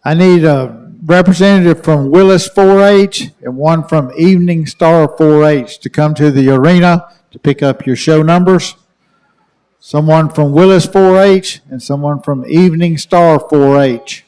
I need a representative from Willis 4-H and one from Evening Star 4-H to come to the arena to pick up your show numbers. Someone from Willis 4-H and someone from Evening Star 4-H.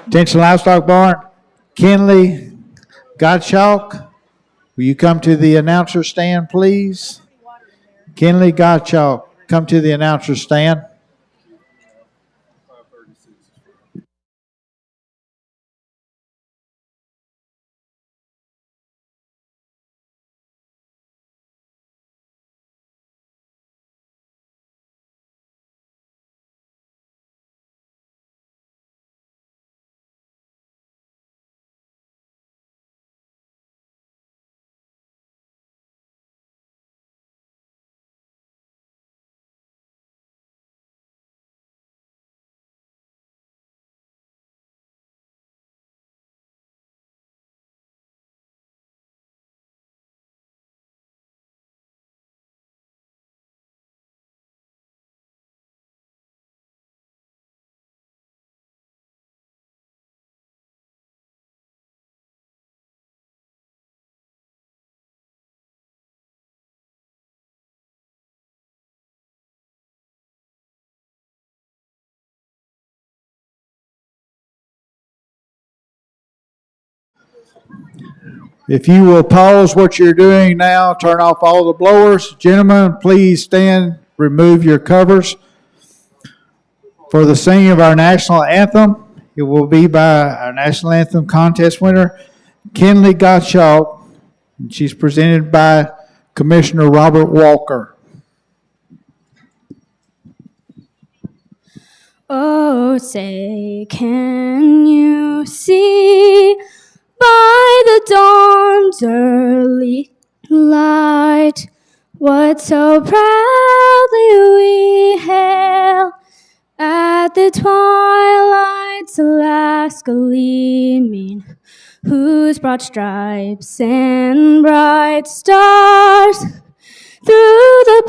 Attention Livestock Barn, Kenley Gottschalk, will you come to the announcer stand, please? Kenley Gottschalk, come to the announcer stand. If you will pause what you're doing now, turn off all the blowers. Gentlemen, please stand, remove your covers. For the singing of our national anthem, it will be by our national anthem contest winner, Kenley Gottschalk. She's presented by Commissioner Robert Walker. Oh, say, can you see by the dawn's early light what so proudly we hail at the twilight's last gleaming, whose broad stripes and bright stars through the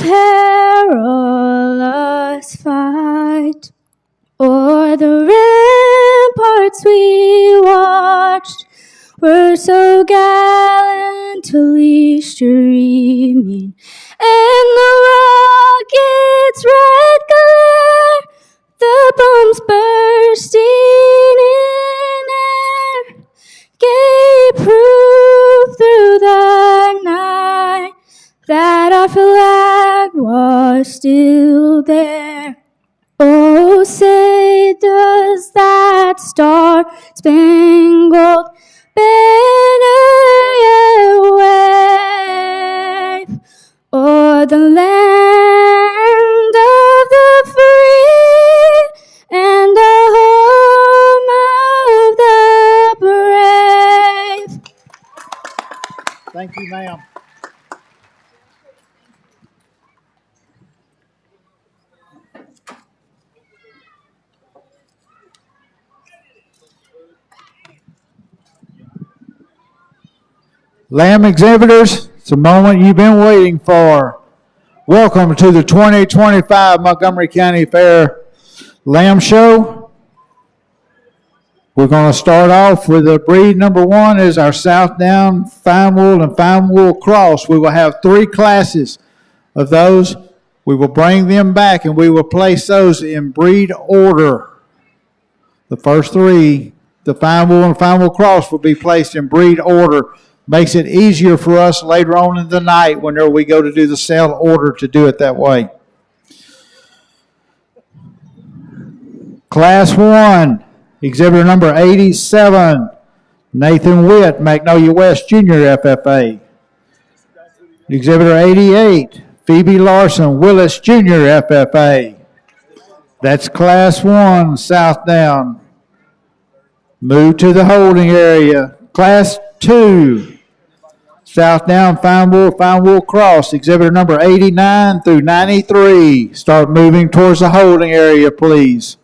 perilous fight o'er the ramparts we watched were so gallantly streaming, and the rocket's red glare, the bombs bursting in air, gave proof through the night that our flag was still there. Oh, say, does that star-spangled banner yet wave o'er the land of the free and the home of the brave? Thank you, ma'am. Lamb exhibitors, it's a moment you've been waiting for. Welcome to the 2025 Montgomery County Fair Lamb Show. We're going to start off with the breed number one is our Southdown Fine Wool and Fine Wool Cross. We will have 3 classes of those. We will bring them back and we will place those in breed order. The first 3, the Fine Wool and Fine Wool Cross, will be placed in breed order. Makes it easier for us later on in the night whenever we go to do the sale order to do it that way. Class 1, exhibitor number 87, Nathan Witt, Magnolia West Junior FFA. Exhibitor 88, Phoebe Larson, Willis Junior FFA. That's Class 1, Southdown. Move to the holding area. Class 2, Southdown Fine Wool Cross, exhibitor number 89 through 93. Start moving towards the holding area, please.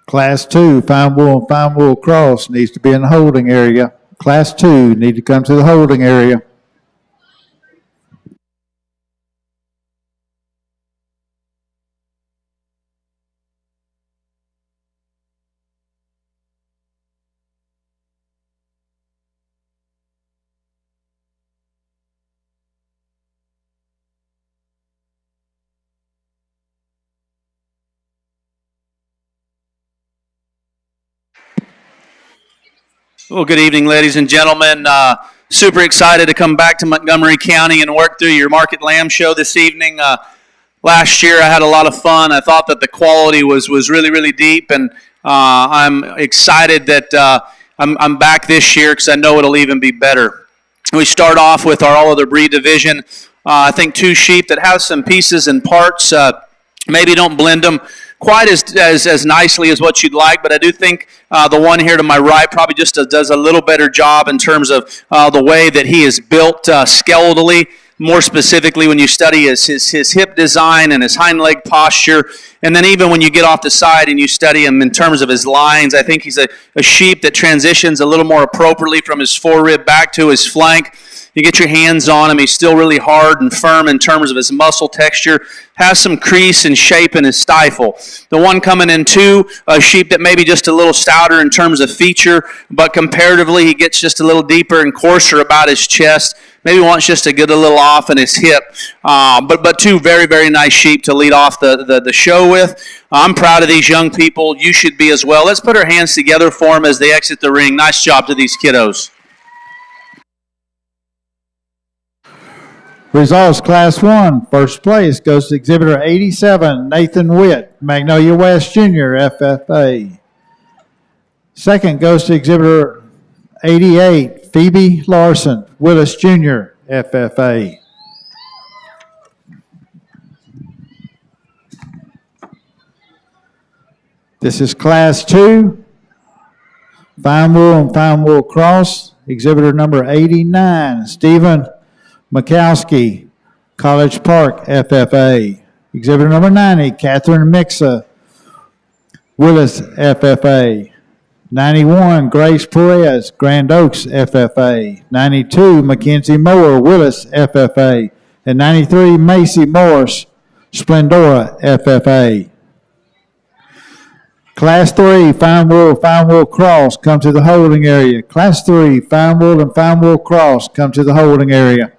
Class 2, fine wool and fine wool cross needs to be in the holding area. Class 2 need to come to the holding area. Well, good evening, ladies and gentlemen. Super excited to come back to Montgomery County and work through your Market Lamb show this evening. Last year, I had a lot of fun. I thought that the quality was really, really deep, and I'm excited that I'm back this year because I know it'll even be better. We start off with our all other breed division. I think 2 sheep that have some pieces and parts. Maybe don't blend them quite as nicely as what you'd like, but I do think the one here to my right probably just does a little better job in terms of the way that he is built skeletally. More specifically, when you study his hip design and his hind leg posture, and then even when you get off the side and you study him in terms of his lines, I think he's a sheep that transitions a little more appropriately from his forerib back to his flank. You get your hands on him, he's still really hard and firm in terms of his muscle texture, has some crease and shape in his stifle. The one coming in 2, a sheep that maybe just a little stouter in terms of feature, but comparatively he gets just a little deeper and coarser about his chest. Maybe wants just to get a little off in his hip. But 2 very, very nice sheep to lead off the show with. I'm proud of these young people. You should be as well. Let's put our hands together for them as they exit the ring. Nice job to these kiddos. Results, Class 1, first place goes to exhibitor 87, Nathan Witt, Magnolia West Jr., FFA. Second goes to exhibitor 88, Phoebe Larson, Willis Jr., FFA. This is Class 2, fine wool and fine wool cross, exhibitor number 89, Stephen Mikowski, College Park, FFA. Exhibitor number 90, Catherine Mixa, Willis, FFA. 91, Grace Perez, Grand Oaks, FFA. 92, Mackenzie Moore, Willis, FFA. And 93, Macy Morris, Splendora, FFA. Class 3, fine wool cross, come to the holding area. Class 3, fine wool and fine wool cross, come to the holding area.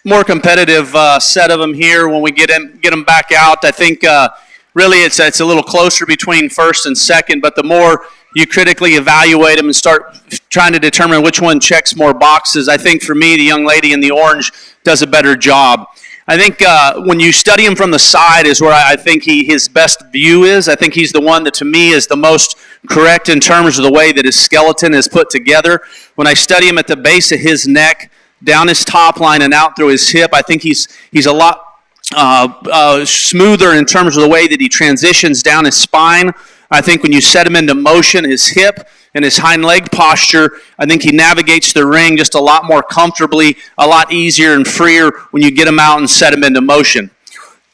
more competitive set of them here when we get them back out. I think really it's a little closer between first and second, but the more you critically evaluate them and start trying to determine which one checks more boxes, I think for me the young lady in the orange does a better job. I think when you study him from the side is where I think his best view is. I think he's the one that to me is the most correct in terms of the way that his skeleton is put together. When I study him at the base of his neck, down his top line and out through his hip, I think he's a lot smoother in terms of the way that he transitions down his spine. I think when you set him into motion, his hip and his hind leg posture, I think he navigates the ring just a lot more comfortably, a lot easier and freer when you get him out and set him into motion.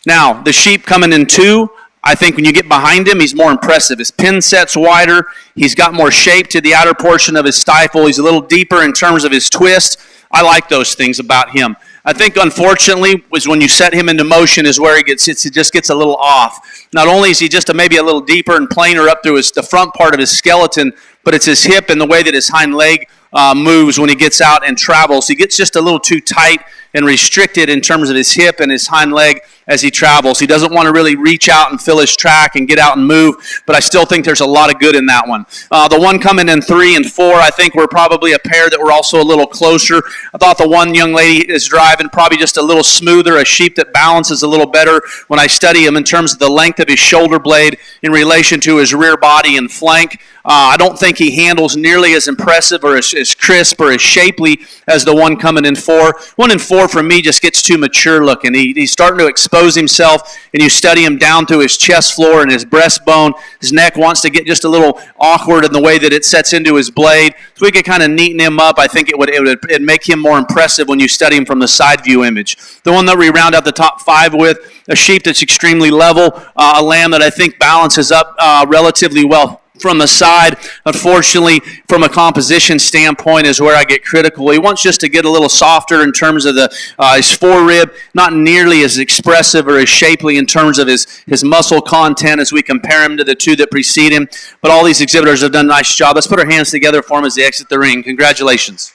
Now, the sheep coming in two, I think when you get behind him, he's more impressive. His pin set's wider. He's got more shape to the outer portion of his stifle. He's a little deeper in terms of his twist. I like those things about him. I think, unfortunately, was when you set him into motion is where it just gets a little off. Not only is he just maybe a little deeper and plainer up through the front part of his skeleton, but it's his hip and the way that his hind leg moves when he gets out and travels. He gets just a little too tight and restricted in terms of his hip and his hind leg as he travels. He doesn't want to really reach out and fill his track and get out and move, but I still think there's a lot of good in that one. The one coming in 3 and 4, I think we're probably a pair that were also a little closer. I thought the one young lady is driving probably just a little smoother, a sheep that balances a little better when I study him in terms of the length of his shoulder blade in relation to his rear body and flank. I don't think he handles nearly as impressive or as crisp or as shapely as the one coming in 4. 1 and 4 for me just gets too mature looking. He's starting to expose himself, and you study him down through his chest floor and his breastbone. His neck wants to get just a little awkward in the way that it sets into his blade. So we could kind of neaten him up. I think it'd make him more impressive when you study him from the side view image. The one that we round out the top 5 with, a sheep that's extremely level, a lamb that I think balances up relatively well from the side. Unfortunately, from a composition standpoint is where I get critical. He wants just to get a little softer in terms of his forerib, not nearly as expressive or as shapely in terms of his muscle content as we compare him to the 2 that precede him. But all these exhibitors have done a nice job. Let's put our hands together for him as they exit the ring. Congratulations.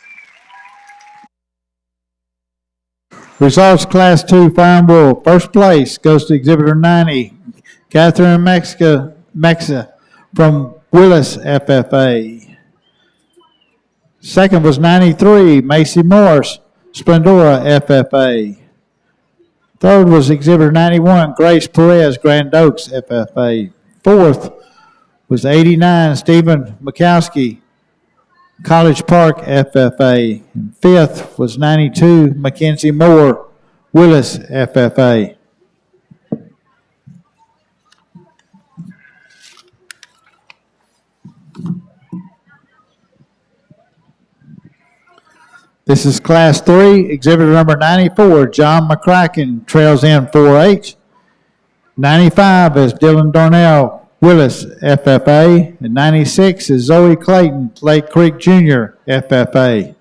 Results, Class 2 Farm Bull. First place goes to Exhibitor 90, Catherine Mexa from Willis FFA. Second was 93, Macy Morris, Splendora FFA. Third was Exhibitor 91, Grace Perez, Grand Oaks FFA. Fourth was 89, Stephen Mikowski, College Park FFA. And fifth was 92, Mackenzie Moore, Willis FFA. This is Class 3, Exhibitor number 94, John McCracken, trails in 4H. 95 is Dylan Darnell, Willis, FFA. And 96 is Zoe Clayton, Lake Creek Jr., FFA.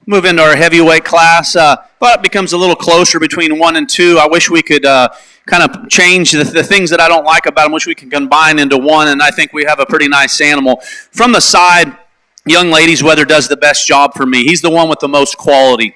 Move into our heavyweight class, but it becomes a little closer between 1 and 2. I wish we could kind of change the things that I don't like about them, which we can combine into one, and I think we have a pretty nice animal. From the side, young ladies' weather does the best job for me. He's the one with the most quality.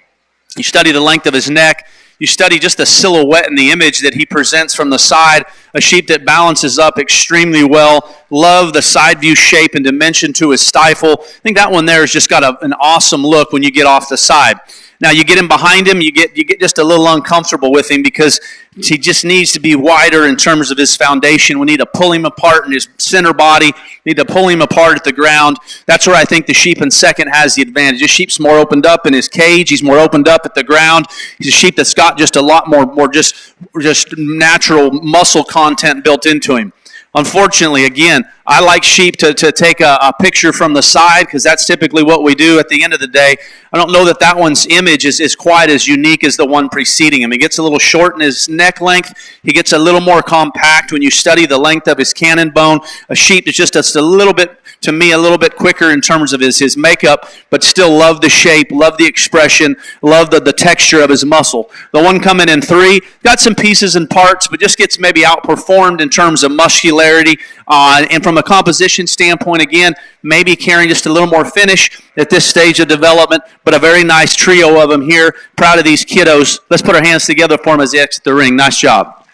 You study the length of his neck. You study just the silhouette and the image that he presents from the side, a sheep that balances up extremely well. Love the side view shape and dimension to his stifle. I think that one there has just got an awesome look when you get off the side. Now you get him behind him, you get just a little uncomfortable with him because he just needs to be wider in terms of his foundation. We need to pull him apart in his center body. We need to pull him apart at the ground. That's where I think the sheep in second has the advantage. This sheep's more opened up in his cage. He's more opened up at the ground. He's a sheep that's got just a lot more just natural muscle content built into him. Unfortunately, again, I like sheep to take a picture from the side because that's typically what we do at the end of the day. I don't know that one's image is quite as unique as the one preceding him. He gets a little short in his neck length. He gets a little more compact when you study the length of his cannon bone. A sheep that's just a little bit, to me, a little bit quicker in terms of his makeup, but still love the shape, love the expression, love the texture of his muscle. The one coming in 3, got some pieces and parts, but just gets maybe outperformed in terms of muscularity. And from a composition standpoint, again, maybe carrying just a little more finish at this stage of development, but a very nice trio of them here. Proud of these kiddos. Let's put our hands together for them as they exit the ring. Nice job.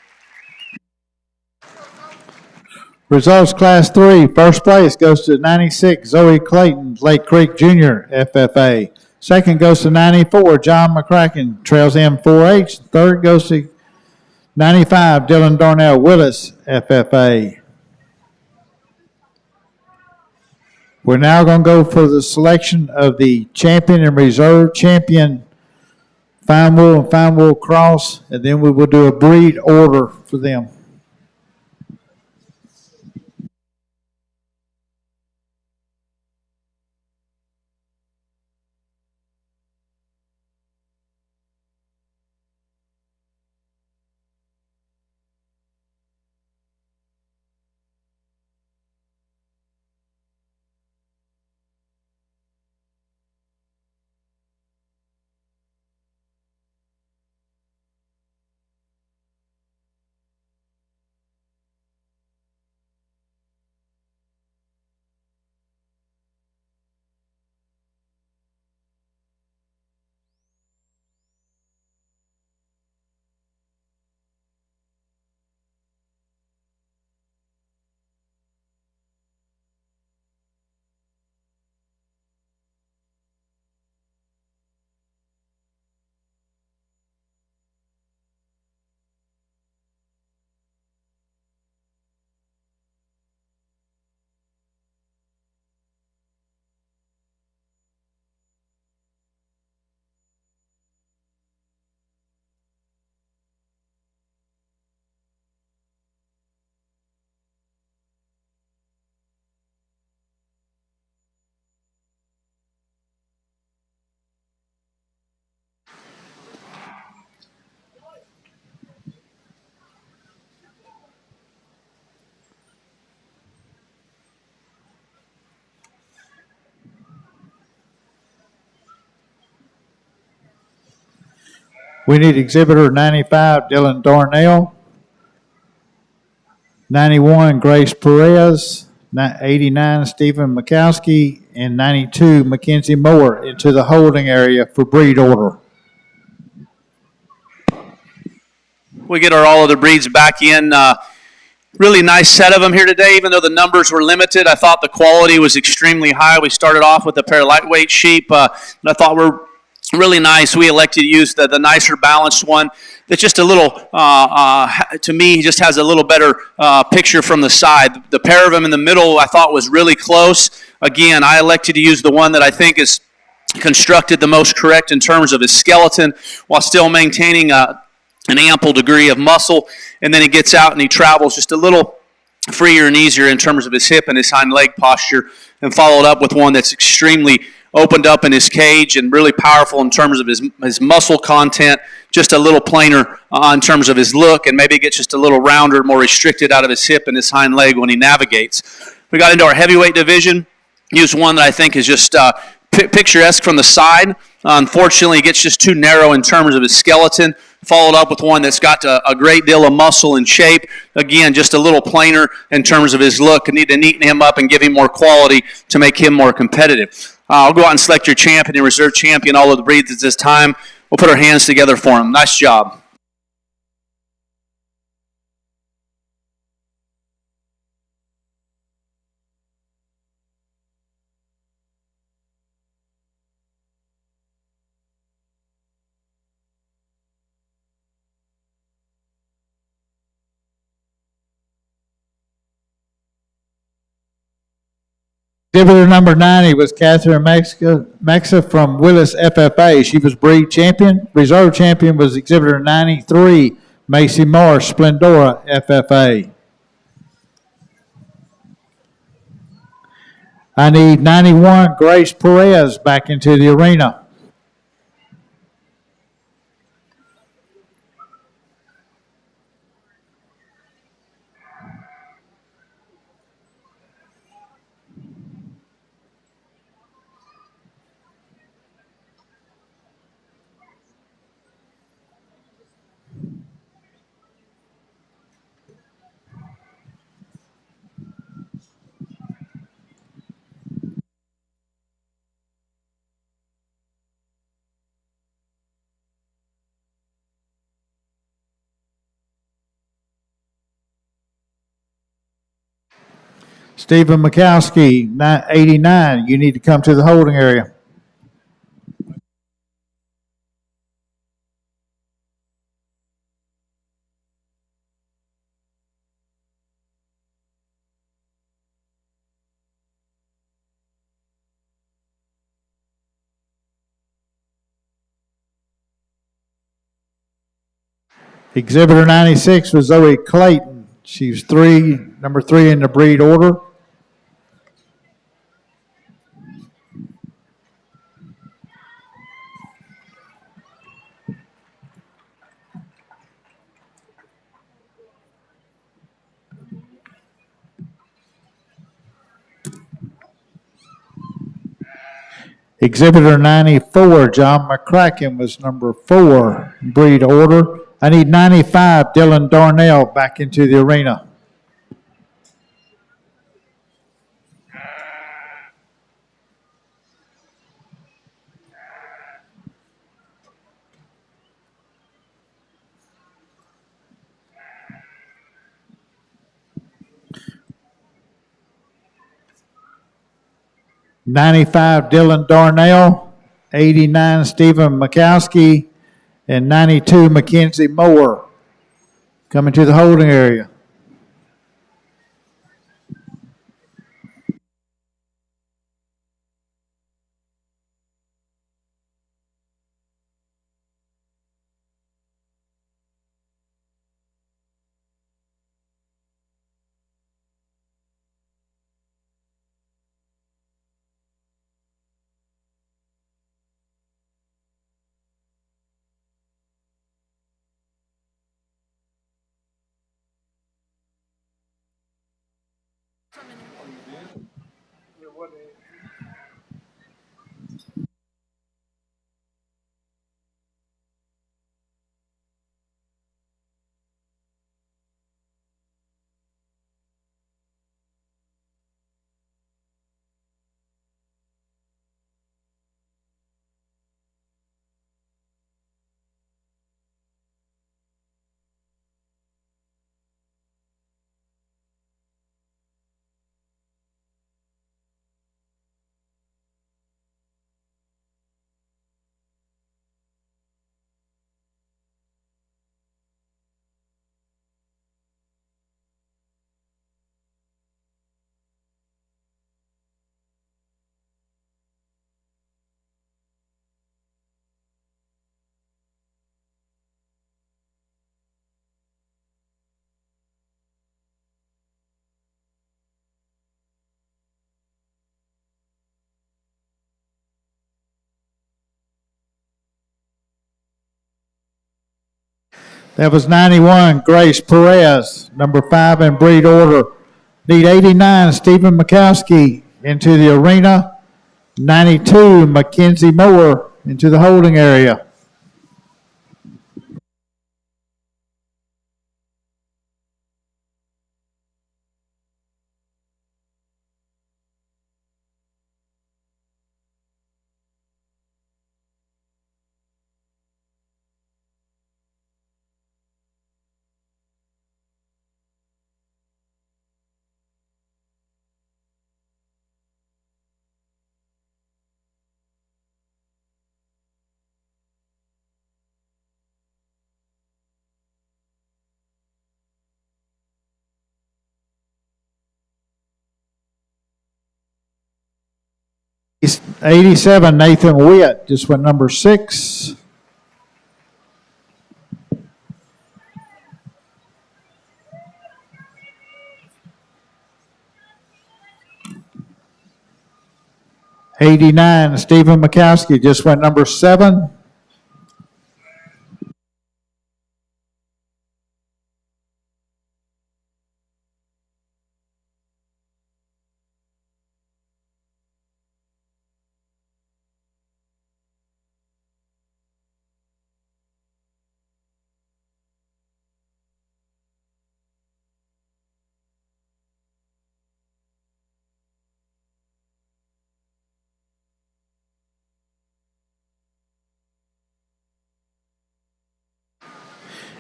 Results Class 3. First place goes to 96, Zoe Clayton, Lake Creek Jr., FFA. Second goes to 94, John McCracken, Trails M4H. Third goes to 95, Dylan Darnell Willis, FFA. We're now going to go for the selection of the champion and reserve champion, fine wool and fine wool cross, and then we will do a breed order for them. We need exhibitor 95, Dylan Darnell. 91, Grace Perez. 89, Stephen Mikowski. And 92, Mackenzie Moore into the holding area for breed order. We get all of the breeds back in. Really nice set of them here today, even though the numbers were limited. I thought the quality was extremely high. We started off with a pair of lightweight sheep that I thought were really nice. We elected to use the nicer balanced one that's just a little, to me, just has a little better picture from the side. The pair of them in the middle I thought was really close. Again, I elected to use the one that I think is constructed the most correct in terms of his skeleton while still maintaining an ample degree of muscle. And then he gets out and he travels just a little freer and easier in terms of his hip and his hind leg posture, and followed up with one that's extremely opened up in his cage and really powerful in terms of his muscle content, just a little plainer in terms of his look, and maybe gets just a little rounder, more restricted out of his hip and his hind leg when he navigates. We got into our heavyweight division, used one that I think is just picturesque from the side. Unfortunately, it gets just too narrow in terms of his skeleton. Followed up with one that's got a great deal of muscle and shape. Again, just a little plainer in terms of his look. I need to neaten him up and give him more quality to make him more competitive. I'll go out and select your champion and reserve champion, all of the breeds at this time. We'll put our hands together for him. Nice job. Exhibitor number 90 was Catherine Maxa from Willis FFA. She was breed champion. Reserve champion was exhibitor 93, Macy Morris, Splendora FFA. I need 91, Grace Perez, back into the arena. Stephen Mikowski, 89. You need to come to the holding area. Exhibitor 96 was Zoe Clayton. She was number 3 in the breed order. Exhibitor 94, John McCracken, was number 4 in breed order. I need 95, Dylan Darnell, back into the arena. '95, Dylan Darnell, '89, Stephen Mikowski, and '92, Mackenzie Moore. Coming to the holding area. That was 91, Grace Perez, number 5 in breed order. Need 89, Stephen Mikowski into the arena. 92, Mackenzie Moore into the holding area. He's 87, Nathan Witt, just went number 6. '89, Stephen Mikowski, just went number 7.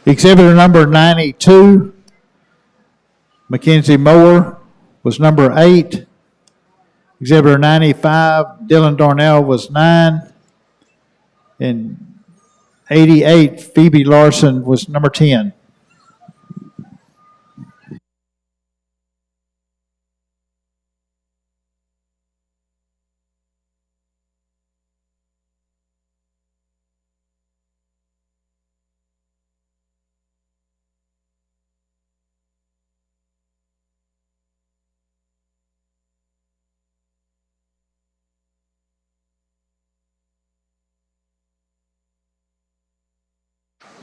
Exhibitor number 92, Mackenzie Moore, was number 8. Exhibitor 95, Dylan Darnell, was 9. And 88, Phoebe Larson, was number 10.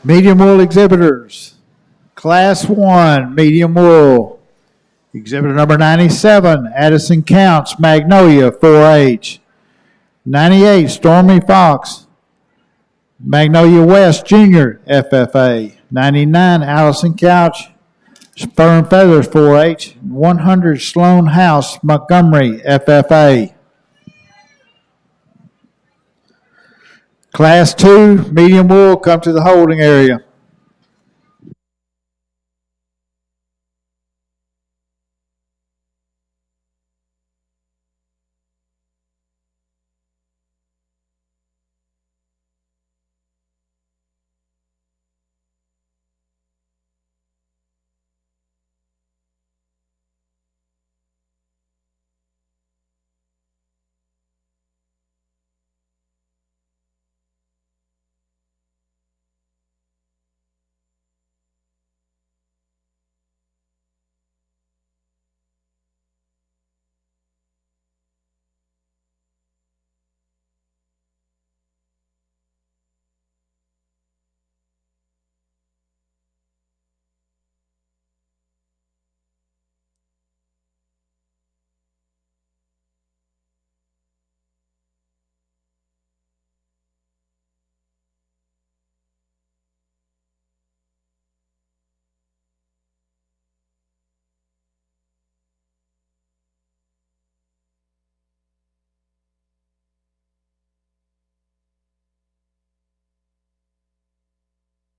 Medium wool exhibitors. Class 1, medium wool. Exhibitor number 97, Addison Counts, Magnolia, 4H. 98, Stormy Fox, Magnolia West Junior, FFA. 99, Allison Couch, Spur and Feathers, 4H. 100, Sloan House, Montgomery, FFA. Class 2, medium wool, come to the holding area.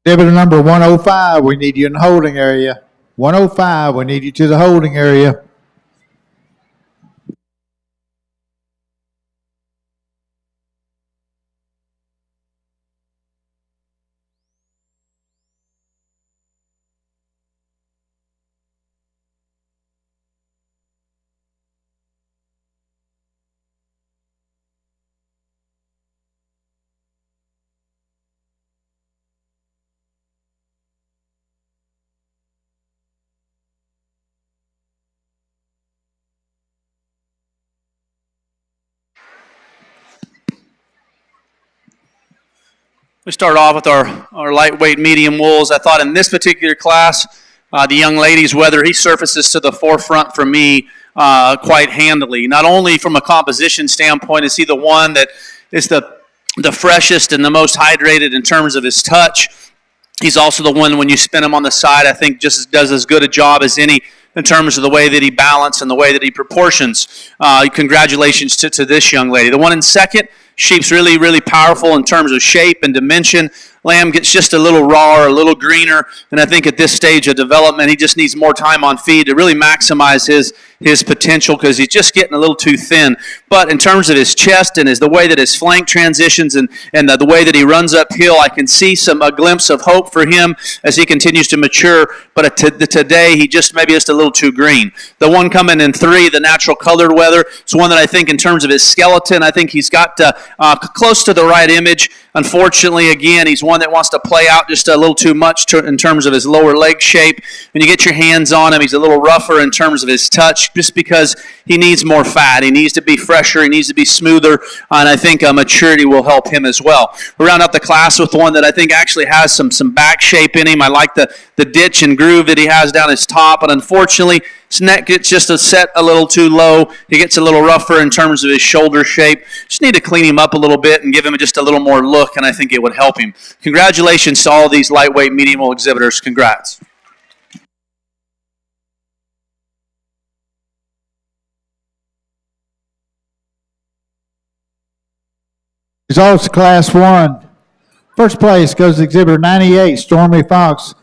Exhibitor number 105, we need you in the holding area. 105, we need you to the holding area. We start off with our lightweight medium wools. I thought in this particular class, the young ladies, whether he surfaces to the forefront for me, quite handily. Not only from a composition standpoint, is he the one that is the freshest and the most hydrated in terms of his touch. He's also the one, when you spin him on the side, I think just does as good a job as any in terms of the way that he balances and the way that he proportions. Congratulations to this young lady. The one in second, sheep's really, really powerful in terms of shape and dimension. Lamb gets just a little raw or a little greener, and I think at this stage of development, he just needs more time on feed to really maximize his potential, because he's just getting a little too thin. But in terms of his chest and the way that his flank transitions and the way that he runs uphill, I can see a glimpse of hope for him as he continues to mature. But today, he just maybe just a little too green. The one coming in 3, the natural colored weather, is one that I think in terms of his skeleton, I think he's got close to the right image. Unfortunately, again, he's one that wants to play out just a little too much in terms of his lower leg shape. When you get your hands on him, he's a little rougher in terms of his touch, just because he needs more fat. He needs to be fresher. He needs to be smoother, and I think maturity will help him as well. We round out the class with one that I think actually has some back shape in him. I like the ditch and groove that he has down his top, but unfortunately, his neck gets just set a little too low. He gets a little rougher in terms of his shoulder shape. Just need to clean him up a little bit and give him just a little more look, and I think it would help him. Congratulations to all these lightweight medium wool exhibitors. Congrats. Results, Class 1. First place goes to Exhibitor 98, Stormy Fox,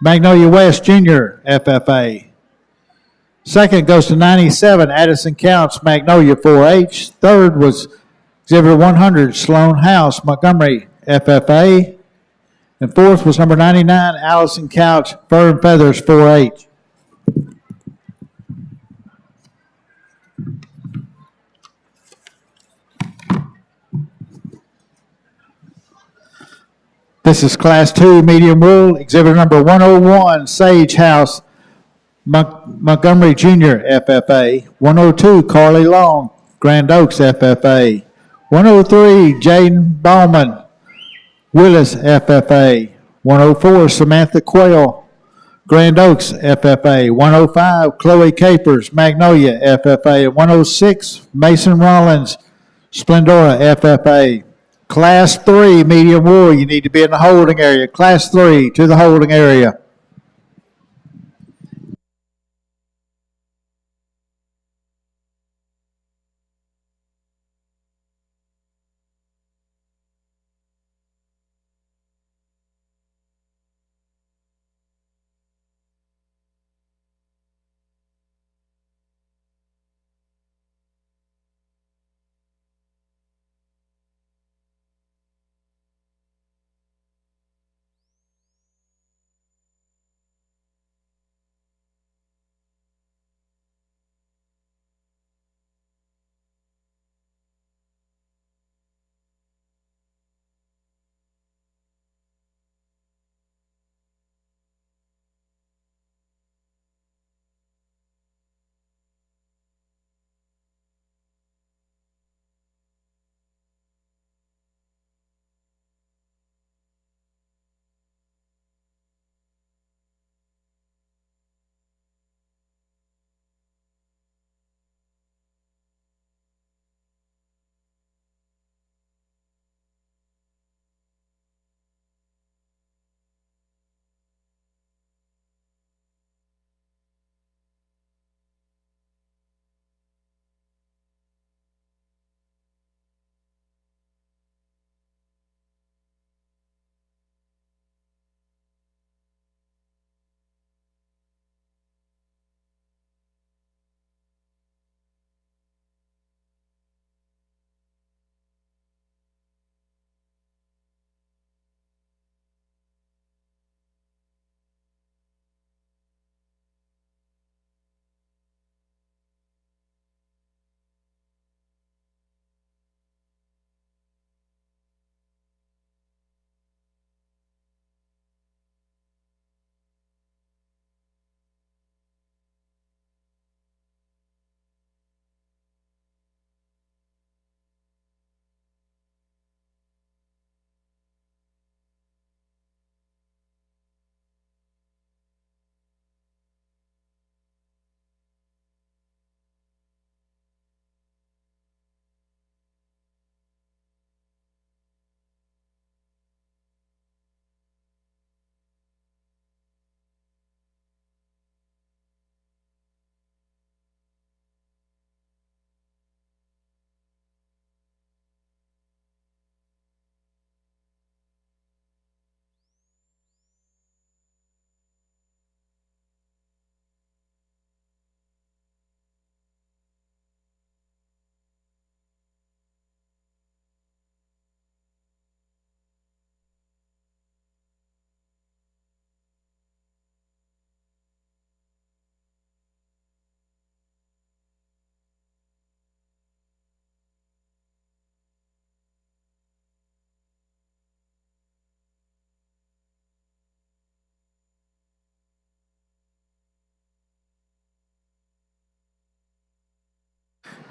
Magnolia West Jr., FFA. Second goes to 97, Addison Couch, Magnolia 4H. Third was Exhibitor 100, Sloan House, Montgomery, FFA. And fourth was number 99, Allison Couch, Fur and Feathers, 4H. This is Class 2, Medium Wool, Exhibitor number 101, Sage House, Montgomery Jr., FFA. 102, Carly Long, Grand Oaks, FFA. 103, Jaden Bauman, Willis, FFA. 104, Samantha Quayle, Grand Oaks, FFA. 105, Chloe Capers, Magnolia, FFA. 106, Mason Rollins, Splendora, FFA. Class 3, medium wool, you need to be in the holding area. Class 3, to the holding area.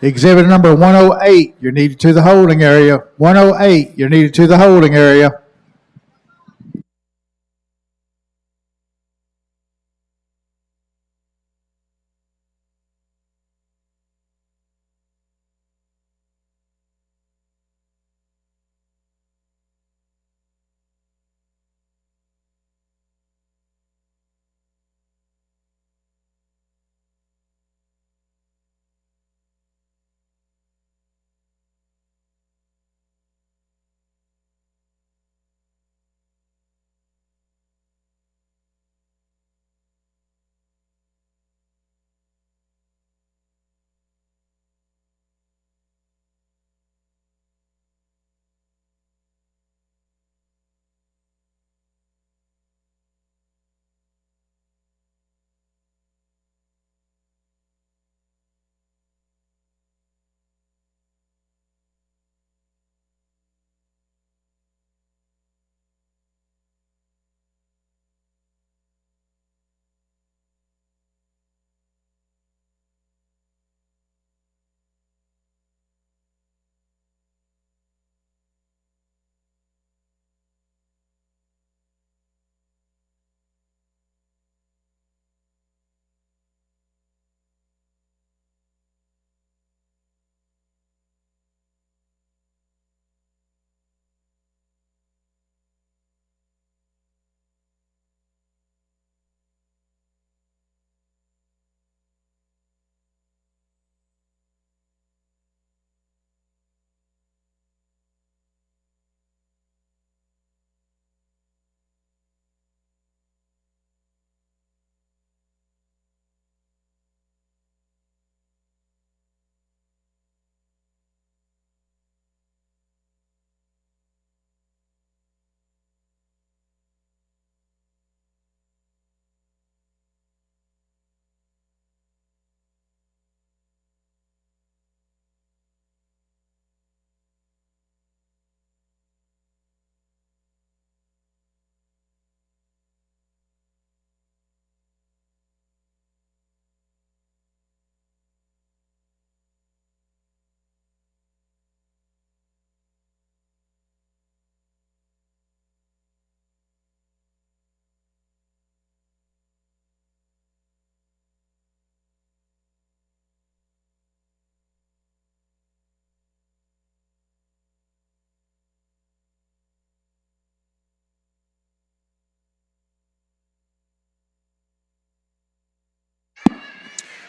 Exhibit number 108, you're needed to the holding area. 108, you're needed to the holding area.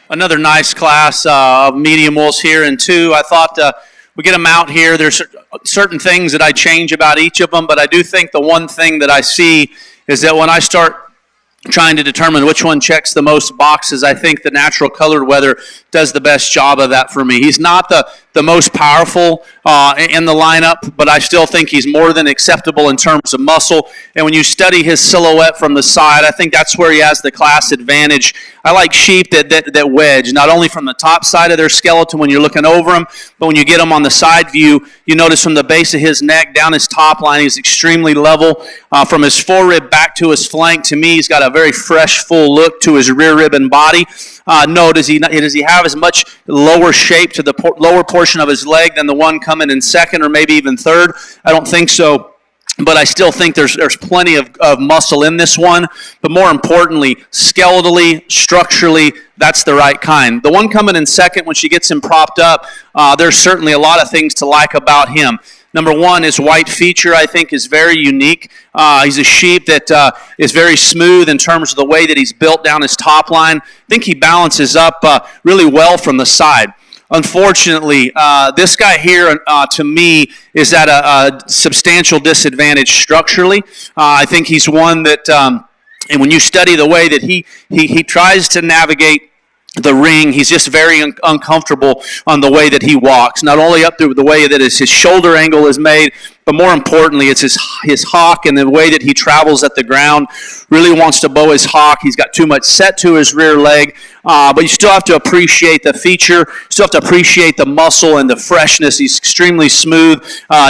Another nice class of medium wolves here in 2. I thought we get them out here. There's certain things that I change about each of them, but I do think the one thing that I see is that when I start trying to determine which one checks the most boxes, I think the natural colored weather does the best job of that for me. He's not the most powerful in the lineup, but I still think he's more than acceptable in terms of muscle. And when you study his silhouette from the side, I think that's where he has the class advantage. I like sheep that wedge, not only from the top side of their skeleton when you're looking over them, but when you get them on the side view, you notice from the base of his neck down his top line, he's extremely level. From his forerib back to his flank, to me, he's got a very fresh, full look to his rear rib and body. No, does he have as much lower shape to the lower portion of his leg than the one coming in second or maybe even third? I don't think so. But I still think there's plenty of muscle in this one. But more importantly, skeletally, structurally, that's the right kind. The one coming in second, when she gets him propped up, there's certainly a lot of things to like about him. Number one, his white feature, I think, is very unique. He's a sheep that is very smooth in terms of the way that he's built down his top line. I think he balances up really well from the side. Unfortunately, this guy here, to me, is at a substantial disadvantage structurally. I think he's one that, and when you study the way that he tries to navigate the ring, he's just very uncomfortable on the way that he walks. Not only up through the way that his shoulder angle is made, but more importantly, it's his hawk and the way that he travels at the ground. Really wants to bow his hawk. He's got too much set to his rear leg, but you still have to appreciate the feature. You still have to appreciate the muscle and the freshness. He's extremely smooth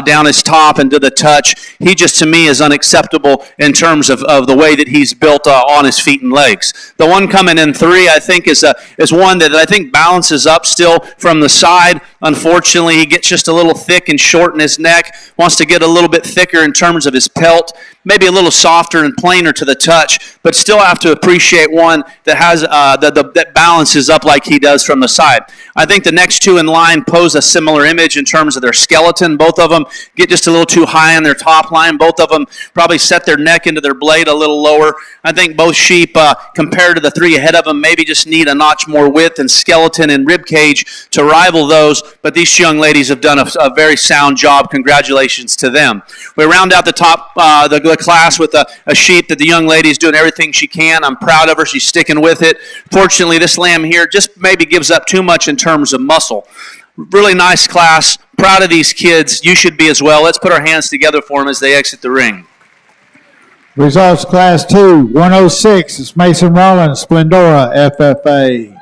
down his top and to the touch. He just, to me, is unacceptable in terms of the way that he's built on his feet and legs. The one coming in 3, I think, is one that I think balances up still from the side. Unfortunately, he gets just a little thick and short in his neck, wants to get a little bit thicker in terms of his pelt, maybe a little softer and plainer to the touch, but still have to appreciate one that has that balances up like he does from the side. I think the next 2 in line pose a similar image in terms of their skeleton. Both of them get just a little too high on their top line. Both of them probably set their neck into their blade a little lower. I think both sheep, compared to the 3 ahead of them, maybe just need a notch more width and skeleton and rib cage to rival those, but these young ladies have done a very sound job. Congratulations to them. We round out the top the class with a sheep that the young lady's doing everything she can. I'm proud of her. She's sticking with it. Fortunately, this lamb here just maybe gives up too much in terms of muscle. Really nice class. Proud of these kids. You should be as well. Let's put our hands together for them as they exit the ring. Results Class 2, 106 is Mason Rollins, Splendora, FFA.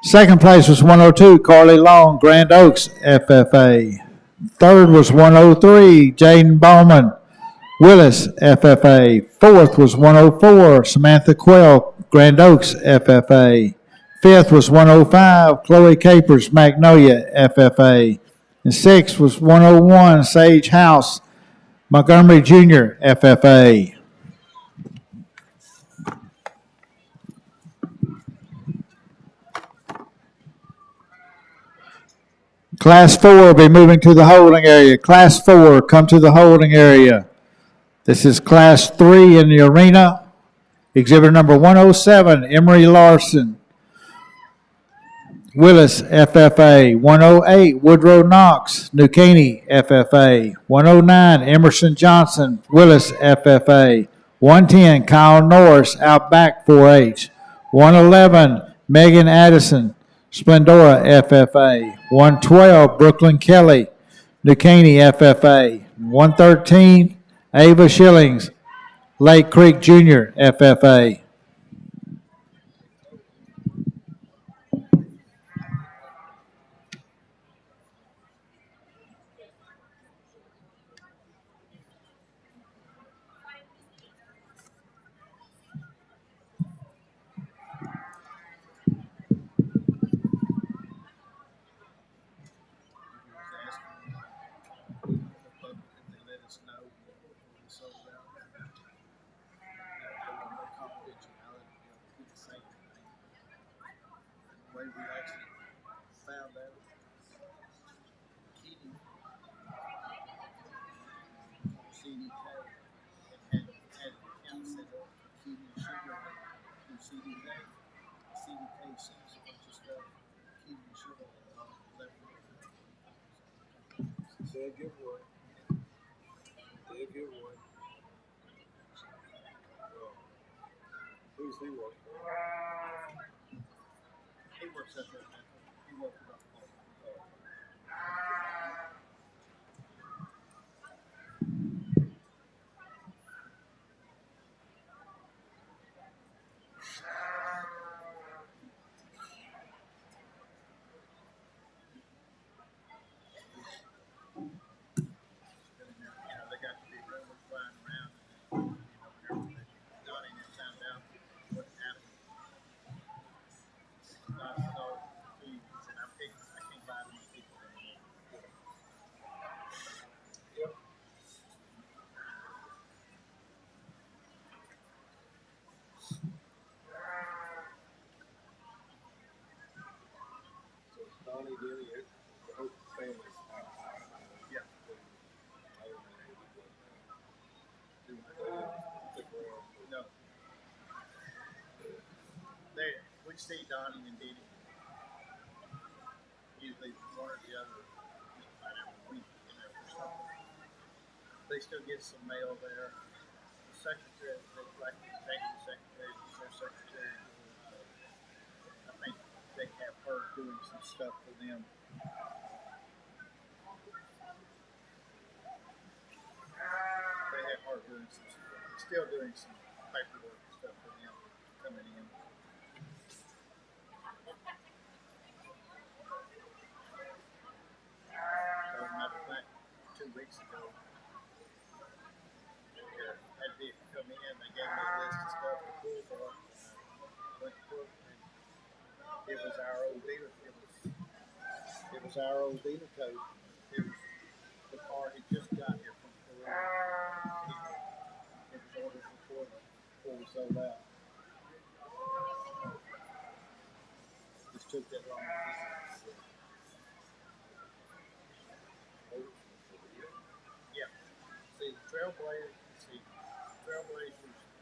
Second place was 102, Carly Long, Grand Oaks, FFA. Third was 103, Jaden Bowman, Willis, FFA. Fourth was 104, Samantha Quell, Grand Oaks, FFA. Fifth was 105, Chloe Capers, Magnolia, FFA. And sixth was 101, Sage House, Montgomery Jr., FFA. Class 4 will be moving to the holding area. Class 4, come to the holding area. This is Class 3 in the arena. Exhibitor number 107, Emery Larson, Willis, FFA. 108, Woodrow Knox, New Caney, FFA. 109, Emerson Johnson, Willis, FFA. 110, Kyle Norris, Outback 4-H. 111, Megan Addison, Splendora, FFA. 112, Brooklyn Kelly, New Caney, FFA. 113, Ava Schillings, Lake Creek Jr., FFA. We see Donnie and Diddy usually one or the other about every week, or something. They still get some mail there. The secretary, like the executive secretary, their secretary, I think they have her doing some stuff for them. still doing some paperwork and stuff for him coming in. So, matter of fact, 2 weeks ago, had Vic come in. They gave me a list of stuff to pull for. Went to pull, and it was our old dealer. It was our old dealer code. It was the car he just got here from Korea. It was ordered before we sold out. Just took that long. Yeah. See, Trailblazers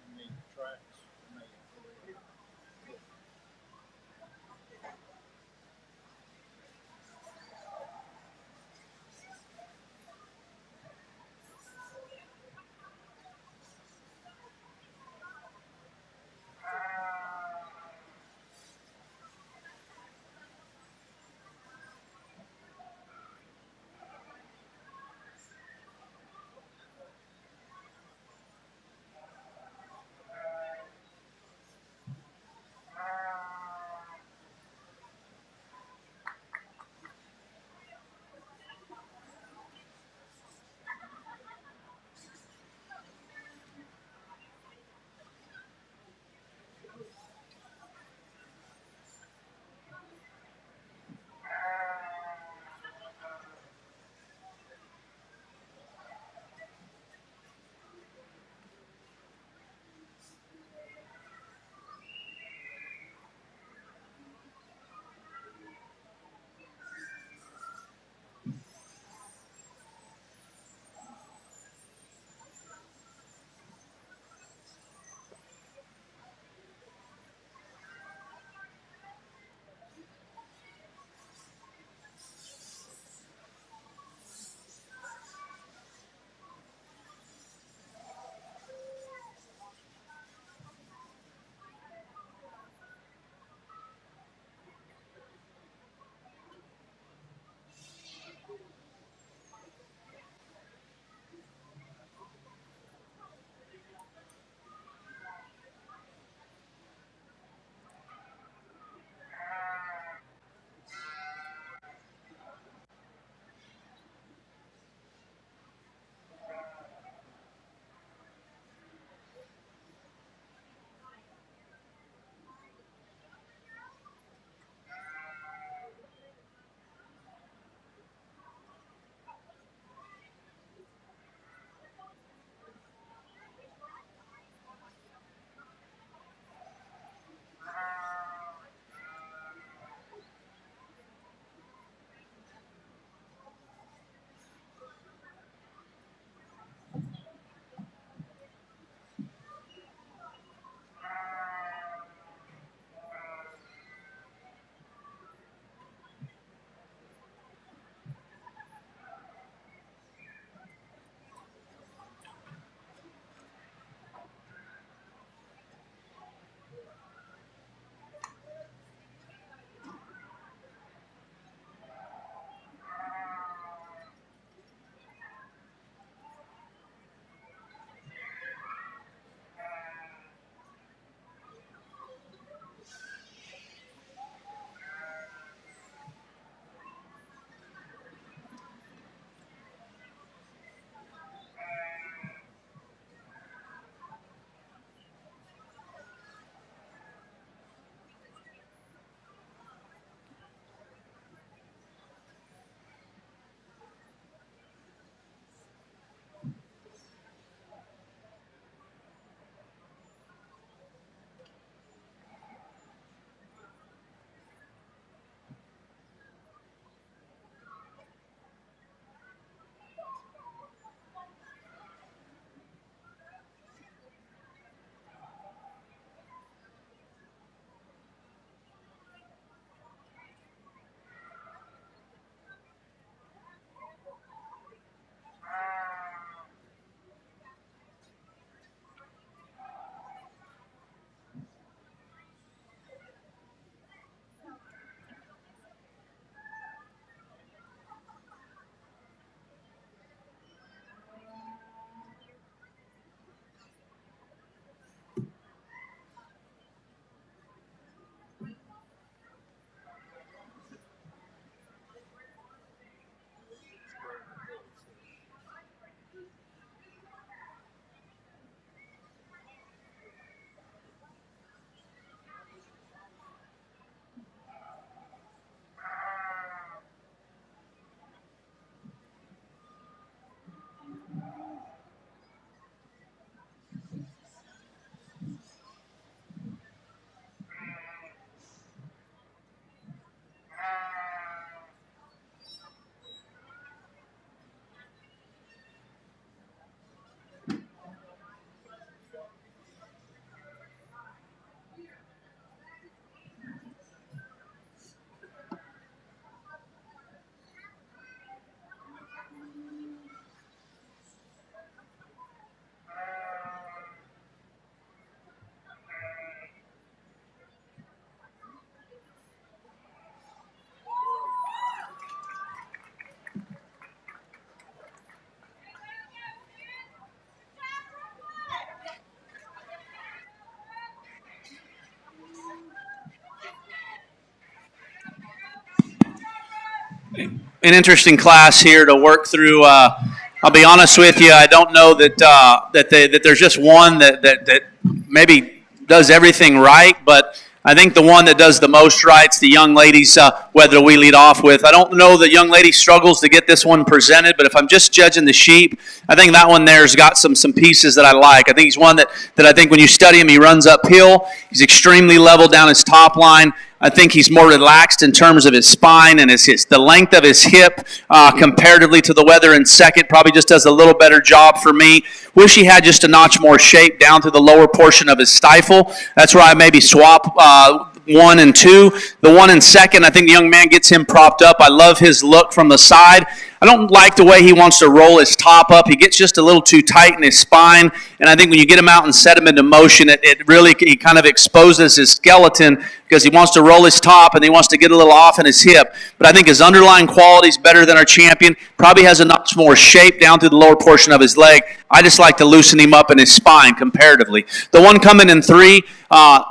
and the tracks made Korea. an interesting class here to work through. I'll be honest with you. I don't know that there's just one that maybe does everything right, but I think the one that does the most right's the young ladies. Whether we lead off with, I don't know the young lady struggles to get this one presented, but if I'm just judging the sheep, I think that one there's got some pieces that I like. I think he's one that I think when you study him, he runs uphill. He's extremely level down his top line. I think he's more relaxed in terms of his spine and the length of his hip comparatively to the weather in second. Probably just does a little better job for me. Wish he had just a notch more shape down to the lower portion of his stifle. That's where I maybe swap 1 and 2. The one in second, I think the young man gets him propped up. I love his look from the side. I don't like the way he wants to roll his top up. He gets just a little too tight in his spine, and I think when you get him out and set him into motion, it really he kind of exposes his skeleton because he wants to roll his top and he wants to get a little off in his hip. But I think his underlying quality is better than our champion. Probably has a notch more shape down through the lower portion of his leg. I just like to loosen him up in his spine comparatively. The one coming in 3,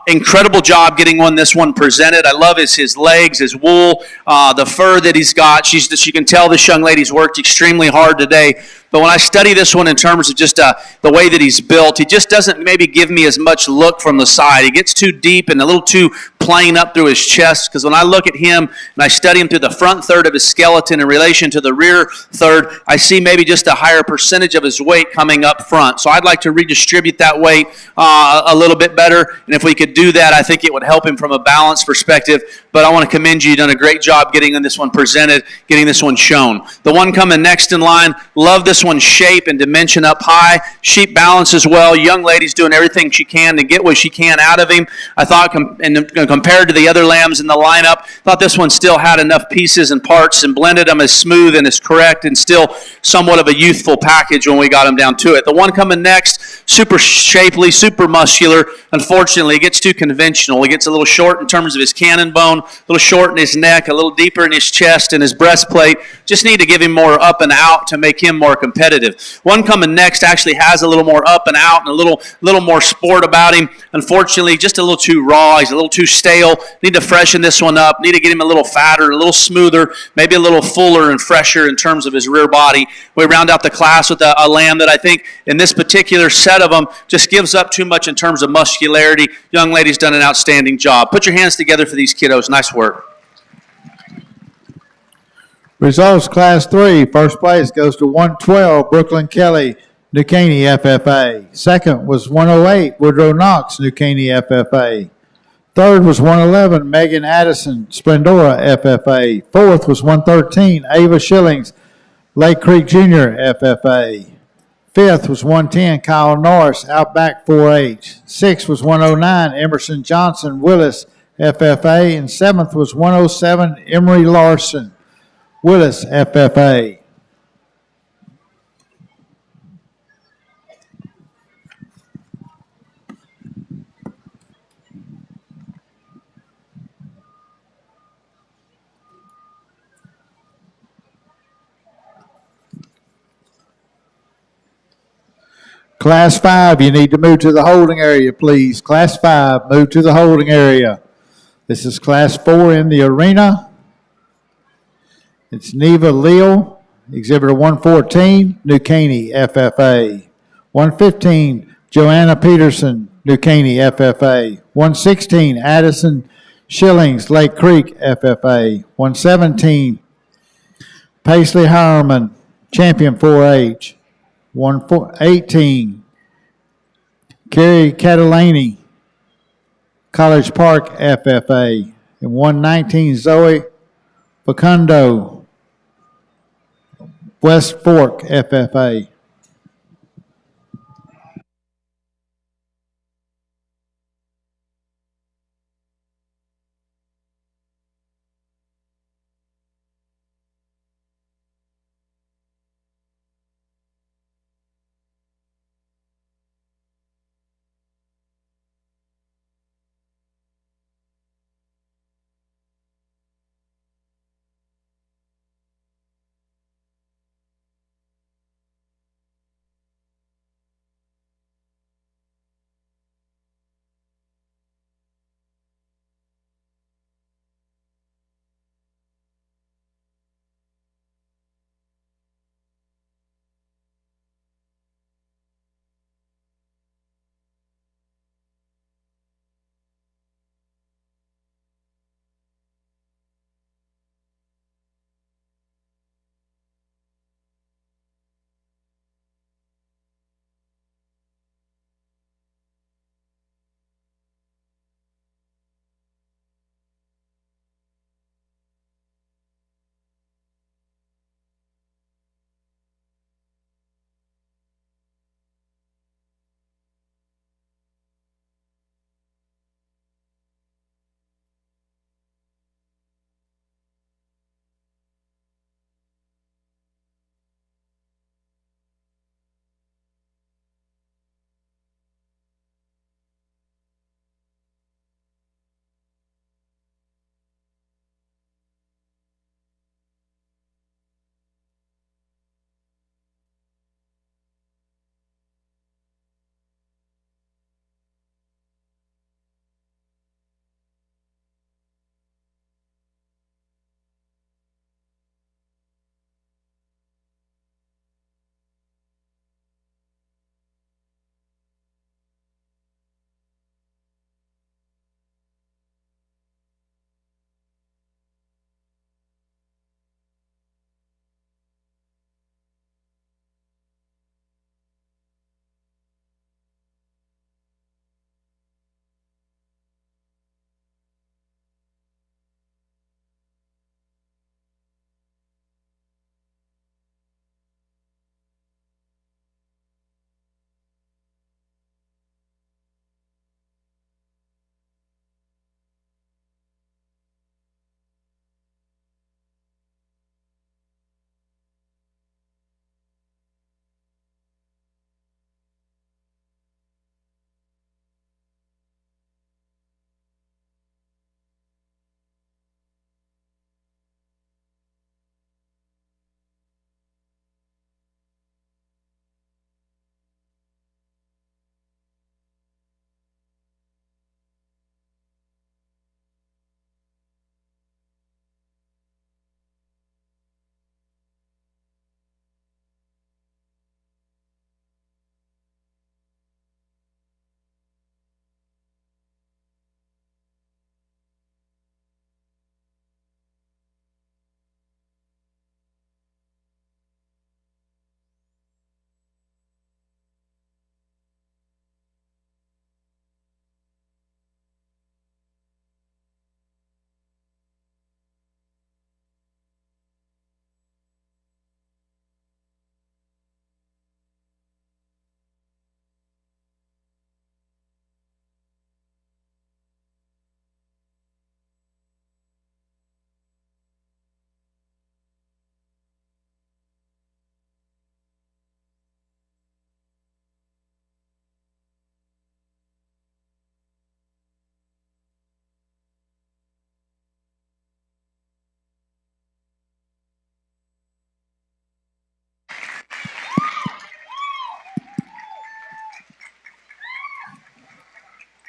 incredible job getting this one presented. I love his legs, his wool, the fur that he's got. You can tell this young lady's worked extremely hard today. But when I study this one in terms of just the way that he's built, he just doesn't maybe give me as much look from the side. He gets too deep and a little too plain up through his chest, because when I look at him and I study him through the front third of his skeleton in relation to the rear third, I see maybe just a higher percentage of his weight coming up front. So I'd like to redistribute that weight a little bit better, and if we could do that, I think it would help him from a balance perspective. But I want to commend you. You've done a great job getting this one presented, getting this one shown. The one coming next in line, love this one's shape and dimension up high. Sheep balances well. Young lady's doing everything she can to get what she can out of him. I thought, compared to the other lambs in the lineup, thought this one still had enough pieces and parts and blended them as smooth and as correct and still somewhat of a youthful package when we got him down to it. The one coming next, super shapely, super muscular. Unfortunately, it gets too conventional. He gets a little short in terms of his cannon bone, a little short in his neck, a little deeper in his chest and his breastplate. Just need to give him more up and out to make him more competitive. One coming next actually has a little more up and out and a little more sport about him. Unfortunately, just a little too raw. He's a little too stale. Need to freshen this one up. Need to get him a little fatter, a little smoother, maybe a little fuller and fresher in terms of his rear body. We round out the class with a lamb that I think in this particular set of them just gives up too much in terms of muscularity. Young lady's done an outstanding job. Put your hands together for these kiddos. Nice work. Results, Class 3. First place goes to 112, Brooklyn Kelly, New Caney, FFA. Second was 108, Woodrow Knox, New Caney, FFA. Third was 111, Megan Addison, Splendora, FFA. Fourth was 113, Ava Schillings, Lake Creek Jr., FFA. Fifth was 110, Kyle Norris, Outback 4-H. Sixth was 109, Emerson Johnson, Willis, FFA. And seventh was 107, Emery Larson, Willis, FFA. Class 5, you need to move to the holding area, please. Class 5, move to the holding area. This is Class 4 in the arena. It's Neva Leal, Exhibitor 114, New Caney, FFA. 115, Joanna Peterson, New Caney, FFA. 116, Addison Schillings, Lake Creek, FFA. 117, Paisley Harriman, Champion 4-H. 118, Kerry Catalani, College Park, FFA. And 119, Zoe Facundo, West Fork, FFA.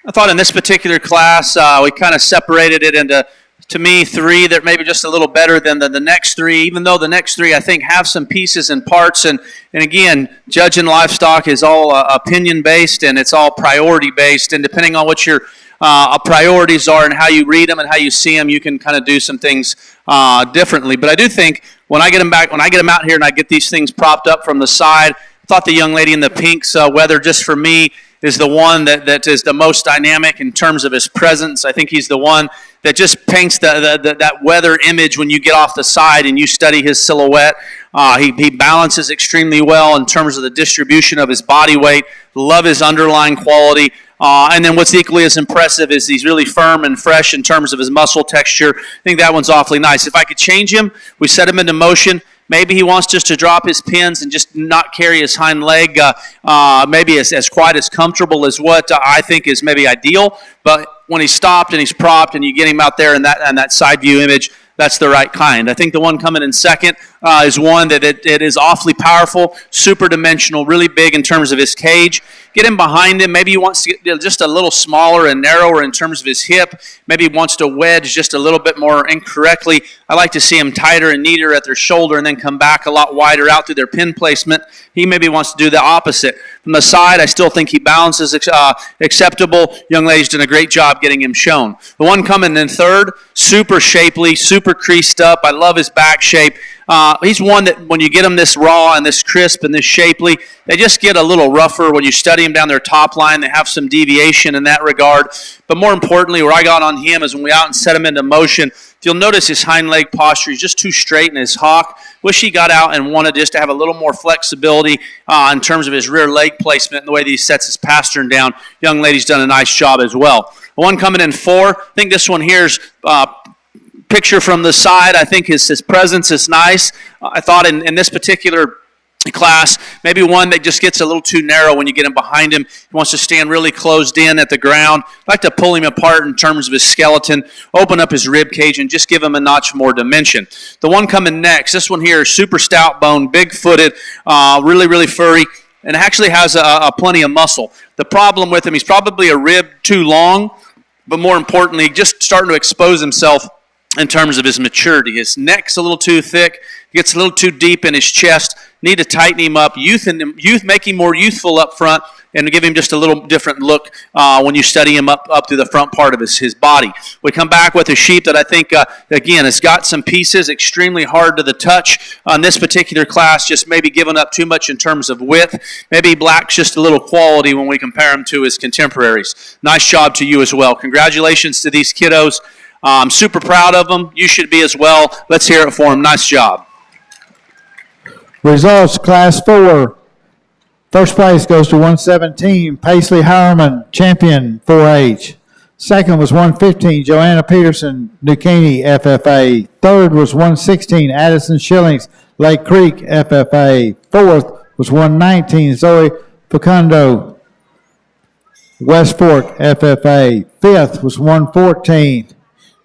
I thought in this particular class, we kind of separated it into, to me, three that maybe just a little better than the next three, even though the next three, I think, have some pieces and parts. And again, judging livestock is all opinion-based and it's all priority-based. And depending on what your priorities are and how you read them and how you see them, you can kind of do some things differently. But I do think when I get them back, when I get them out here and I get these things propped up from the side, I thought the young lady in the pink's weather, just for me, is the one that is the most dynamic in terms of his presence. I think he's the one that just paints that weather image when you get off the side and you study his silhouette. He balances extremely well in terms of the distribution of his body weight. Love his underlying quality. And then what's equally as impressive is he's really firm and fresh in terms of his muscle texture. I think that one's awfully nice. If I could change him, we set him into motion. Maybe he wants just to drop his pins and just not carry his hind leg maybe as quite as comfortable as what I think is maybe ideal. But when he's stopped and he's propped and you get him out there in that side view image, that's the right kind. I think the one coming in second is one that it is awfully powerful, super dimensional, really big in terms of his cage. Get him behind him. Maybe he wants to get just a little smaller and narrower in terms of his hip. Maybe he wants to wedge just a little bit more incorrectly. I like to see him tighter and neater at their shoulder and then come back a lot wider out through their pin placement. He maybe wants to do the opposite. From the side, I still think he balances acceptable. Young lady's done a great job getting him shown. The one coming in third, super shapely, super creased up. I love his back shape. He's one that when you get him this raw and this crisp and this shapely, they just get a little rougher when you study him down their top line. They have some deviation in that regard. But more importantly, where I got on him is when we out and set him into motion. If you'll notice his hind leg posture, he's just too straight in his hock. Wish he got out and wanted just to have a little more flexibility in terms of his rear leg placement and the way that he sets his pastern down. Young lady's done a nice job as well. The one coming in four, I think this one here's picture from the side. I think his presence is nice. I thought in this particular class, maybe one that just gets a little too narrow when you get him behind him. He wants to stand really closed in at the ground. I like to pull him apart in terms of his skeleton, open up his rib cage, and just give him a notch more dimension. The one coming next, this one here is super stout bone, big-footed, really, really furry, and actually has a plenty of muscle. The problem with him, he's probably a rib too long, but more importantly, just starting to expose himself in terms of his maturity. His neck's a little too thick, gets a little too deep in his chest. Need to tighten him up, make him more youthful up front, and give him just a little different look when you study him up through the front part of his body. We come back with a sheep that I think, again, has got some pieces, extremely hard to the touch. On this particular class, just maybe giving up too much in terms of width. Maybe he lacks just a little quality when we compare him to his contemporaries. Nice job to you as well. Congratulations to these kiddos. I'm super proud of them. You should be as well. Let's hear it for them. Nice job. Results, Class 4. First place goes to 117, Paisley Harriman, champion 4H. Second was 115, Joanna Peterson, New Caney, FFA. Third was 116, Addison Shillings, Lake Creek, FFA. Fourth was 119, Zoe Facundo, West Fork, FFA. Fifth was 114,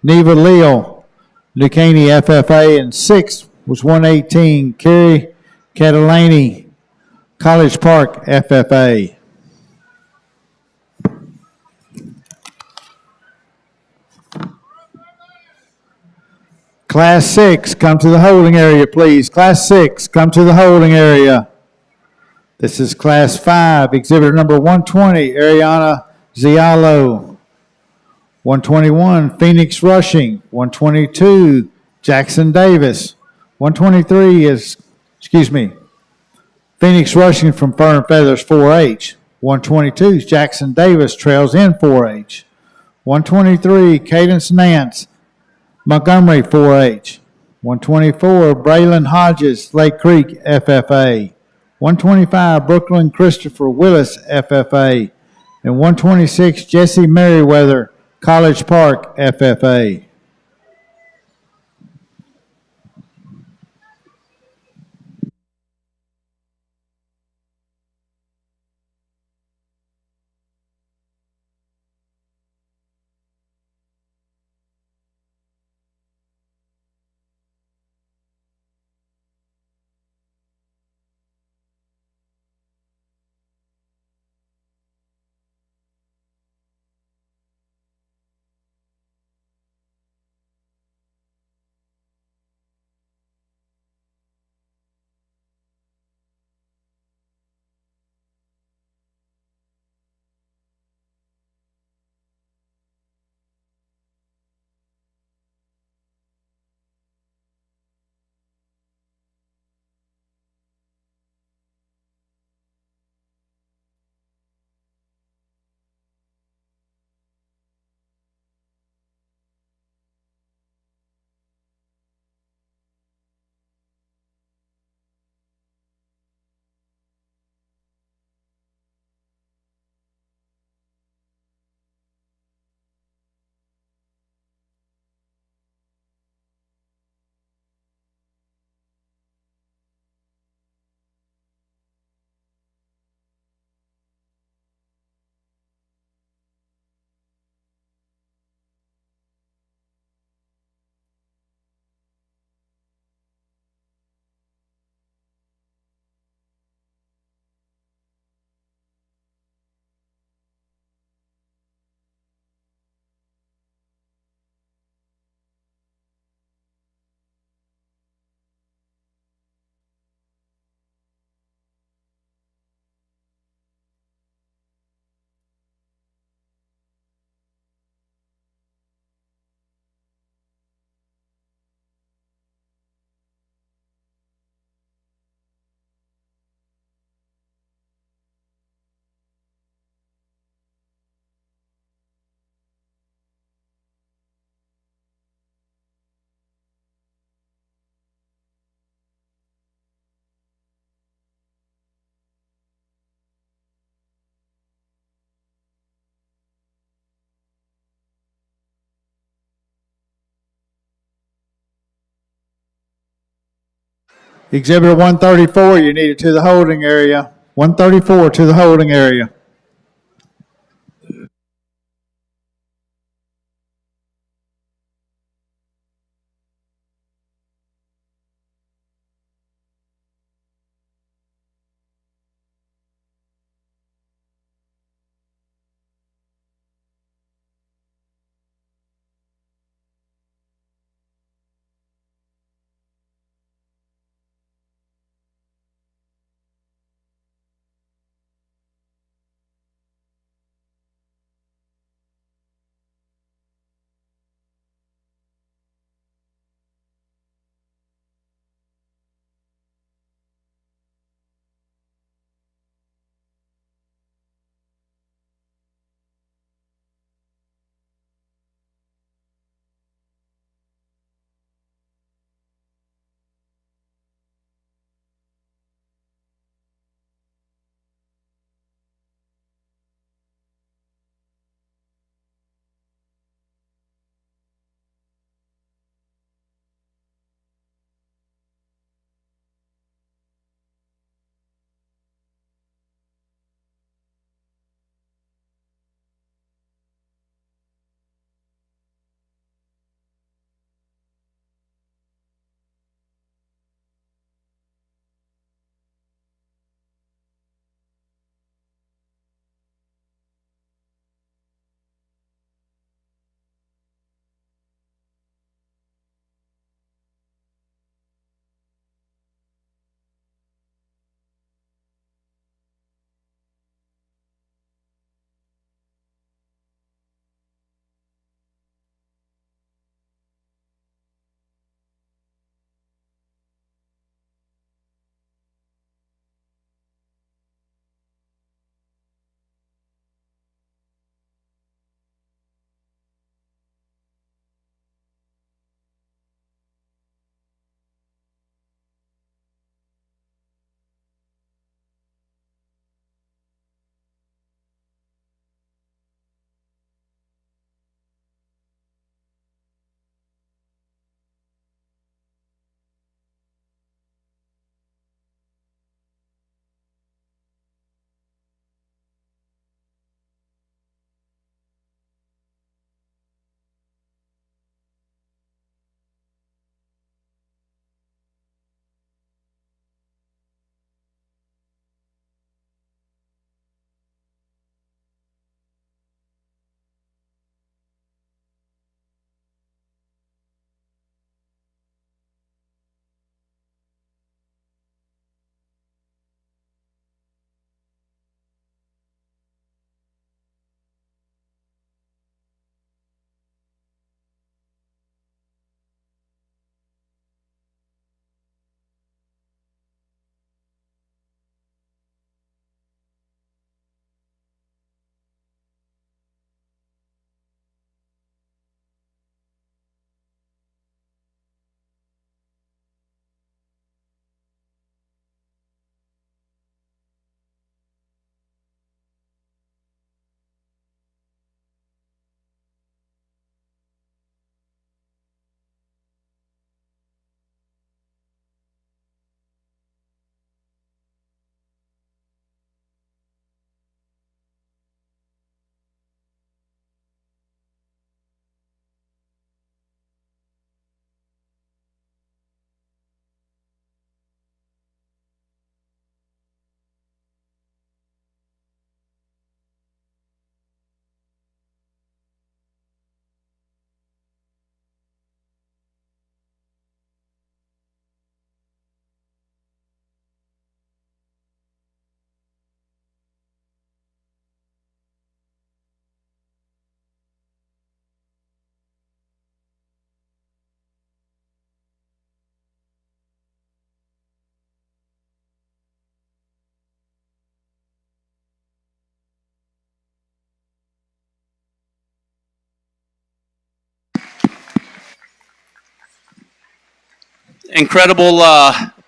Neva Leal, New Caney, FFA. And sixth was 118, Carrie Catalani, College Park, FFA. Class 6, come to the holding area, please. Class 6, come to the holding area. This is Class 5, exhibitor number 120, Ariana Zialo. 121, Phoenix Rushing. 122, Jackson Davis. 123 is, Phoenix Rushing from Fur and Feathers 4H. 122 is Jackson Davis, trails in 4H. 123, Cadence Nance, Montgomery 4H. 124, Braylon Hodges, Lake Creek FFA. 125, Brooklyn Christopher Willis FFA. And 126, Jesse Merriweather, College Park FFA. Exhibitor 134, you need it to the holding area. 134 to the holding area. Incredible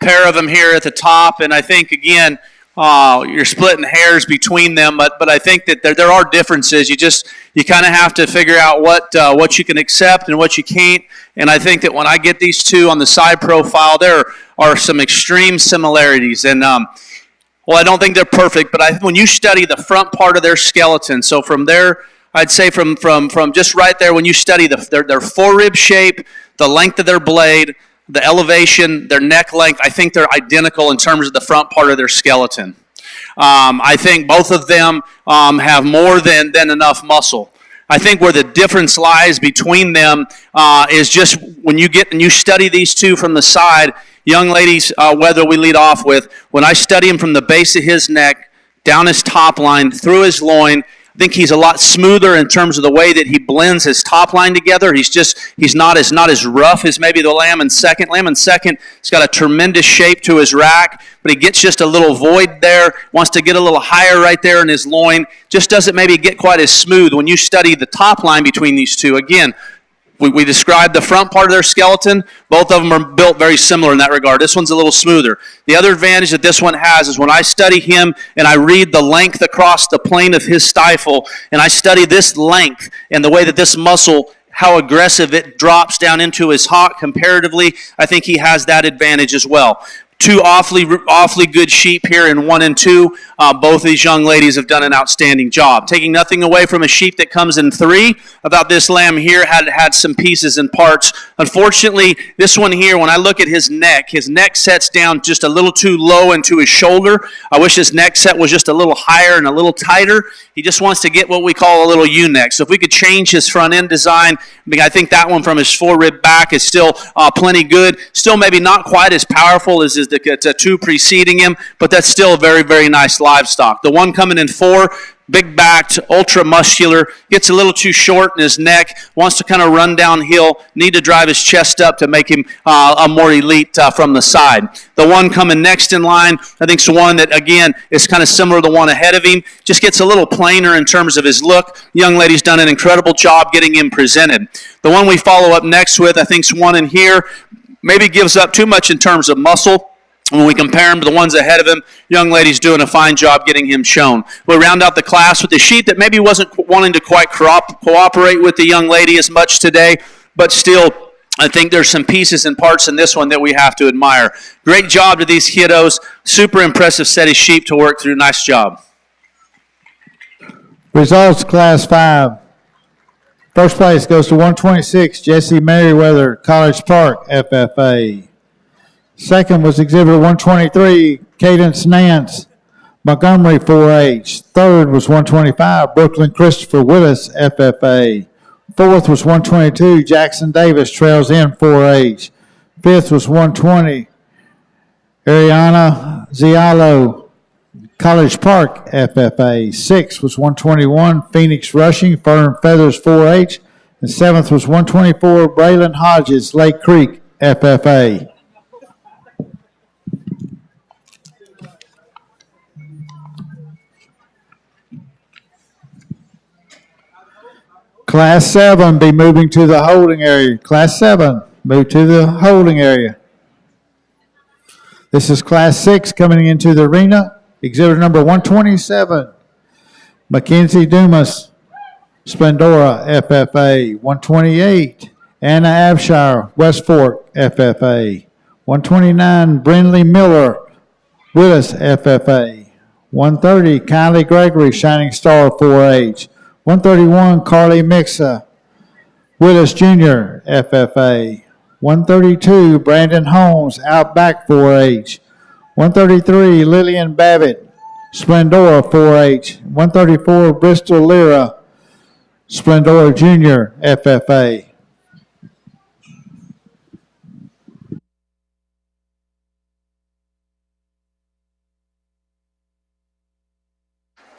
pair of them here at the top, and I think again you're splitting hairs between them, but I think that there are differences. You kind of have to figure out what you can accept and what you can't. And I think that when I get these two on the side profile, there are some extreme similarities. And well, I don't think they're perfect, but when you study the front part of their skeleton, so from there, I'd say from just right there, when you study their forerib shape, the length of their blade, the elevation, their neck length, I think they're identical in terms of the front part of their skeleton. I think both of them have more than enough muscle. I think where the difference lies between them is just when you get and you study these two from the side, young ladies, whether we lead off with, when I study him from the base of his neck, down his top line, through his loin, I think he's a lot smoother in terms of the way that he blends his top line together. He's not as rough as maybe the lamb in second. Lamb in second, he's got a tremendous shape to his rack, but he gets just a little void there, wants to get a little higher right there in his loin, just doesn't maybe get quite as smooth when you study the top line between these two. Again, we described the front part of their skeleton. Both of them are built very similar in that regard. This one's a little smoother. The other advantage that this one has is when I study him and I read the length across the plane of his stifle, and I study this length and the way that this muscle, how aggressive it drops down into his hock comparatively, I think he has that advantage as well. Two awfully good sheep here in 1 and 2. Both of these young ladies have done an outstanding job. Taking nothing away from a sheep that comes in 3, about this lamb here had some pieces and parts. Unfortunately, this one here, when I look at his neck sets down just a little too low into his shoulder. I wish his neck set was just a little higher and a little tighter. He just wants to get what we call a little U-neck. So if we could change his front end design, I think that one from his forerib back is still plenty good. Still maybe not quite as powerful as the 2 preceding him, but that's still very, very nice livestock. The one coming in 4, big-backed, ultra-muscular, gets a little too short in his neck, wants to kind of run downhill, need to drive his chest up to make him a more elite from the side. The one coming next in line, I think, is one that, again, is kind of similar to the one ahead of him, just gets a little plainer in terms of his look. The young lady's done an incredible job getting him presented. The one we follow up next with, I think, is one in here, maybe gives up too much in terms of muscle. When we compare him to the ones ahead of him, young lady's doing a fine job getting him shown. We'll round out the class with the sheep that maybe wasn't wanting to quite cooperate with the young lady as much today, but still, I think there's some pieces and parts in this one that we have to admire. Great job to these kiddos. Super impressive set of sheep to work through. Nice job. Results, Class 5. First place goes to 126, Jesse Merriweather, College Park, FFA. Second was Exhibitor 123, Cadence Nance, Montgomery 4H. Third was 125, Brooklyn Christopher Willis, FFA. Fourth was 122, Jackson Davis, Trails End 4H. Fifth was 120, Ariana Zialo, College Park, FFA. Sixth was 121, Phoenix Rushing, Fern Feathers 4H. And seventh was 124, Braylon Hodges, Lake Creek, FFA. Class 7 be moving to the holding area. Class 7, move to the holding area. This is Class 6 coming into the arena. Exhibitor number 127, Mackenzie Dumas, Splendora, FFA. 128, Anna Abshire, West Fork, FFA. 129, Brindley Miller, Willis, FFA. 130, Kylie Gregory, Shining Star, 4H. 131, Carly Mixa, Willis Jr., FFA. 132, Brandon Holmes, Outback 4H. 133, Lillian Babbitt, Splendora 4H. 134, Bristol Lyra, Splendora Jr., FFA.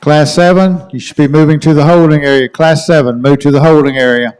Class 7, you should be moving to the holding area. Class 7, move to the holding area.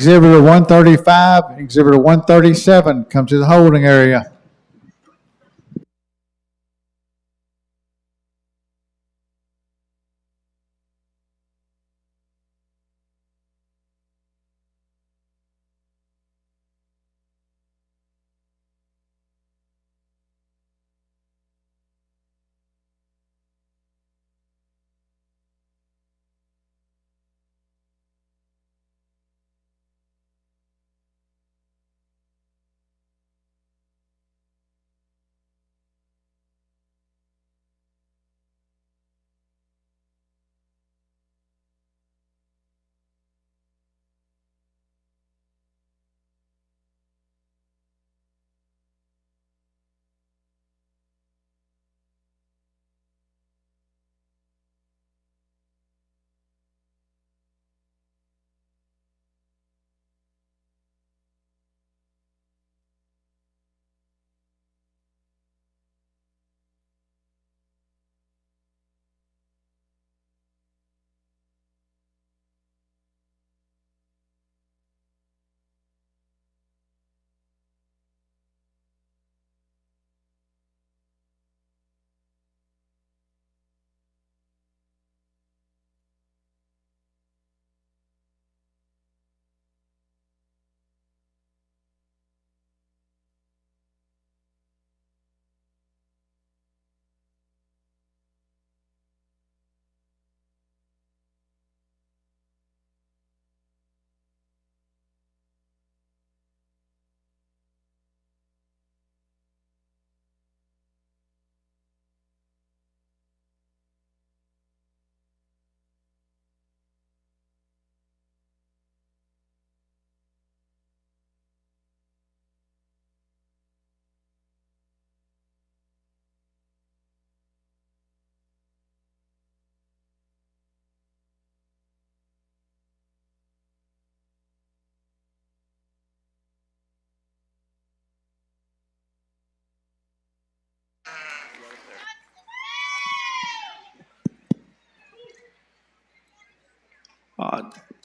Exhibitor 135 and Exhibitor 137 come to the holding area.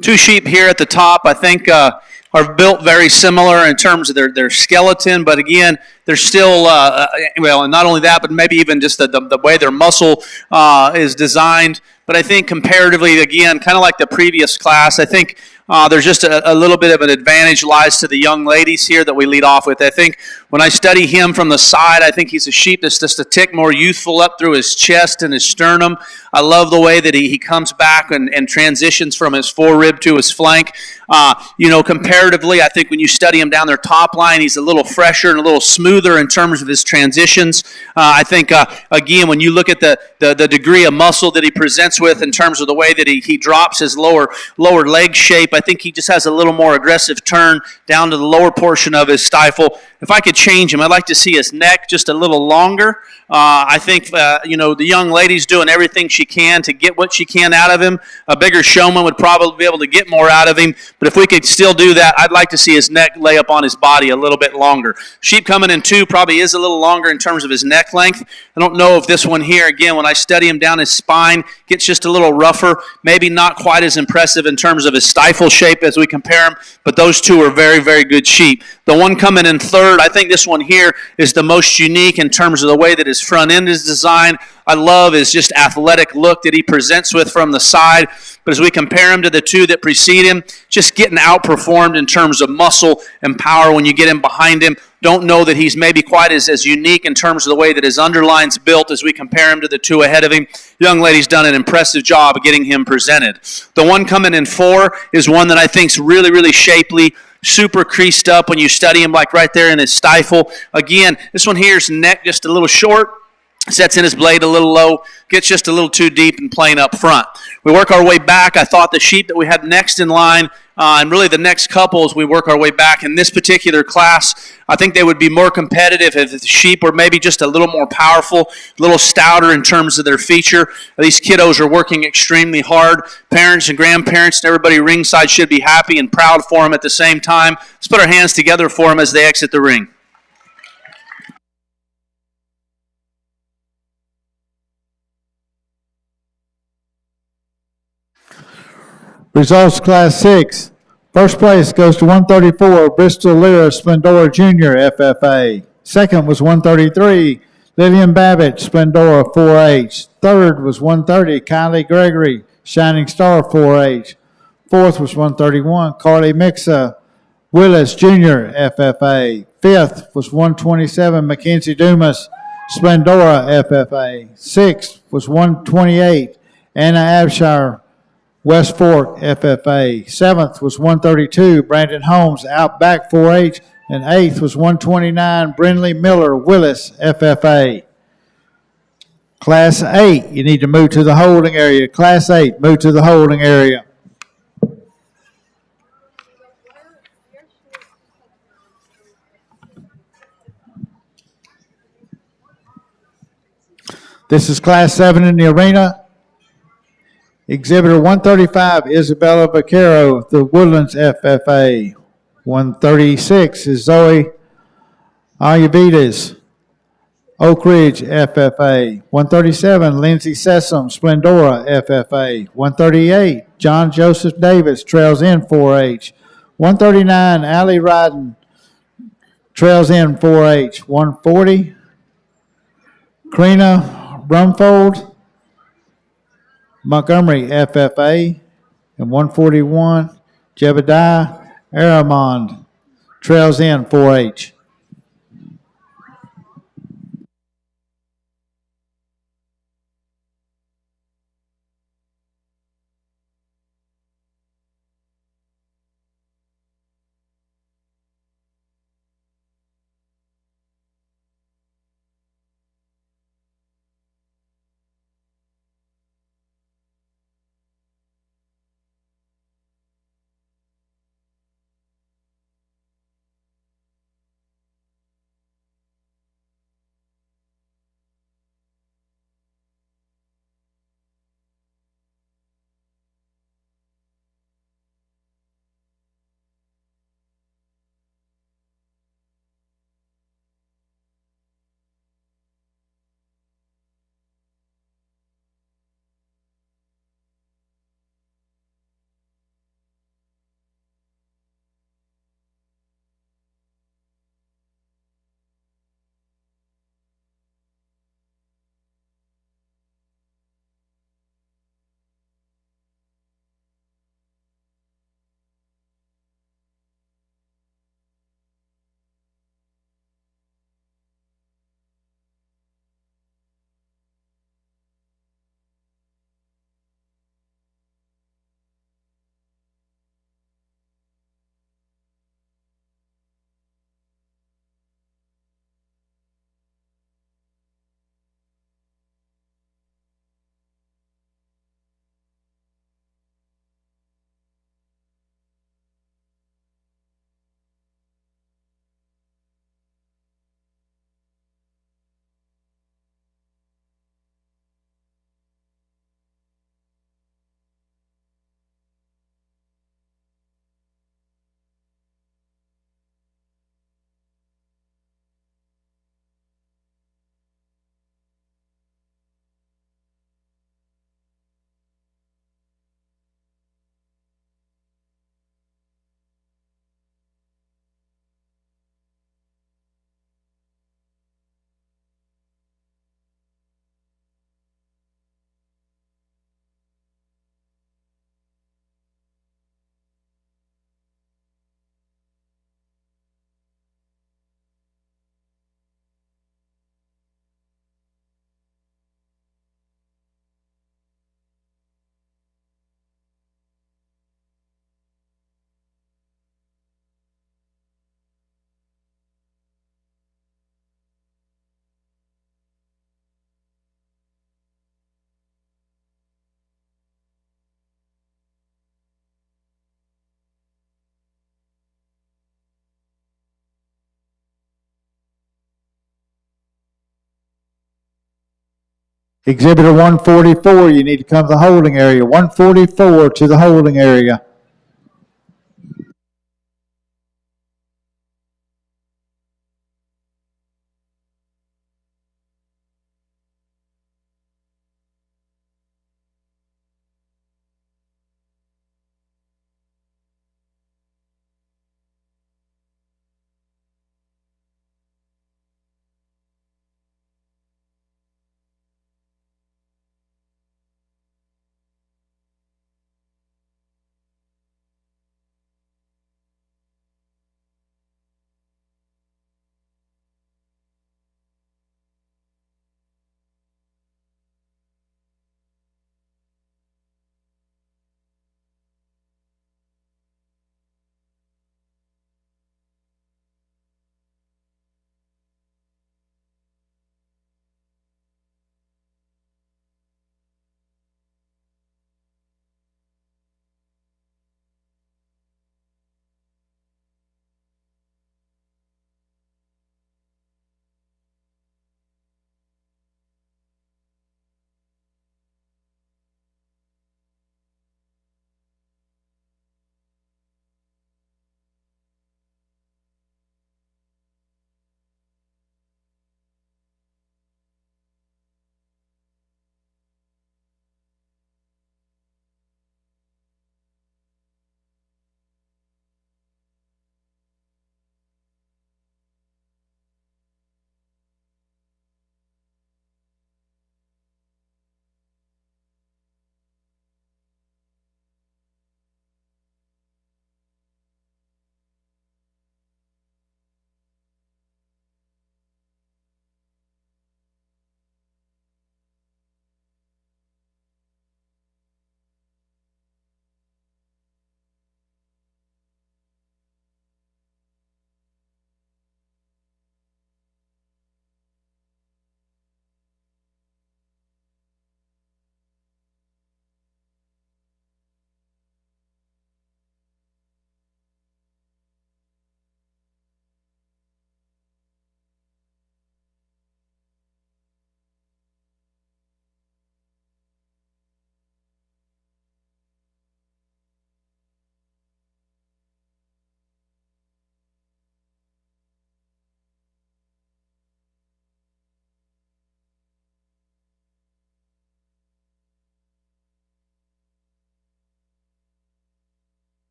Two sheep here at the top, I think, are built very similar in terms of their skeleton, but again, they're still, well, and not only that, but maybe even just the way their muscle is designed. But I think comparatively, again, kind of like the previous class, I think there's just a little bit of an advantage lies to the young ladies here that we lead off with. I think when I study him from the side, I think he's a sheep that's just a tick more youthful up through his chest and his sternum. I love the way that he comes back and transitions from his forerib to his flank. Comparatively, I think when you study him down their top line, he's a little fresher and a little smoother in terms of his transitions. I think, again, when you look at the degree of muscle that he presents with in terms of the way that he drops his lower leg shape, I think he just has a little more aggressive turn down to the lower portion of his stifle. If I could change him, I'd like to see his neck just a little longer. I think, the young lady's doing everything she can to get what she can out of him. A bigger showman would probably be able to get more out of him. But if we could still do that, I'd like to see his neck lay up on his body a little bit longer. Sheep coming in 2 probably is a little longer in terms of his neck length. I don't know if this one here, again, when I study him down his spine, gets just a little rougher. Maybe not quite as impressive in terms of his stifle shape as we compare him. But those two are very, very good sheep. The one coming in 3rd, I think this one here is the most unique in terms of the way that his front end is designed. I love his just athletic look that he presents with from the side. But as we compare him to the 2 that precede him, just getting outperformed in terms of muscle and power when you get him behind him. Don't know that he's maybe quite as unique in terms of the way that his underline's built as we compare him to the 2 ahead of him. Young lady's done an impressive job of getting him presented. The one coming in 4 is one that I think's really, really shapely, super creased up when you study him, like right there in his stifle. Again, this one here's neck just a little short. Sets in his blade a little low, gets just a little too deep and plain up front. We work our way back. I thought the sheep that we had next in line, and really the next couple as we work our way back in this particular class, I think they would be more competitive if the sheep were maybe just a little more powerful, a little stouter in terms of their feature. These kiddos are working extremely hard. Parents and grandparents and everybody ringside should be happy and proud for them at the same time. Let's put our hands together for them as they exit the ring. Results, Class 6. First place goes to 134, Bristol Lyra Splendora Jr., FFA. Second was 133, Lillian Babbitt, Splendora 4H. Third was 130, Kylie Gregory, Shining Star 4H. Fourth was 131, Carly Mixa, Willis Jr., FFA. Fifth was 127, Mackenzie Dumas, Splendora, FFA. Sixth was 128, Anna Abshire, West Fork, FFA. Seventh was 132, Brandon Holmes, Outback 4H. And eighth was 129, Brindley Miller, Willis, FFA. Class 8, you need to move to the holding area. Class 8, move to the holding area. This is Class 7 in the arena. Exhibitor 135, Isabella Vaquero, the Woodlands FFA. 136 is Zoe Ayavides, Oak Ridge FFA. 137, Lindsay Sessom, Splendora FFA. 138, John Joseph Davis, Trails End 4H. 139, Allie Ryden, Trails End 4H. 140, Karina Rumfold, Montgomery FFA. And 141, Jebediah Aramond, Trails End 4H. Exhibitor 144, you need to come to the holding area. 144 to the holding area.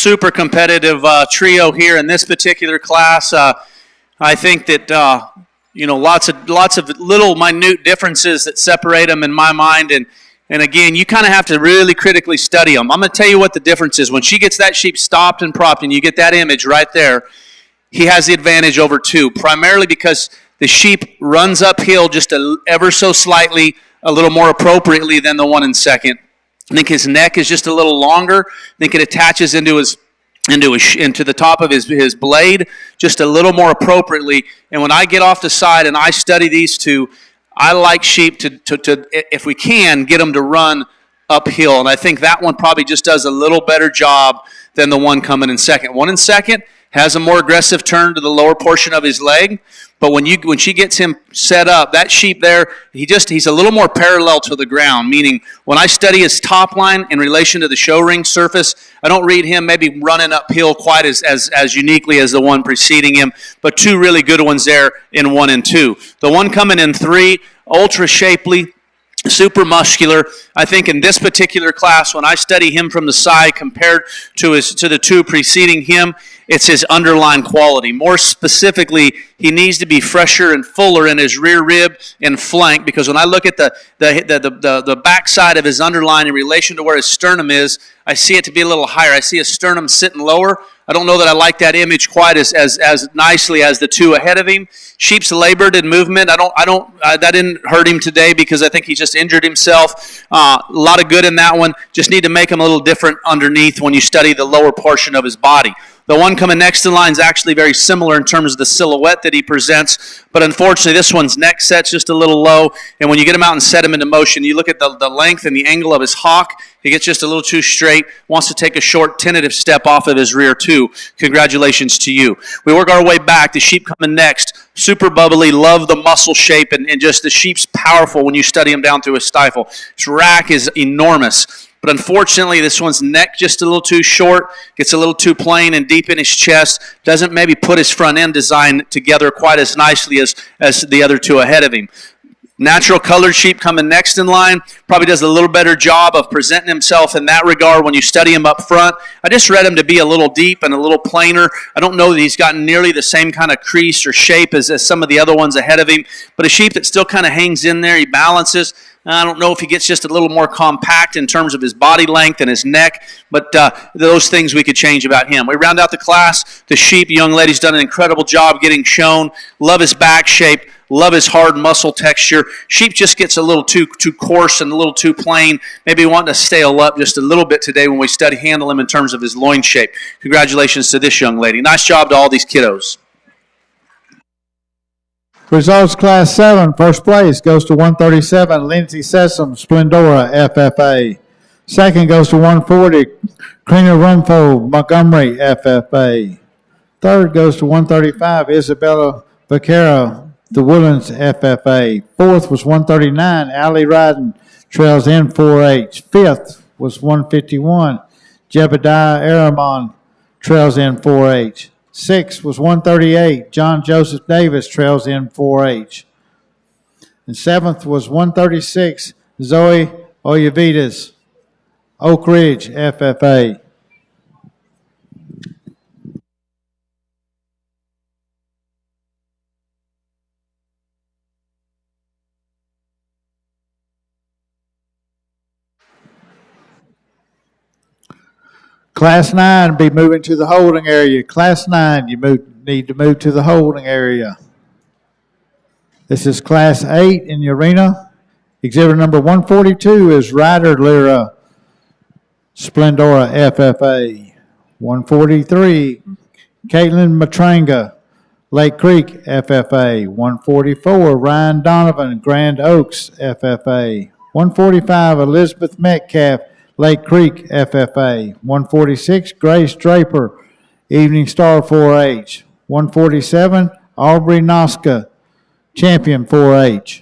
super competitive trio here in this particular class. I think that lots of little minute differences that separate them in my mind, and again, you kind of have to really critically study them. I'm going to tell you what the difference is. When she gets that sheep stopped and propped, and you get that image right there, he has the advantage over 2, primarily because the sheep runs uphill just ever so slightly, a little more appropriately than the one in second. I think his neck is just a little longer. I think it attaches into the top of his blade just a little more appropriately. And when I get off the side and I study these two, I like sheep to if we can, get them to run uphill. And I think that one probably just does a little better job than the one coming in second. One in second has a more aggressive turn to the lower portion of his leg, but when she gets him set up, that sheep there, he's a little more parallel to the ground, meaning when I study his top line in relation to the show ring surface, I don't read him maybe running uphill quite as uniquely as the one preceding him, but 2 really good ones there in 1 and 2. The one coming in 3, ultra shapely, super muscular. I think in this particular class, when I study him from the side compared to the 2 preceding him, it's his underlying quality. More specifically, he needs to be fresher and fuller in his rear rib and flank, because when I look at the backside of his underline in relation to where his sternum is, I see it to be a little higher. I see his sternum sitting lower. I don't know that I like that image quite as nicely as the 2 ahead of him. Sheep's labored in movement. That didn't hurt him today because I think he just injured himself. A lot of good in that one. Just need to make him a little different underneath when you study the lower portion of his body. The one coming next in line is actually very similar in terms of the silhouette that he presents, but unfortunately this one's neck set's just a little low, and when you get him out and set him into motion, you look at the length and the angle of his hock, he gets just a little too straight, wants to take a short tentative step off of his rear too. Congratulations to you. We work our way back. The sheep coming next, super bubbly, love the muscle shape, and just the sheep's powerful when you study him down through his stifle. His rack is enormous. But unfortunately, this one's neck just a little too short, gets a little too plain and deep in his chest, doesn't maybe put his front end design together quite as nicely as the other 2 ahead of him. Natural colored sheep coming next in line probably does a little better job of presenting himself in that regard when you study him up front. I just read him to be a little deep and a little plainer. I don't know that he's gotten nearly the same kind of crease or shape as some of the other ones ahead of him, but a sheep that still kind of hangs in there, he balances. I don't know if he gets just a little more compact in terms of his body length and his neck, but those things we could change about him. We round out the class. The sheep, young lady's done an incredible job getting shown. Love his back shape. Love his hard muscle texture. Sheep just gets a little too coarse and a little too plain. Maybe wanting to stale up just a little bit today when we handle him in terms of his loin shape. Congratulations to this young lady. Nice job to all these kiddos. Results Class 7, first place goes to 137, Lindsay Sessom, Splendora, FFA. Second goes to 140, Krina Rumfo, Montgomery, FFA. Third goes to 135, Isabella Vaquero, The Woodlands, FFA. Fourth was 139, Allie Ryden, Trails N 4H. Fifth was 151, Jebediah Aramon, Trails N 4H. Sixth was 138, John Joseph Davis, Trails N 4H. And seventh was 136, Zoe Oyavides, Oak Ridge, FFA. Class 9 be moving to the holding area. Class 9, you need to move to the holding area. This is Class 8 in the arena. Exhibit number 142 is Ryder Lyra Splendora FFA. 143, Caitlin Matranga, Lake Creek FFA. 144, Ryan Donovan, Grand Oaks FFA. 145, Elizabeth Metcalf, Lake Creek FFA. 146, Grace Draper, Evening Star 4H. 147, Aubrey Noska, Champion 4H.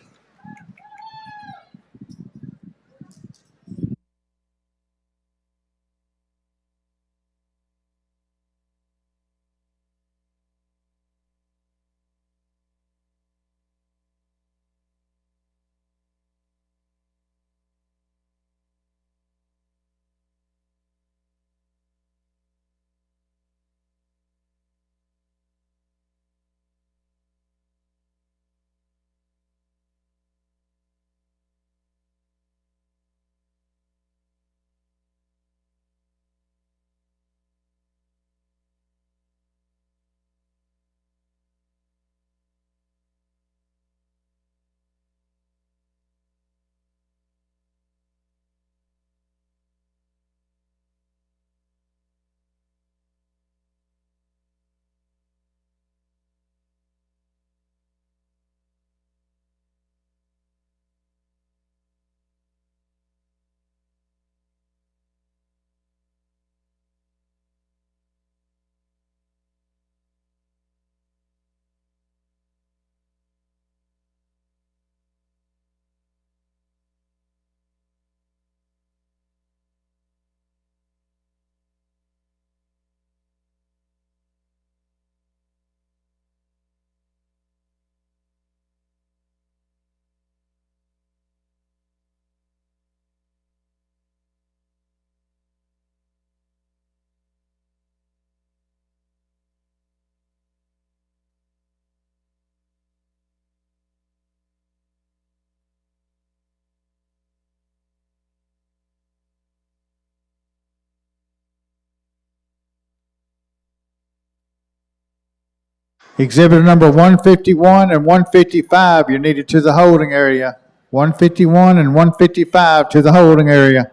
Exhibit number 151 and 155, you're needed to the holding area. 151 and 155 to the holding area.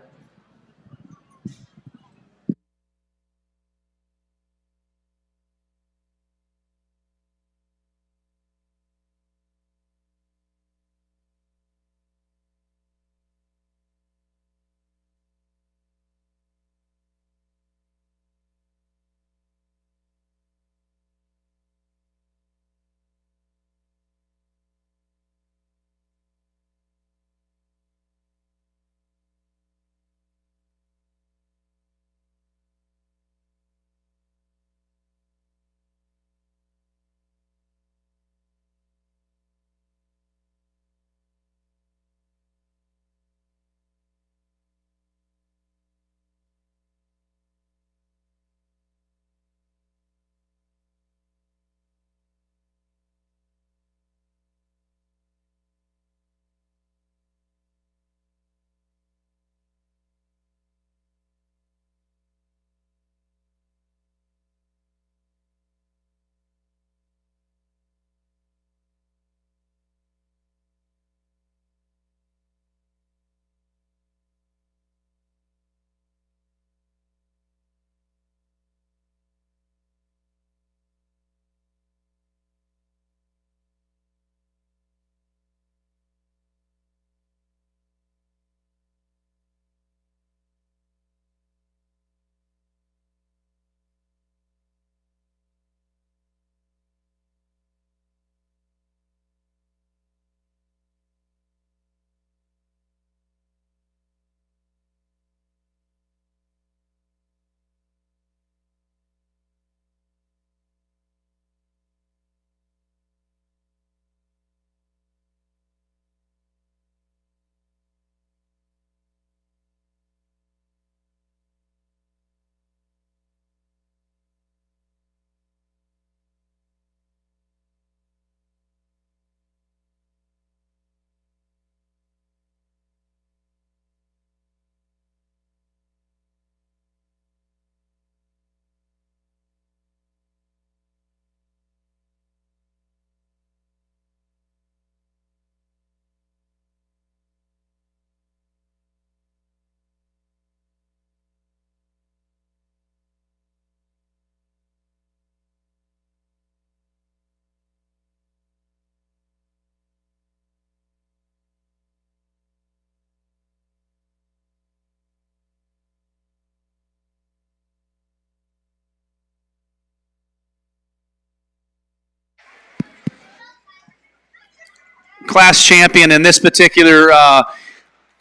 Class champion in this particular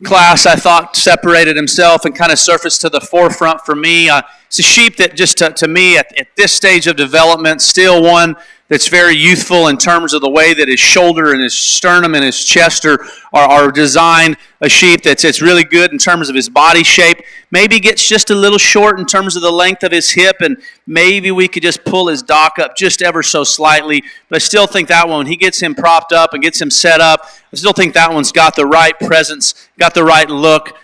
class, I thought, separated himself and kind of surfaced to the forefront for me. It's a sheep that just to me at this stage of development, still one that's very youthful in terms of the way that his shoulder and his sternum and his chest are designed. A sheep it's really good in terms of his body shape. Maybe gets just a little short in terms of the length of his hip, and maybe we could just pull his dock up just ever so slightly. But I still think that one, when he gets him propped up and gets him set up, I still think that one's got the right presence, got the right look,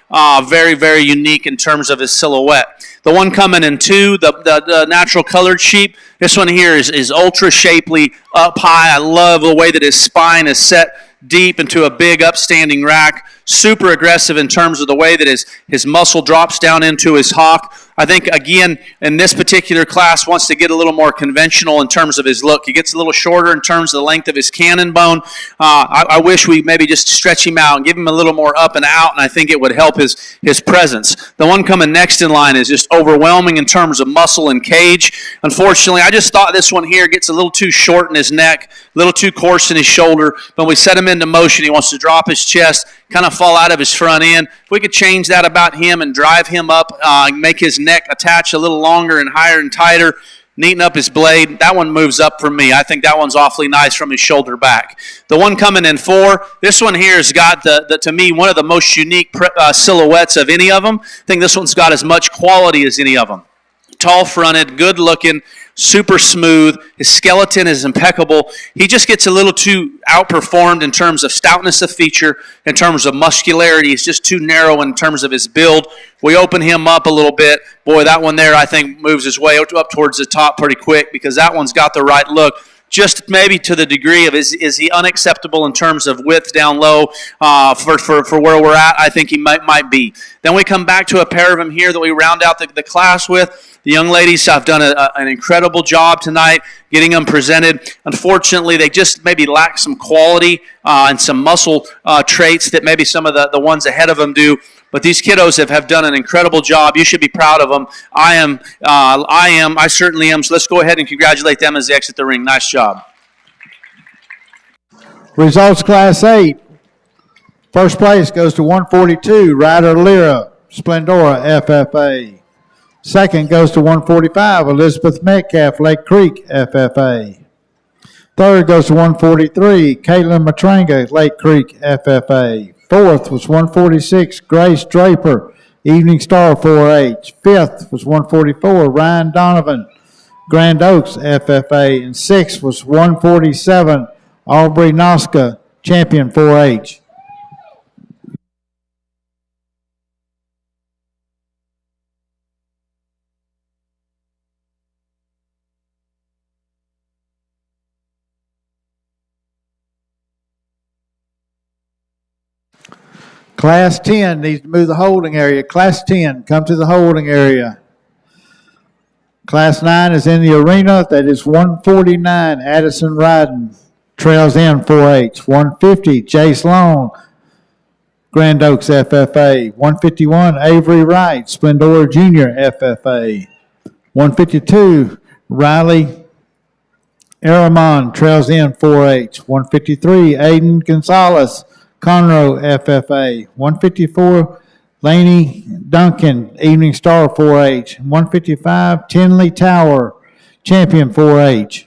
very, very unique in terms of his silhouette. The one coming in two, the natural colored sheep, this one here is ultra shapely, up high. I love the way that his spine is set deep into a big upstanding rack. Super aggressive in terms of the way that his muscle drops down into his hock. I think, again, in this particular class, wants to get a little more conventional in terms of his look. He gets a little shorter in terms of the length of his cannon bone. I wish we maybe just stretch him out and give him a little more up and out, and I think it would help his presence. The one coming next in line is just overwhelming in terms of muscle and cage. Unfortunately, I just thought this one here gets a little too short in his neck, a little too coarse in his shoulder. But when we set him into motion, he wants to drop his chest, kind of fall out of his front end. If we could change that about him and drive him up, make his neck attach a little longer and higher and tighter, neaten up his blade, that one moves up for me. I think that one's awfully nice from his shoulder back. The one coming in four, this one here has got, to me, one of the most unique silhouettes of any of them. I think this one's got as much quality as any of them. Tall-fronted, good-looking, super smooth. His skeleton is impeccable. He just gets a little too outperformed in terms of stoutness of feature, in terms of muscularity. He's just too narrow in terms of his build. We open him up a little bit. Boy, that one there, I think, moves his way up towards the top pretty quick because that one's got the right look. just maybe to the degree of is he unacceptable in terms of width down low for where we're at? I think he might be. Then we come back to a pair of them here that we round out the class with. The young ladies have done an incredible job tonight getting them presented. Unfortunately, they just maybe lack some quality and some muscle traits that maybe some of the ones ahead of them do. But these kiddos have done an incredible job. You should be proud of them. I certainly am. So let's go ahead and congratulate them as they exit the ring. Nice job. Results Class 8. First place goes to 142, Ryder Lyra, Splendora, FFA. Second goes to 145, Elizabeth Metcalf, Lake Creek, FFA. Third goes to 143, Caitlin Matranga, Lake Creek, FFA. Fourth was 146, Grace Draper, Evening Star 4-H. Fifth was 144, Ryan Donovan, Grand Oaks, FFA. And sixth was 147, Aubrey Noska, Champion 4-H. Class 10 needs to move the holding area. Class 10, come to the holding area. Class 9 is in the arena. That is 149, Addison Ryden, Trails End 4-H. 150, Jace Long, Grand Oaks FFA. 151, Avery Wright, Splendora Junior FFA. 152, Riley Aramon, Trails End 4-H. 153, Aiden Gonzalez, Conroe FFA. 154, Laney Duncan, Evening Star 4-H. 155, Tinley Tower, Champion 4-H.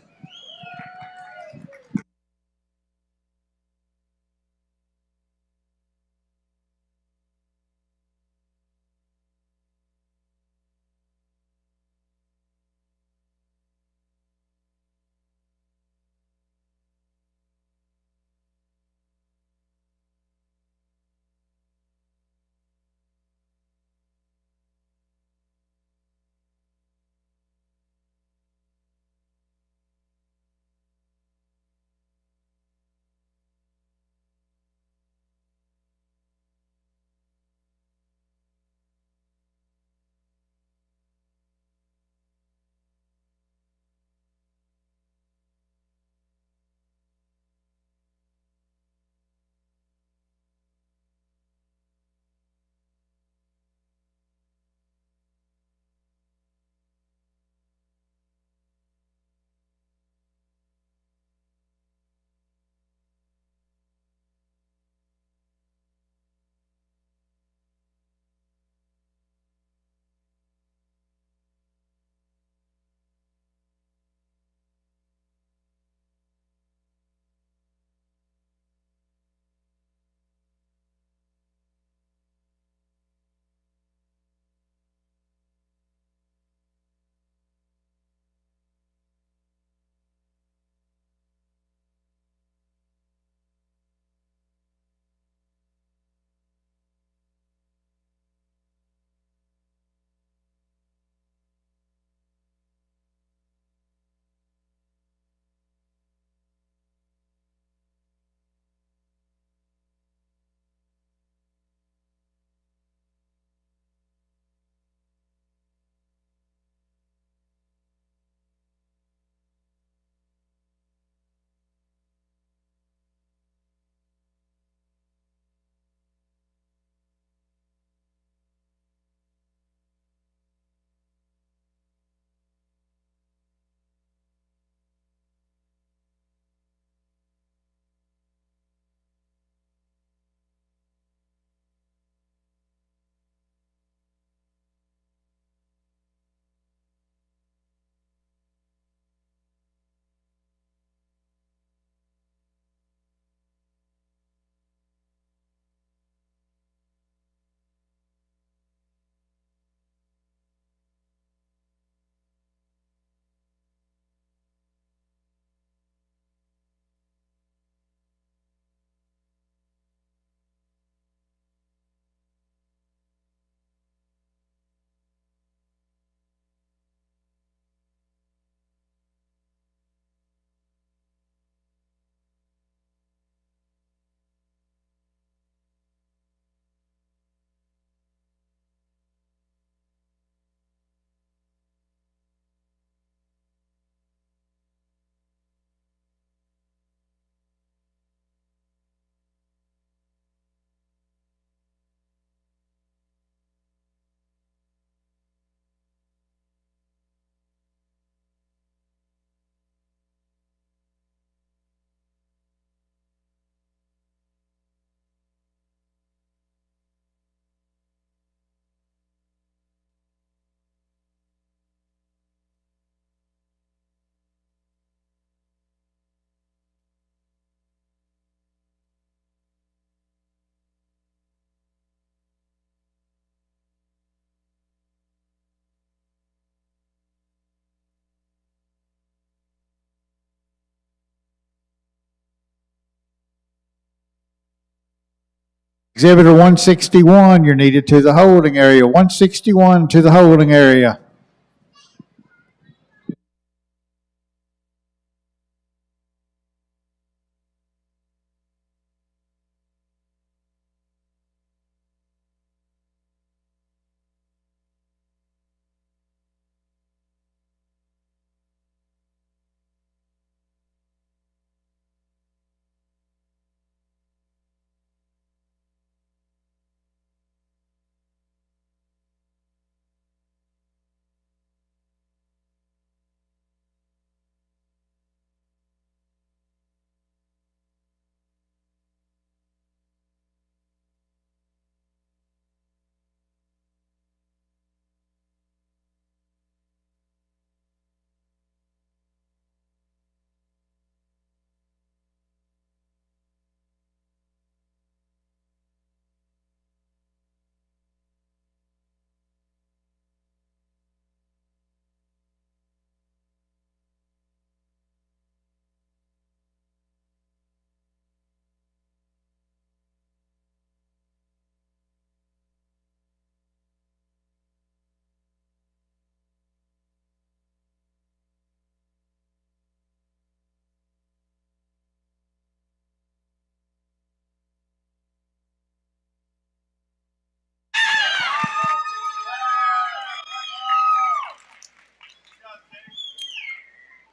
Exhibitor 161, you're needed to the holding area. 161 to the holding area.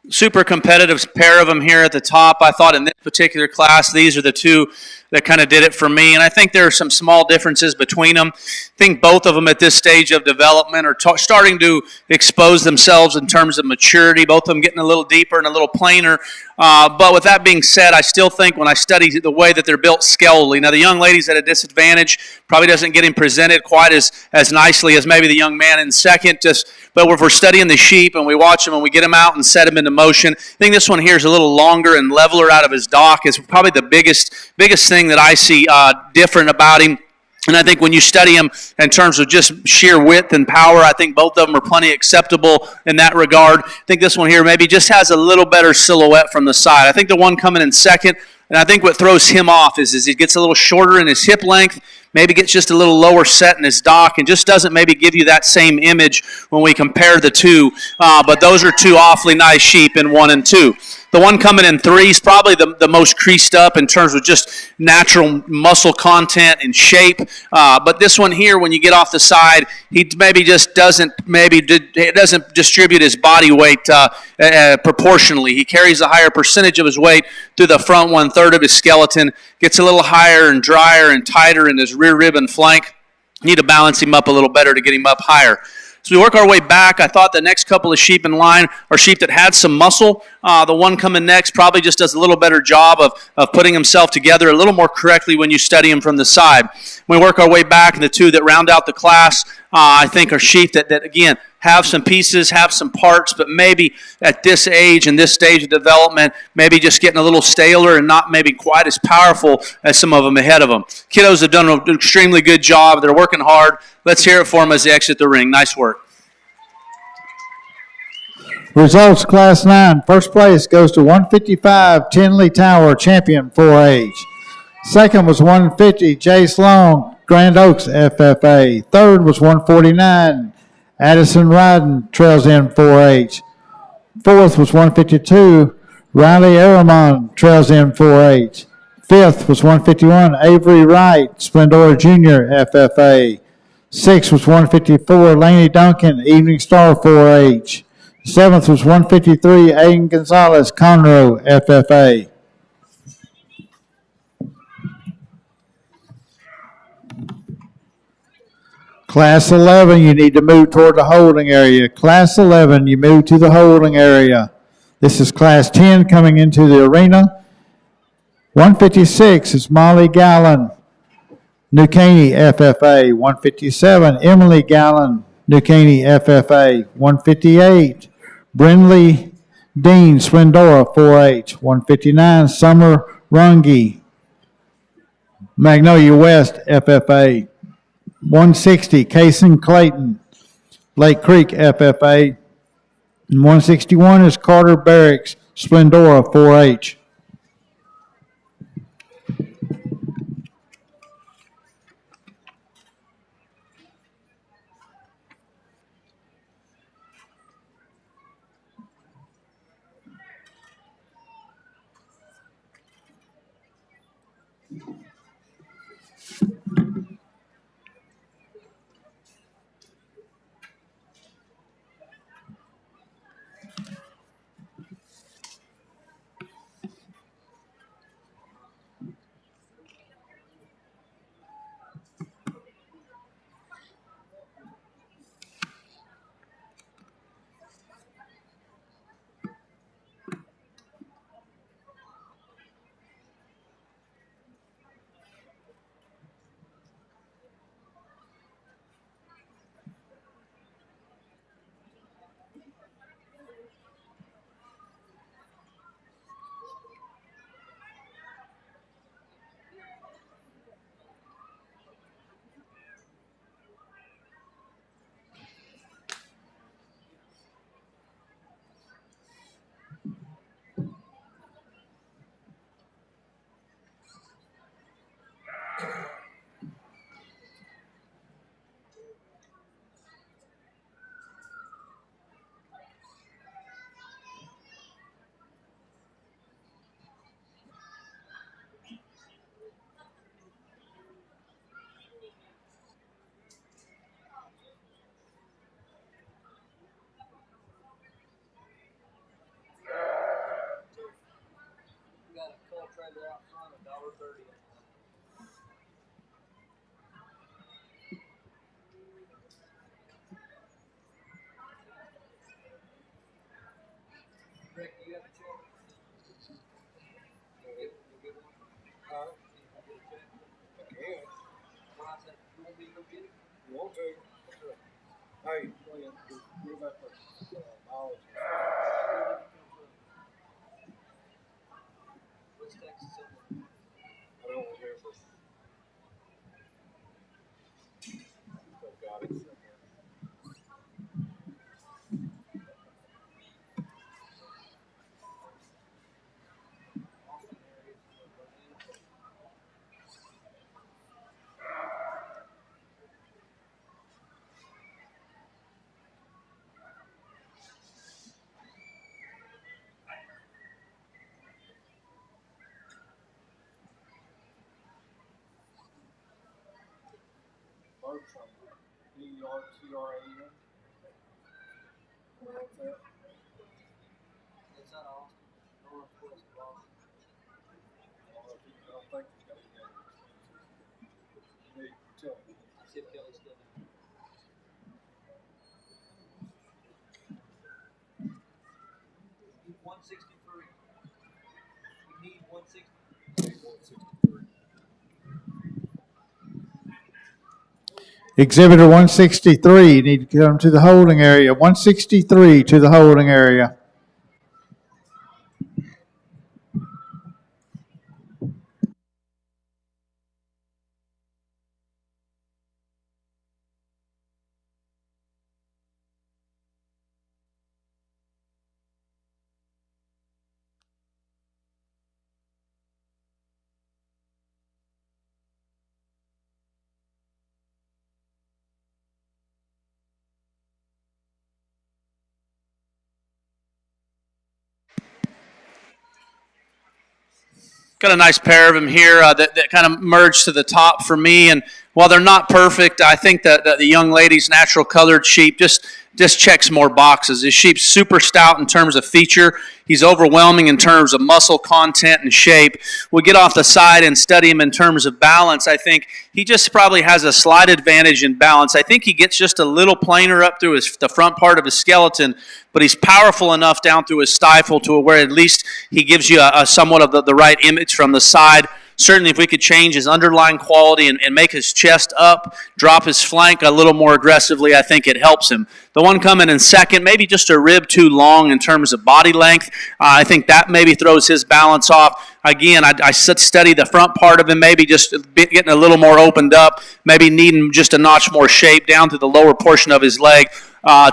Super competitive pair of them here at the top. I thought in this particular class, these are the two that kind of did it for me. And I think there are some small differences between them. I think both of them at this stage of development are starting to expose themselves in terms of maturity, both of them getting a little deeper and a little plainer. But with that being said, I still think when I study the way that they're built skeletally, now the young lady's at a disadvantage, probably doesn't get him presented quite as nicely as maybe the young man in second. But if we're studying the sheep and we watch them and we get them out and set them into motion, I think this one here is a little longer and leveler out of his dock. It's probably the biggest thing that I see different about him. And I think when you study him in terms of just sheer width and power, I think both of them are plenty acceptable in that regard. I think this one here maybe just has a little better silhouette from the side. I think the one coming in second, and I think what throws him off is he gets a little shorter in his hip length, maybe gets just a little lower set in his dock, and just doesn't maybe give you that same image when we compare the two. But those are two awfully nice sheep in 1 and 2. The one coming in 3 is probably the most creased up in terms of just natural muscle content and shape. But this one here, when you get off the side, he maybe just doesn't distribute his body weight proportionally. He carries a higher percentage of his weight through the front 1/3 of his skeleton, gets a little higher and drier and tighter in his rear rib and flank. You need to balance him up a little better to get him up higher. As we work our way back, I thought the next couple of sheep in line are sheep that had some muscle. The one coming next probably just does a little better job of putting himself together a little more correctly when you study him from the side. When we work our way back, and the two that round out the class, I think are sheep that again, have some pieces, have some parts, but maybe at this age and this stage of development, maybe just getting a little staler and not maybe quite as powerful as some of them ahead of them. Kiddos have done an extremely good job. They're working hard. Let's hear it for them as they exit the ring. Nice work. Results, Class 9. First place goes to 155, Tinley Tower, champion 4H. Second was 150, Jace Long, Grand Oaks FFA. Third was 149, Addison Ryden, Trails End 4H. Fourth was 152, Riley Aramon, Trails End 4H. Fifth was 151, Avery Wright, Splendora Jr. FFA. Sixth was 154, Laney Duncan, Evening Star 4H. Seventh was 153, Aiden Gonzalez, Conroe FFA. Class 11, you need to move toward the holding area. Class 11, you move to the holding area. This is Class 10 coming into the arena. 156 is Molly Gallen, New Caney FFA. 157, Emily Gallen, New Caney FFA. 158, Brindley Dean, Splendora 4H. 159, Summer Runge, Magnolia West FFA. 160, Kason Clayton, Lake Creek FFA. And 161 is Carter Barracks, Splendora 4H. Got a cold trailer out front, $1.30. Rick, you have a check? You get one? You can get a check? I can. Well, I said, you want me to go get it? You want to? Hey, move that for mileage. Where's Texas at? I don't remember. Oh, God, it's somewhere. Austin area. Bertram. B-E-R-T-R-A-M. What's that? It's out of Austin. Northwest of Austin. I don't think he's got any games. Hey, tell me. See if Kelly's still there. We need 163. We need 163. 163. Exhibitor 163, you need to come to the holding area. 163 to the holding area. Got a nice pair of them here that kind of merged to the top for me. And while they're not perfect, I think that the young lady's natural colored sheep just checks more boxes. His sheep's super stout in terms of feature. He's overwhelming in terms of muscle content and shape. We get off the side and study him in terms of balance. I think he just probably has a slight advantage in balance. I think he gets just a little plainer up through the front part of his skeleton, but he's powerful enough down through his stifle to where at least he gives you a somewhat of the right image from the side. Certainly, if we could change his underlying quality and make his chest up, drop his flank a little more aggressively, I think it helps him. The one coming in second, maybe just a rib too long in terms of body length. I think that maybe throws his balance off. Again, I study the front part of him, maybe just getting a little more opened up, maybe needing just a notch more shape down to the lower portion of his leg.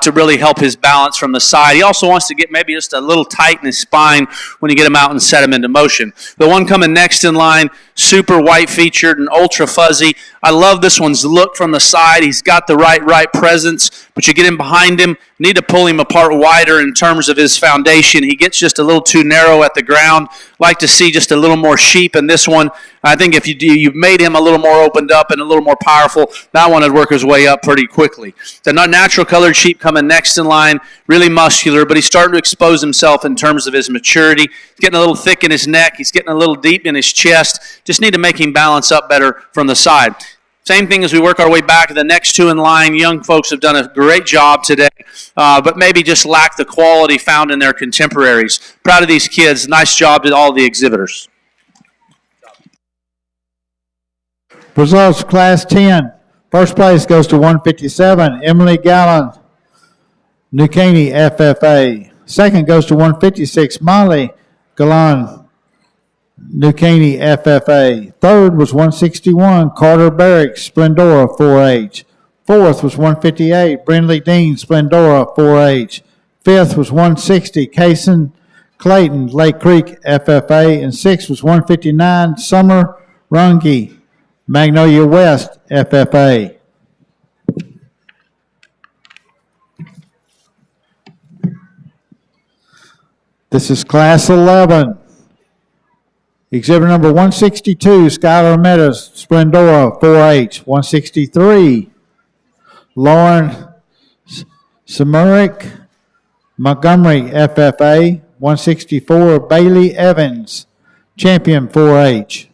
To really help his balance from the side. He also wants to get maybe just a little tight in his spine when you get him out and set him into motion. The one coming next in line, super white-featured and ultra fuzzy. I love this one's look from the side. He's got the right presence, but you get him behind him, and Need to pull him apart wider in terms of his foundation. He gets just a little too narrow at the ground. Like to see just a little more sheep in this one. I think if you've made him a little more opened up and a little more powerful, that one would work his way up pretty quickly. The natural colored sheep coming next in line, really muscular, but he's starting to expose himself in terms of his maturity. He's getting a little thick in his neck. He's getting a little deep in his chest. Just need to make him balance up better from the side. Same thing as we work our way back to the next two in line. Young folks have done a great job today, but maybe just lack the quality found in their contemporaries. Proud of these kids. Nice job to all the exhibitors. Results, Class 10. First place goes to 157, Emily Gallen, New Caney FFA. Second goes to 156, Molly Gallan, New Caney FFA. Third was 161, Carter Barrick, Splendora 4H. Fourth was 158, Brindley Dean, Splendora 4H. Fifth was 160, Kaysen Clayton, Lake Creek FFA. And sixth was 159, Summer Runge, Magnolia West FFA. This is Class 11. Exhibit number 162, Skylar Meadows, Splendora 4H. 163, Lauren Samurick, Montgomery FFA. 164, Bailey Evans, Champion 4H.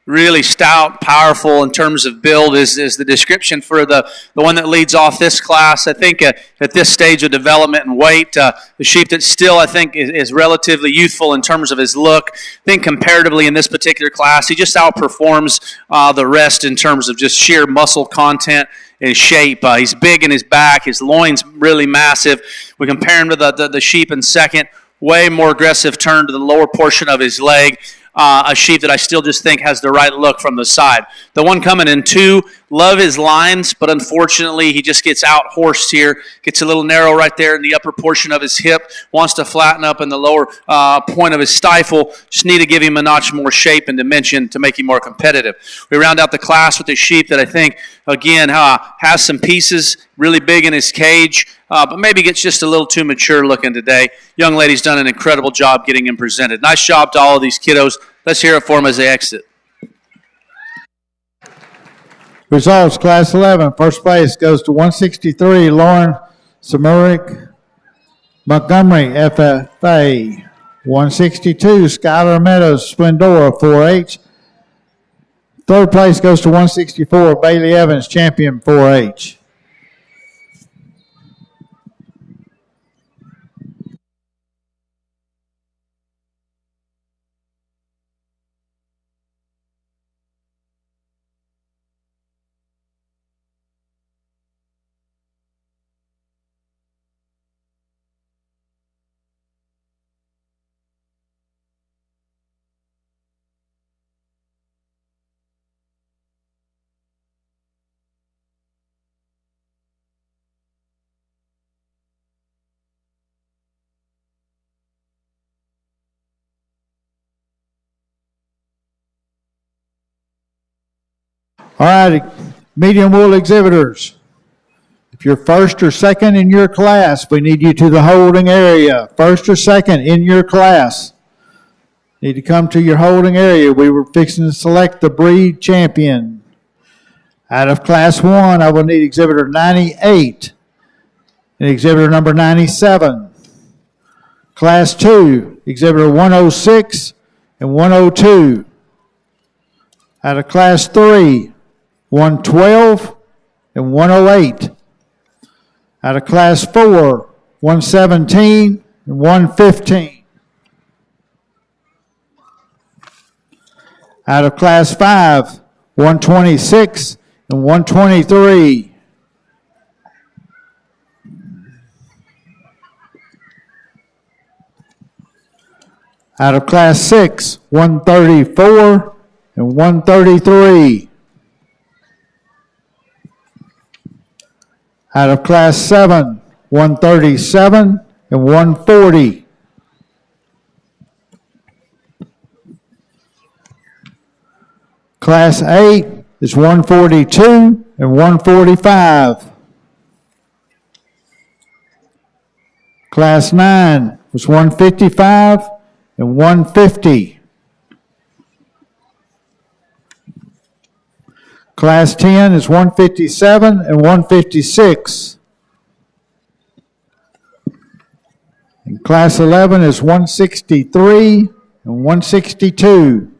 Really stout, powerful in terms of build is the description for the one that leads off this class. I think at this stage of development and weight, the sheep that still I think is relatively youthful in terms of his look. I think comparatively in this particular class, he just outperforms the rest in terms of just sheer muscle content and shape. He's big in his back. His loin's really massive. We compare him to the sheep in second. Way more aggressive turn to the lower portion of his leg. A sheep that I still just think has the right look from the side. The one coming in two, love his lines, but unfortunately he just gets out horsed here. Gets a little narrow right there in the upper portion of his hip. Wants to flatten up in the lower point of his stifle. Just need to give him a notch more shape and dimension to make him more competitive. We round out the class with a sheep that I think, again, has some pieces, really big in his cage, but maybe gets just a little too mature looking today. Young lady's done an incredible job getting him presented. Nice job to all of these kiddos. Let's hear it for them as they exit. Results, Class 11. First place goes to 163, Lauren Samurick, Montgomery FFA. 162, Skylar Meadows, Splendora 4H. Third place goes to 164, Bailey Evans, Champion 4H. All right, medium wool exhibitors. If you're first or second in your class, we need you to the holding area. First or second in your class. Need to come to your holding area. We were fixing to select the breed champion. Out of class 1, I will need exhibitor 98 and exhibitor number 97. Class 2, exhibitor 106 and 102. Out of class 3, 112 and 108. Out of class 4, 117 and 115. Out of class 5, 126 and 123. Out of class 6, 134 and 133. Out of class 7, 137 and 140. Class 8 is 142 and 145. Class 9 was 155 and 150. Class 10 is 157 and 156. And class 11 is 163 and 162.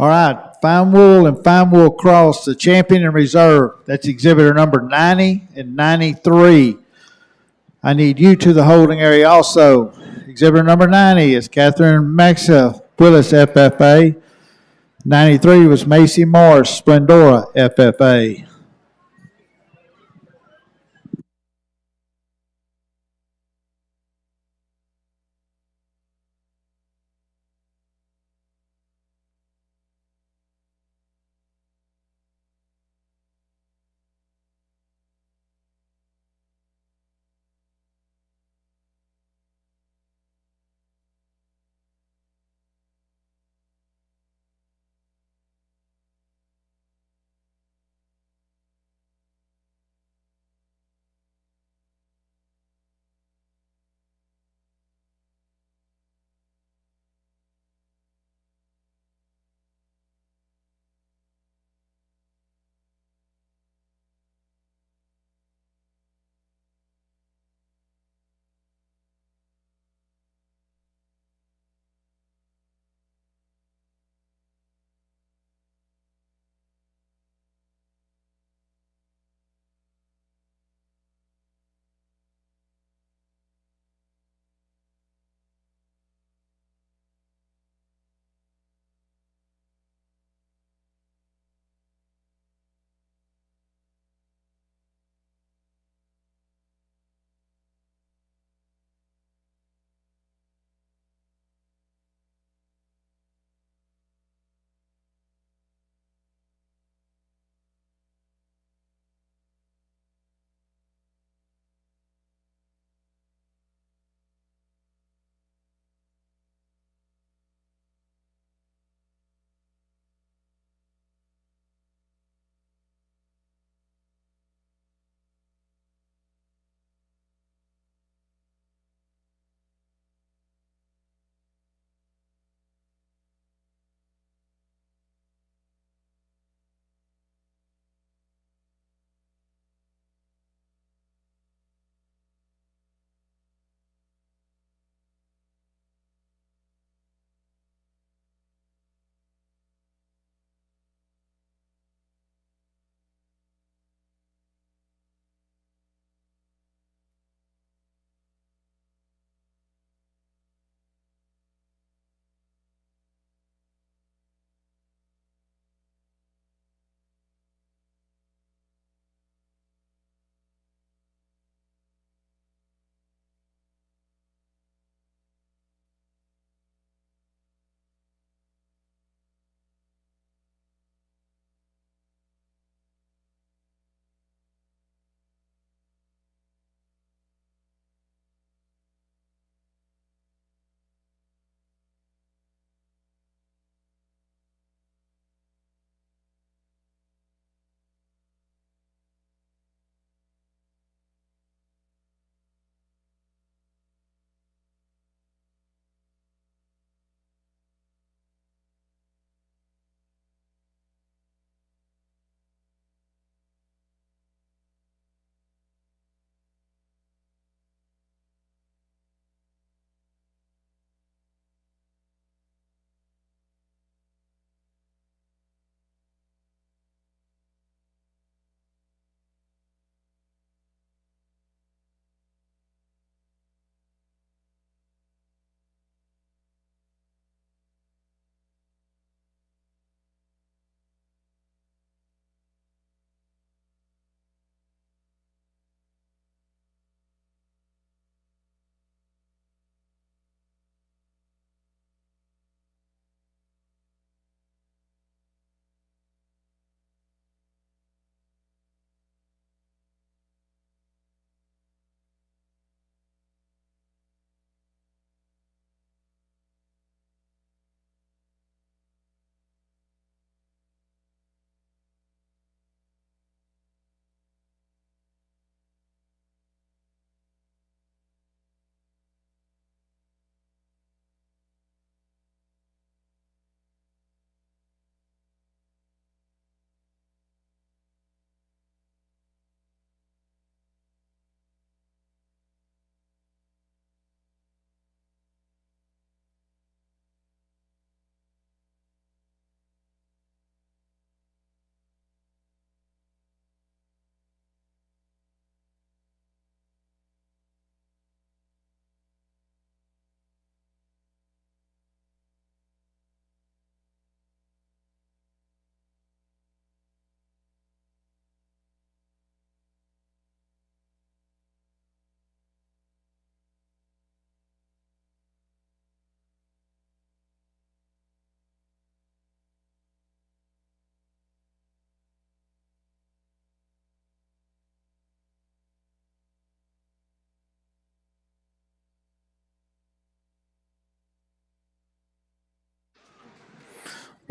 All right, fine wool and fine wool cross, the champion and reserve. That's exhibitor number 90 and 93. I need you to the holding area also. Exhibitor number 90 is Catherine Maxa Willis, FFA. 93 was Macy Morris, Splendora, FFA.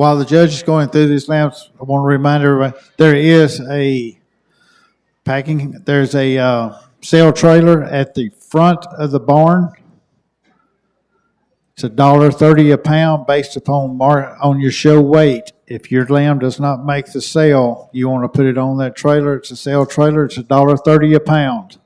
while the judge is going through these lambs, I want to remind everybody there's a sale trailer at the front of the barn. It's $1.30 a pound based upon on your show weight. If your lamb does not make the sale, you want to put it on that trailer. It's a sale trailer. It's $1.30 a pound.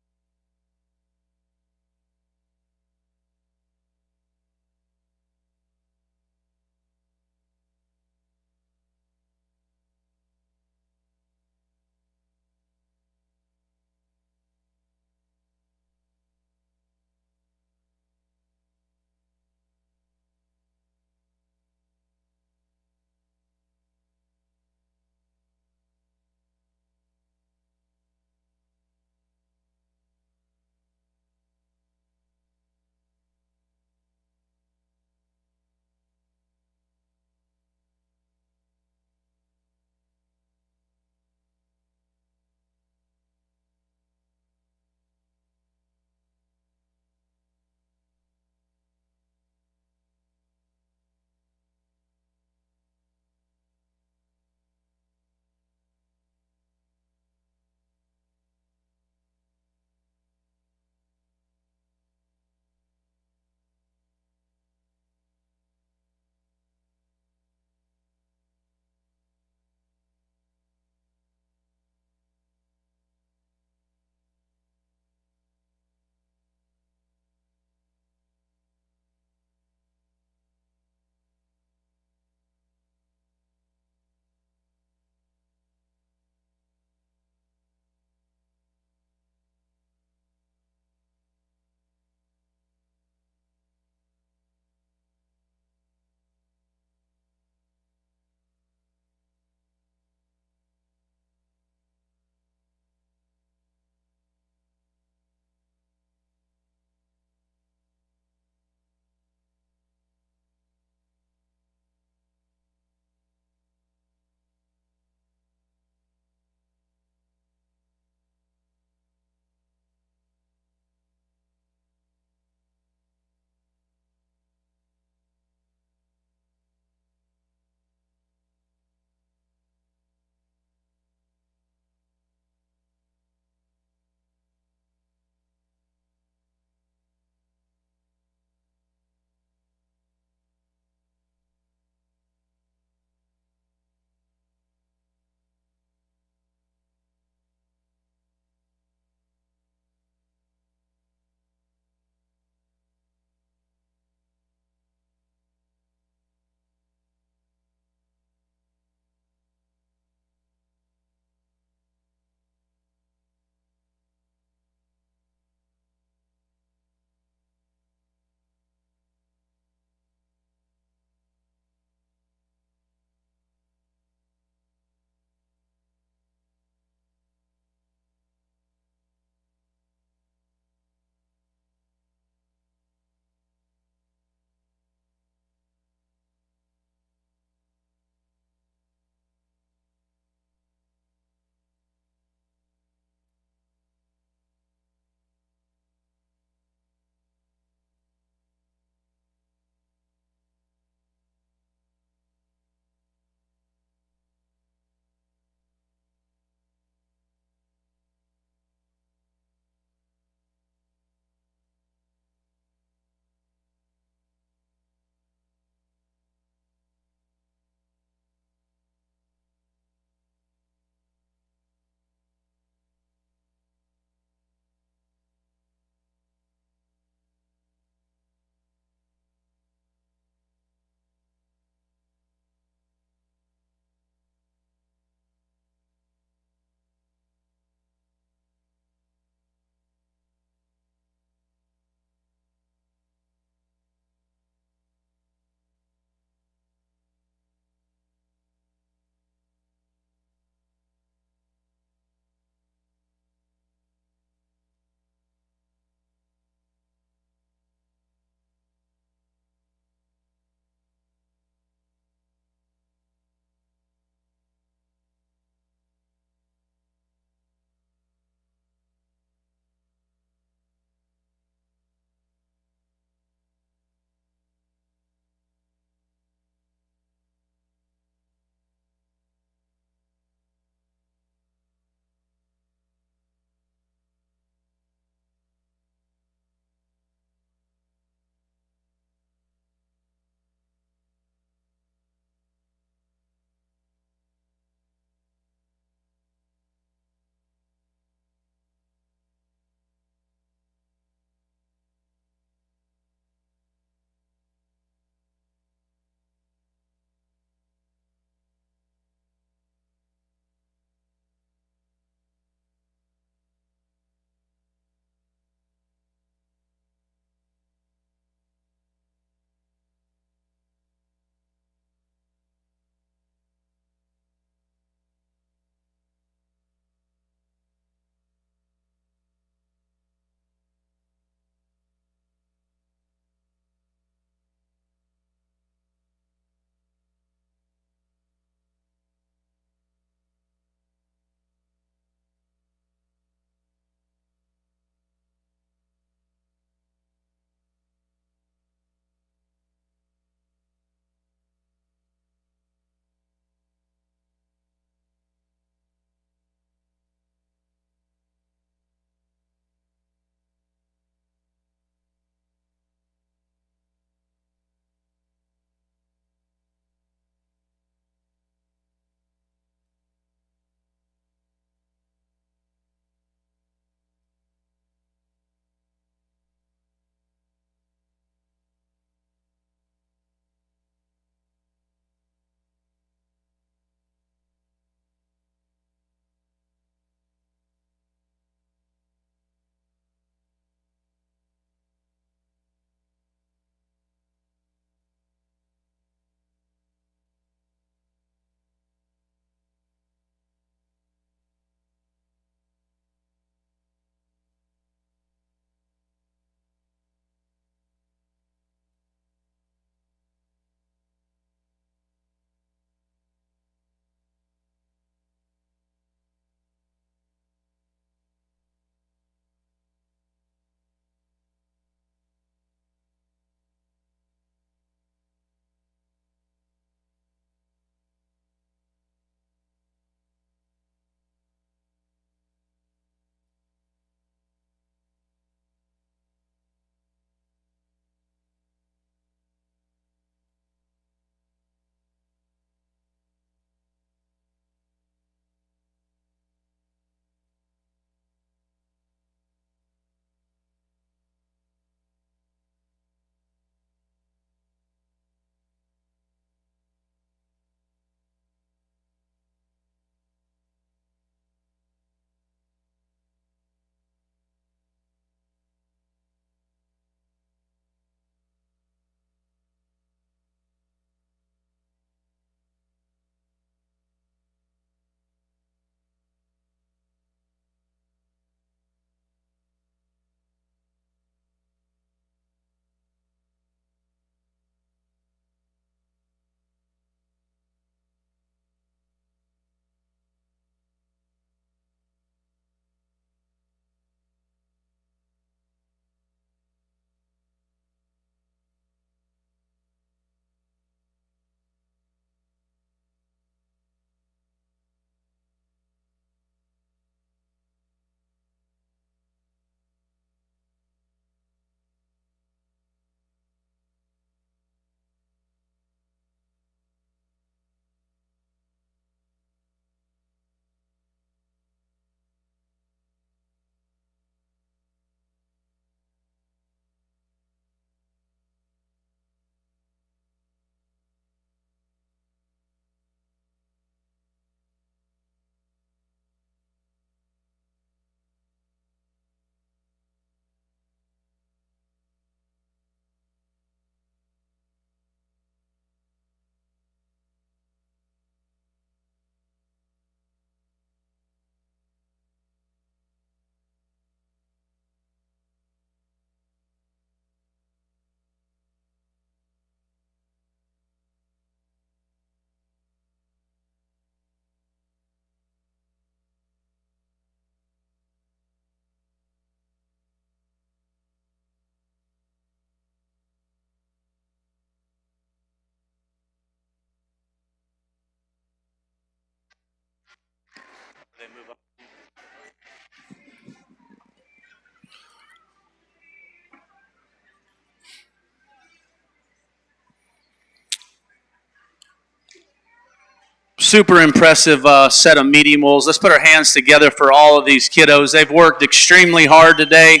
Super impressive set of medium wolves. Let's put our hands together for all of these kiddos. They've worked extremely hard today.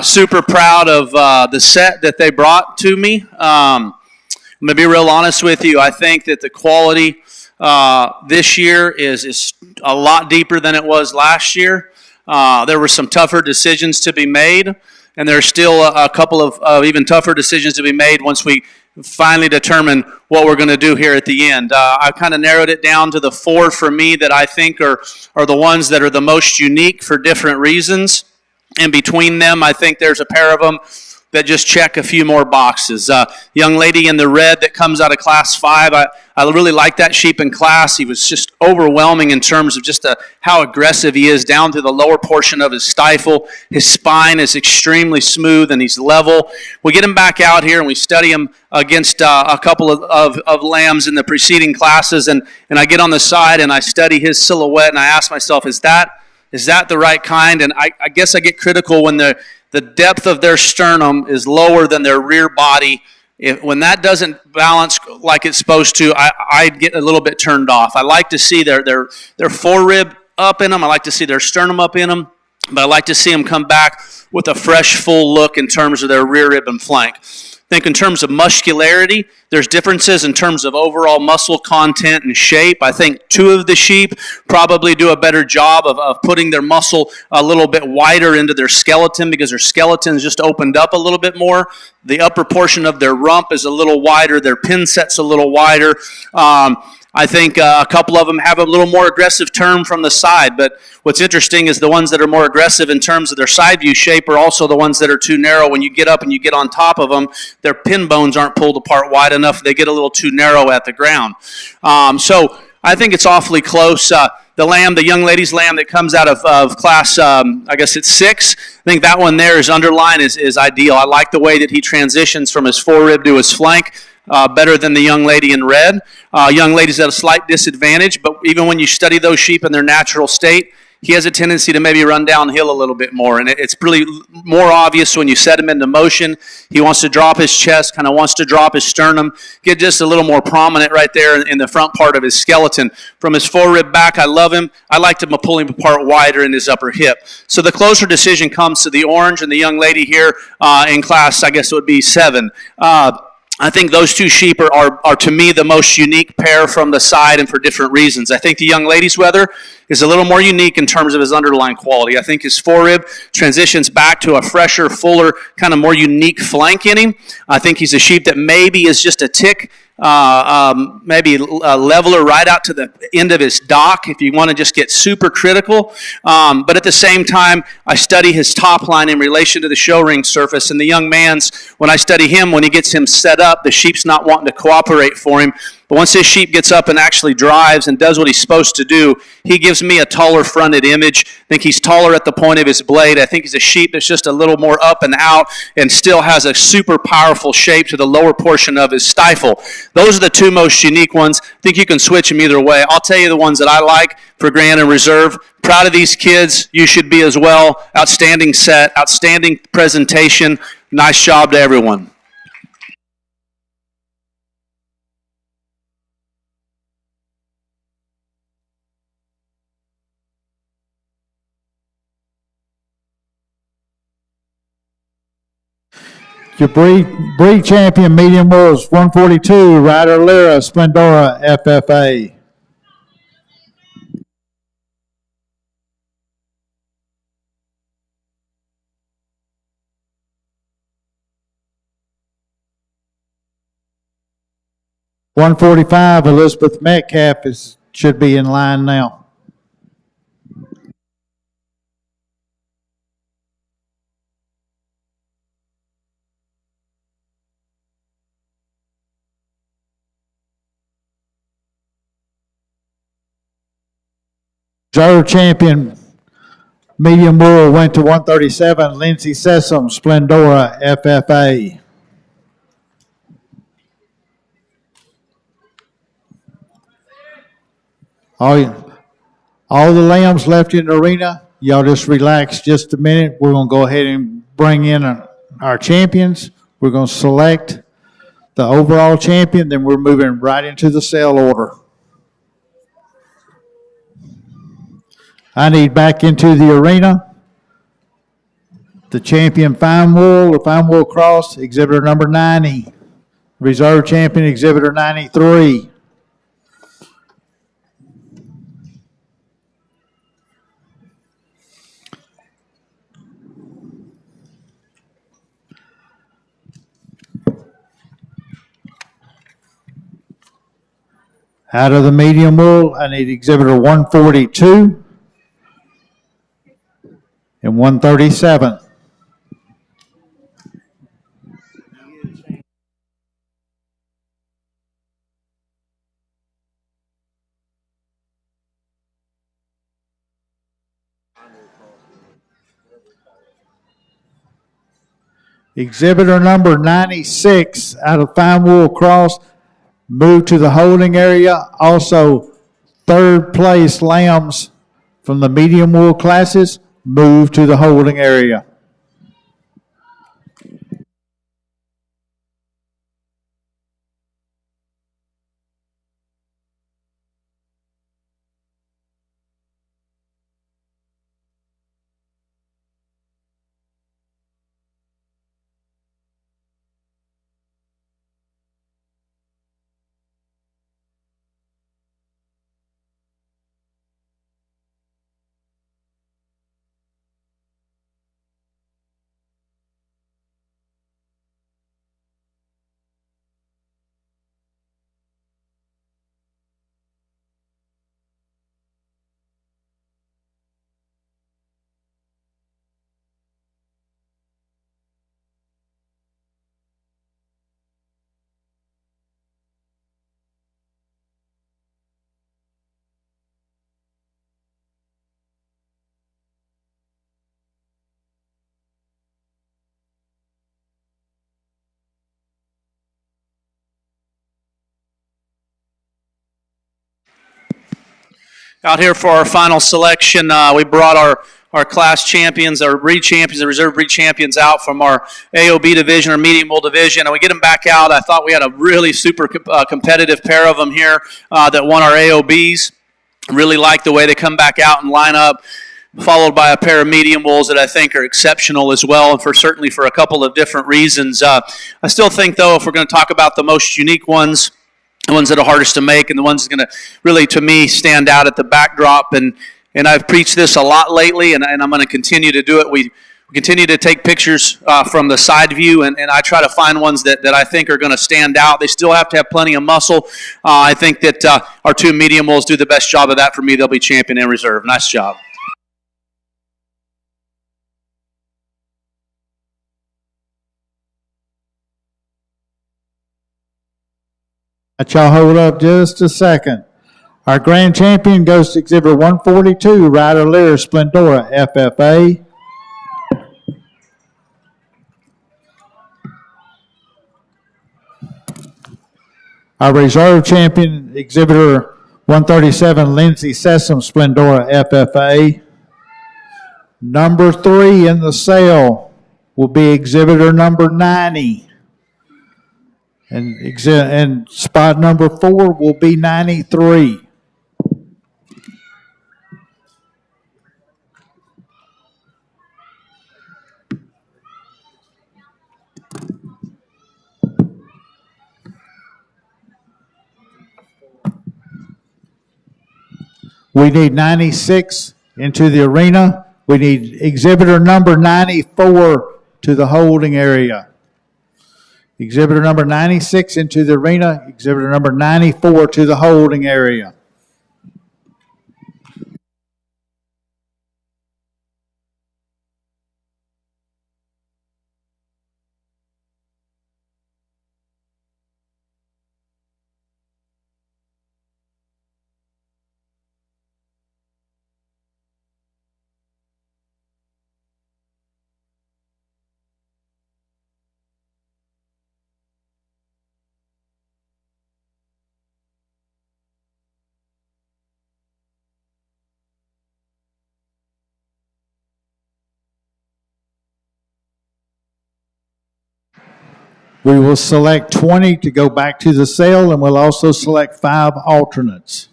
Super proud of the set that they brought to me. I'm going to be real honest with you. I think that the quality this year is a lot deeper than it was last year. There were some tougher decisions to be made, and there's still a couple of even tougher decisions to be made once we finally determine what we're going to do here at the end. I kind of narrowed it down to the 4 for me that I think are the ones that are the most unique for different reasons. And between them, I think there's a pair of them that just check a few more boxes. Young lady in the red that comes out of class 5, I really like that sheep in class. He was just overwhelming in terms of just how aggressive he is down to the lower portion of his stifle. His spine is extremely smooth and he's level. We get him back out here and we study him against a couple of lambs in the preceding classes, and I get on the side and I study his silhouette and I ask myself, is that the right kind? And I guess I get critical when the depth of their sternum is lower than their rear body. When that doesn't balance like it's supposed to, I get a little bit turned off. I like to see their forerib up in them. I like to see their sternum up in them. But I like to see them come back with a fresh, full look in terms of their rear rib and flank. I think in terms of muscularity, there's differences in terms of overall muscle content and shape. I think 2 of the sheep probably do a better job of putting their muscle a little bit wider into their skeleton because their skeleton's just opened up a little bit more. The upper portion of their rump is a little wider. Their pin set's a little wider. I think a couple of them have a little more aggressive turn from the side, but what's interesting is the ones that are more aggressive in terms of their side view shape are also the ones that are too narrow. When you get up and you get on top of them, their pin bones aren't pulled apart wide enough. They get a little too narrow at the ground. So I think it's awfully close. The young lady's lamb that comes out of class, I guess it's 6. I think that one there is underline is ideal. I like the way that he transitions from his forerib to his flank. Better than the young lady in red. Young lady's at a slight disadvantage, but even when you study those sheep in their natural state, he has a tendency to maybe run downhill a little bit more, and it's really more obvious when you set him into motion. He wants to drop his chest, kind of wants to drop his sternum, get just a little more prominent right there in the front part of his skeleton. From his forerib back, I love him. I like to pull him apart wider in his upper hip. So the closer decision comes to the orange and the young lady here in class, I guess it would be 7. I think those 2 sheep are to me the most unique pair from the side and for different reasons. I think the young lady's weather is a little more unique in terms of his underlying quality. I think his forerib transitions back to a fresher, fuller, kind of more unique flank in him. I think he's a sheep that maybe is just a tick maybe leveler right out to the end of his dock if you want to just get super critical. But at the same time, I study his top line in relation to the show ring surface. And the young man's, when I study him, when he gets him set up, the sheep's not wanting to cooperate for him. But once his sheep gets up and actually drives and does what he's supposed to do, he gives me a taller fronted image. I think he's taller at the point of his blade. I think he's a sheep that's just a little more up and out and still has a super powerful shape to the lower portion of his stifle. Those are the 2 most unique ones. I think you can switch them either way. I'll tell you the ones that I like for Grand and Reserve. Proud of these kids. You should be as well. Outstanding set, outstanding presentation. Nice job to everyone. Your breed champion medium was 142, Ryder Lyra, Splendora, FFA. $145, Elizabeth Metcalf should be in line now. Reserve champion medium bull went to 137, Lindsay Sessom, Splendora, FFA. All the lambs left in the arena, y'all just relax just a minute. We're going to go ahead and bring in our champions. We're going to select the overall champion, then we're moving right into the sale order. I need back into the arena the champion Fine Wool or Fine Wool Cross, exhibitor number 90. Reserve champion, exhibitor 93. Out of the medium wool, I need exhibitor 142 and 137. Exhibitor number 96 out of Fine Wool Cross, move to the holding area. Also, third place lambs from the medium wool classes, move to the holding area. Out here for our final selection, we brought our class champions, our breed champions, the reserve breed champions out from our AOB division, our medium wool division, and we get them back out. I thought we had a really super competitive pair of them here that won our AOBs. Really like the way they come back out and line up, followed by a pair of medium wools that I think are exceptional as well, and certainly for a couple of different reasons. I still think, though, if we're going to talk about the most unique ones, the ones that are hardest to make, and the ones that are going to really, to me, stand out at the backdrop. And I've preached this a lot lately, and I'm going to continue to do it. We continue to take pictures from the side view, and I try to find ones that I think are going to stand out. They still have to have plenty of muscle. I think that our two medium wools do the best job of that for me. They'll be champion and reserve. Nice job. Let y'all hold up just a second. Our grand champion goes to exhibitor 142, Ryder Lear Splendora, FFA. Our reserve champion, exhibitor 137, Lindsay Sessom, Splendora, FFA. Number 3 in the sale will be exhibitor number 90. And spot number 4 will be 93. We need 96 into the arena. We need exhibitor number 94 to the holding area. Exhibitor number 96 into the arena. Exhibitor number 94 to the holding area. We will select 20 to go back to the cell, and we'll also select 5 alternates.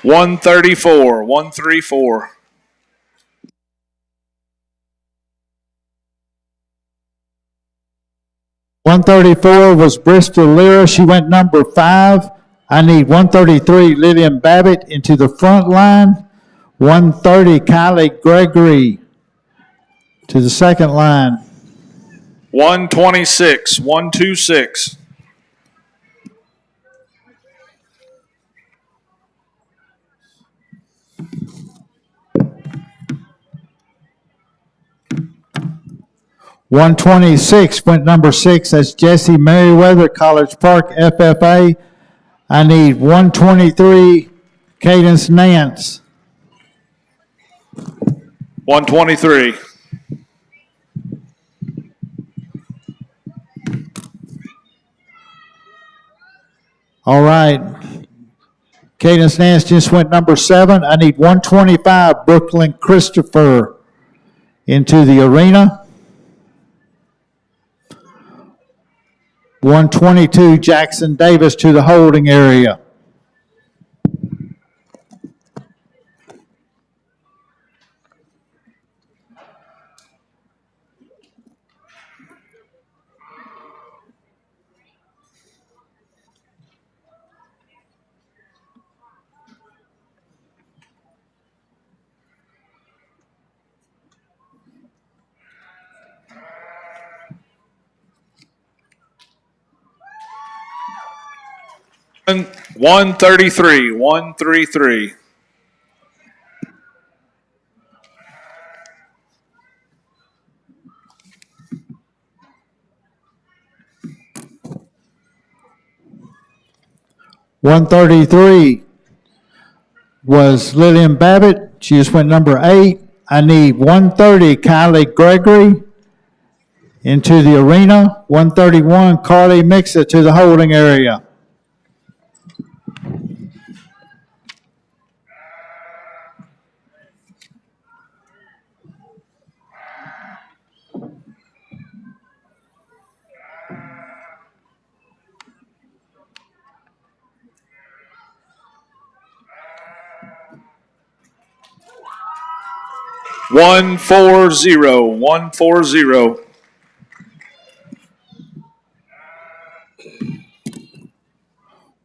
One 134. 134 was Bristol Lyra. She went number 5. I need 133 Lillian Babbitt into the front line. 130 Kylie Gregory to the second line. 126. 126. 126 went number 6. That's Jesse Merriweather, College Park, FFA. I need 123 Cadence Nance. 123. All right. Cadence Nance just went number 7. I need 125 Brooklyn Christopher into the arena. 122 Jackson Davis to the holding area. And 133. 133. 133 was Lillian Babbitt. She just went number 8. I need 130 Kylie Gregory into the arena. 131 Carly Mixa to the holding area. 140. 140.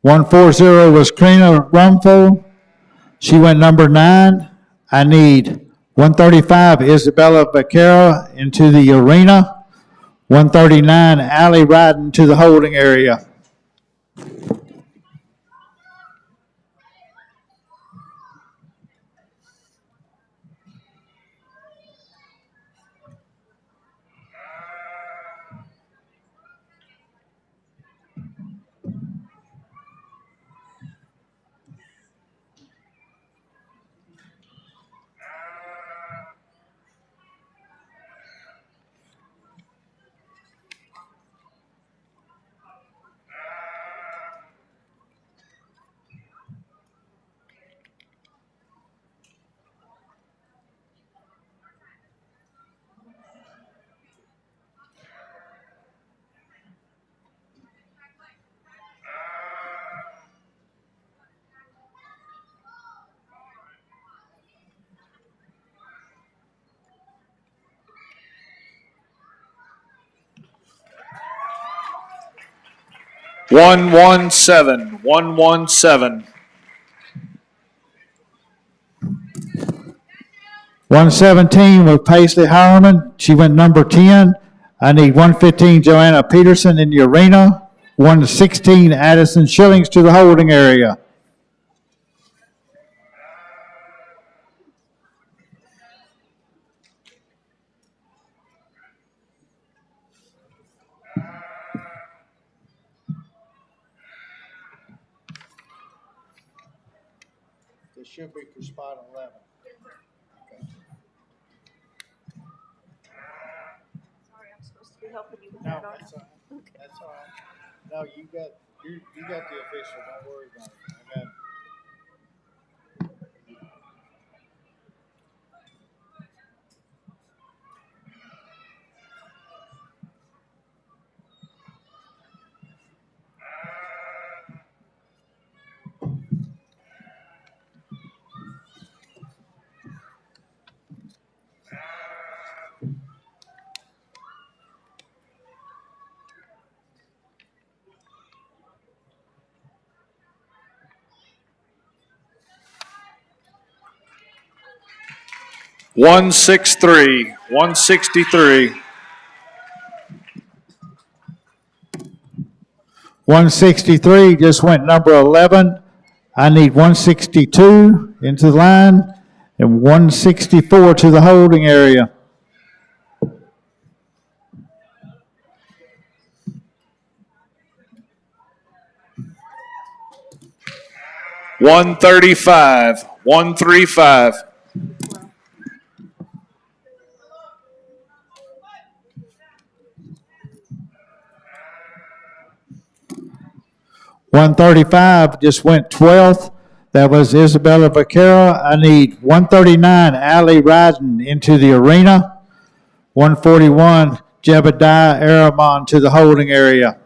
140 was Karina Rumfo. She went number 9. I need 135 Isabella Vaquera into the arena. 139 Allie Ryden to the holding area. 117. 117. 117 was Paisley Harriman. She went number 10. I need 115 Joanna Peterson in the arena. 116 Addison Shillings to the holding area. This should be for spot 11. Sorry, I'm supposed to be helping you with No, that, aren't that's I? all right. That's all right. No, you got the official. Don't worry about it. I got it. One 163. 163 just went number 11. I need 162 into the line and 164 to the holding area. One 135. 135 just went 12th. That was Isabella Vaquera. I need 139 Allie Ryden into the arena. 141 Jebediah Aramon to the holding area.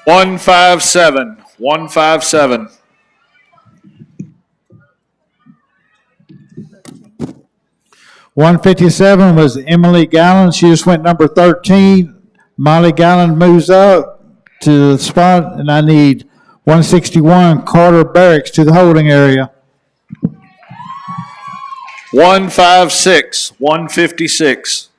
One 157. 157 was Emily Gallen. She just went number 13. Molly Gallen moves up to the spot, and I need 161 Carter Barracks to the holding area. 156.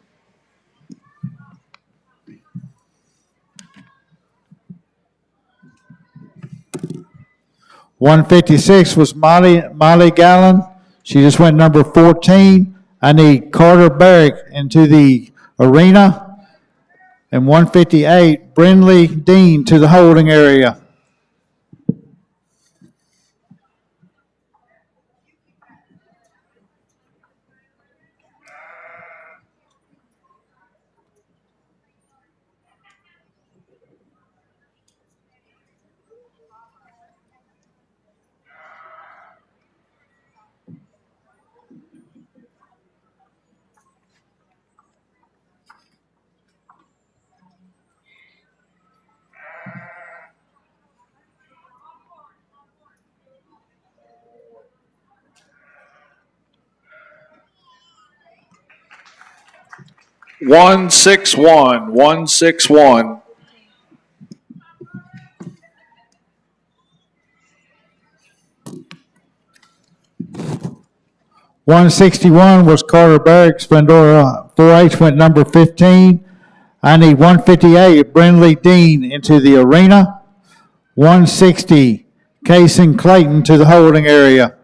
156 was Molly Gallen. She just went number 14. I need Carter Barrick into the arena. And 158, Brindley Dean to the holding area. One 161. 161 was Carter Barrick. Splendora 4H went number 15. I need 158, Brindley Dean into the arena. 160, Kason Clayton to the holding area.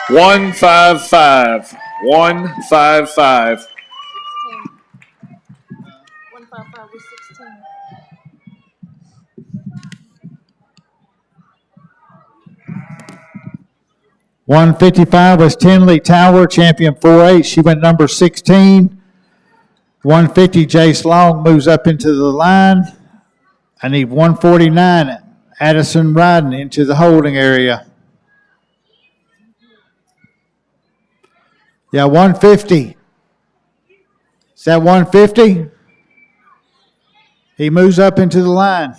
One 155. 155 was 16. 155 was Tinley Tower, champion 4H. She went number 16. 150, Jace Long moves up into the line. I need 149, Addison Ryden into the holding area. Yeah, 150. Is that 150? He moves up into the line.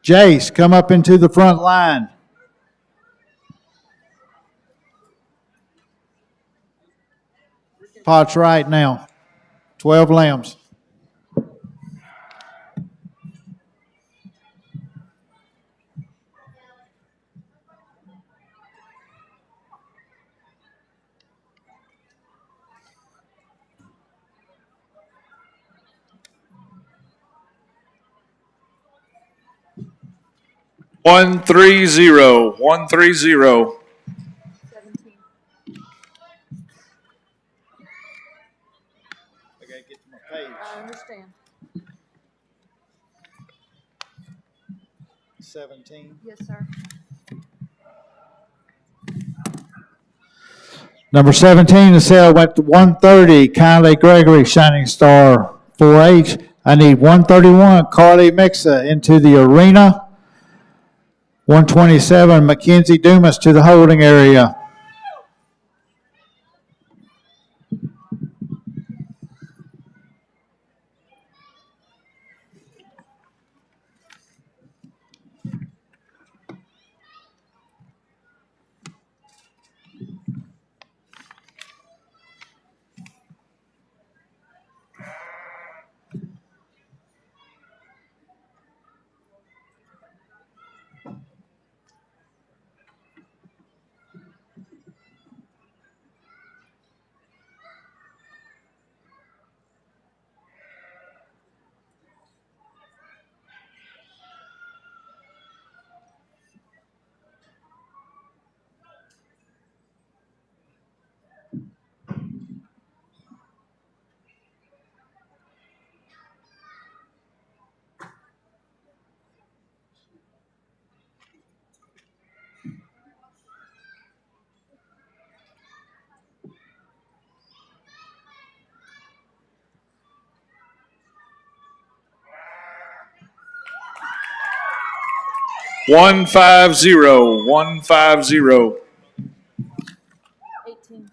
Jace, come up into the front line. Pot's right now. 12 lambs. One three zero. 130. 17. I gotta get to my page. I understand. 17. Yes, sir. Number 17, the sale went to 130, Kylie Gregory, Shining Star 4H. I need 131, Carly Mixa into the arena. 127, Mackenzie Dumas to the holding area. One five zero. 150. 18.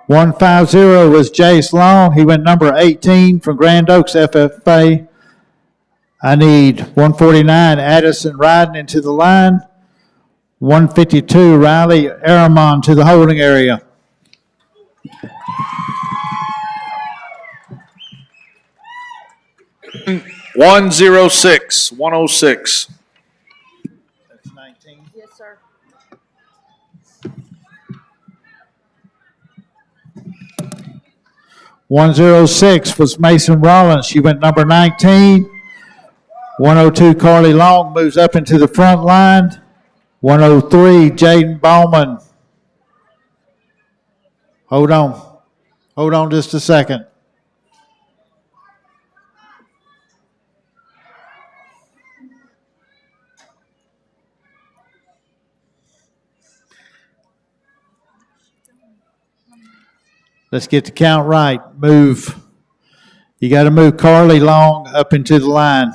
150 was Jace Long. He went number 18 from Grand Oaks FFA. I need 149, Addison Ryden into the line. 152, Riley Aramon to the holding area. One zero six. 106. That's 19. Yes, sir. 106 was Mason Rollins. She went number 19. 102, Carly Long moves up into the front line. 103, Jaden Bowman. Hold on. Hold on just a second. Let's get the count right. Move. You got to move Carly Long up into the line.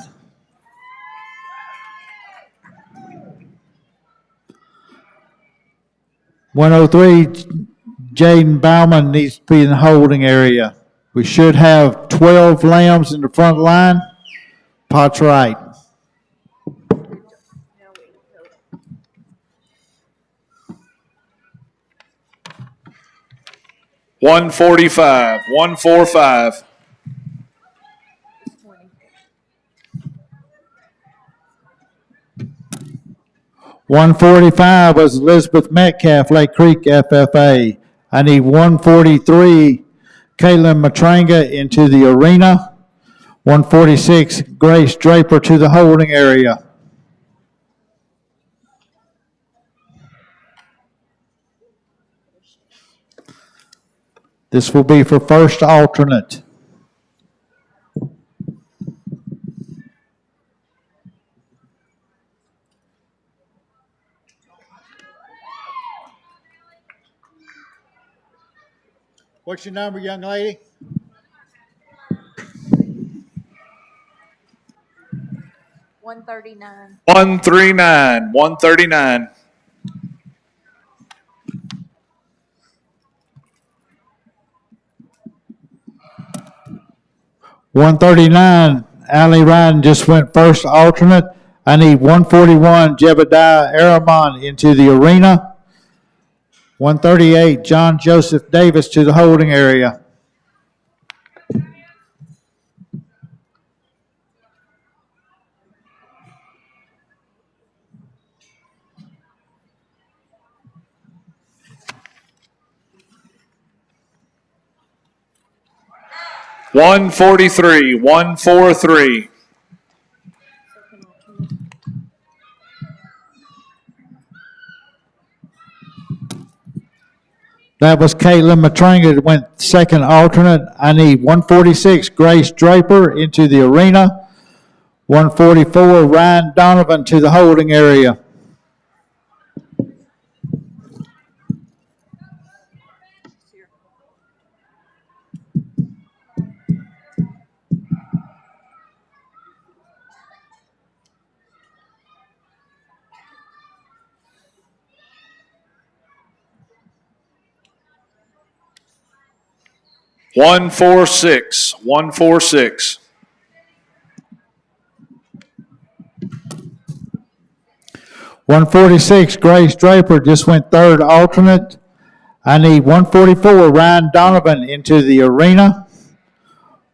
.103, Jaden Bauman needs to be in the holding area. We should have 12 lambs in the front line. Pot's right. Now we go. 145. 145. 20. 145 was Elizabeth Metcalf, Lake Creek FFA. I need 143, Caitlin Matranga into the arena. 146, Grace Draper to the holding area. This will be for first alternate. What's your number, young lady? 139. 139. 139. 139, Allie Ryan just went first alternate. I need 141, Jebediah Aramon into the arena. 138, John Joseph Davis to the holding area. One 143. That was Caitlin Matringa that went second alternate. I need 146, Grace Draper into the arena. 144, Ryan Donovan to the holding area. Here. 146. 146. 146, Grace Draper just went third alternate. I need 144, Ryan Donovan into the arena.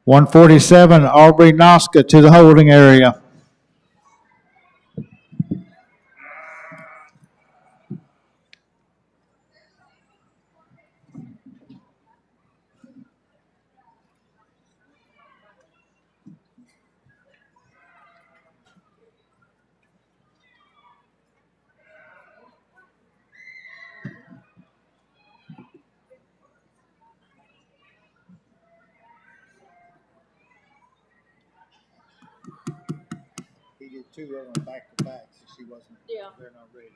147, Aubrey Noska to the holding area. He did two of them back to back, so she wasn't. Yeah. They're not ready.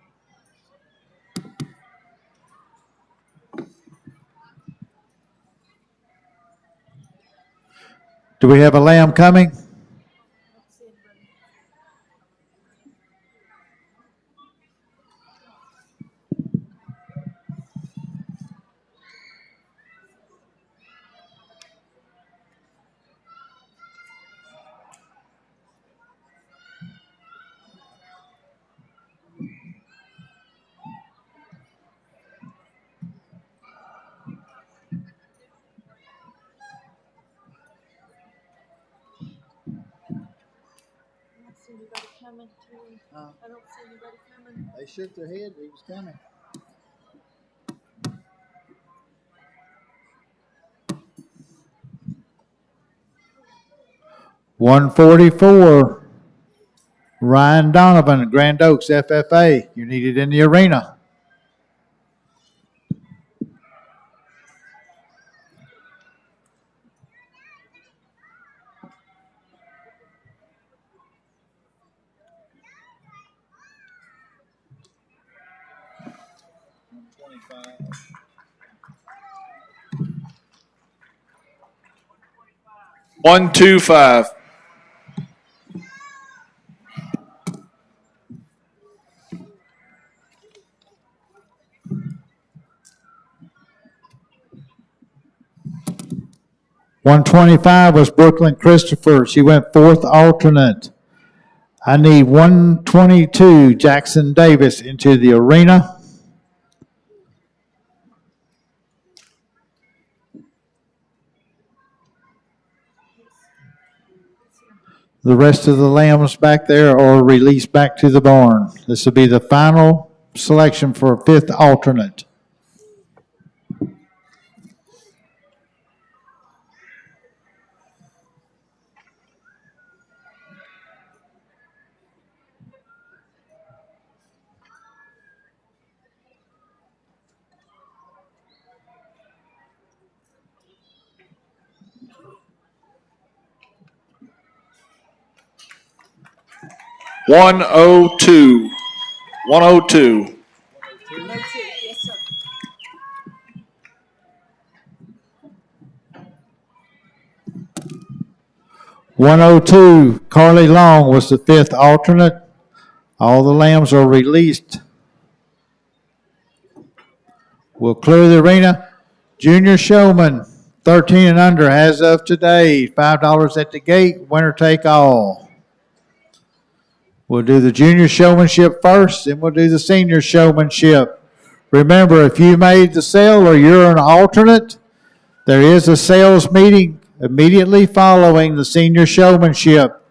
Do we have a lamb coming? Let's see anybody. 'I don't see anybody coming. I don't see anybody coming. They shook their head. He was coming. $144, Ryan Donovan, Grand Oaks FFA. You needed in the arena. One 125. 125 was Brooklyn Christopher. She went fourth alternate. I need 122, Jackson Davis into the arena. The rest of the lambs back there are released back to the barn. This will be the final selection for a fifth alternate. One 102. 102. 102. Yes, sir. 102, Carly Long was the fifth alternate. All the lambs are released. We'll clear the arena. Junior Showman, 13 and under as of today, $5 at the gate, winner take all. We'll do the junior showmanship first, then we'll do the senior showmanship. Remember, if you made the sale or you're an alternate, there is a sales meeting immediately following the senior showmanship.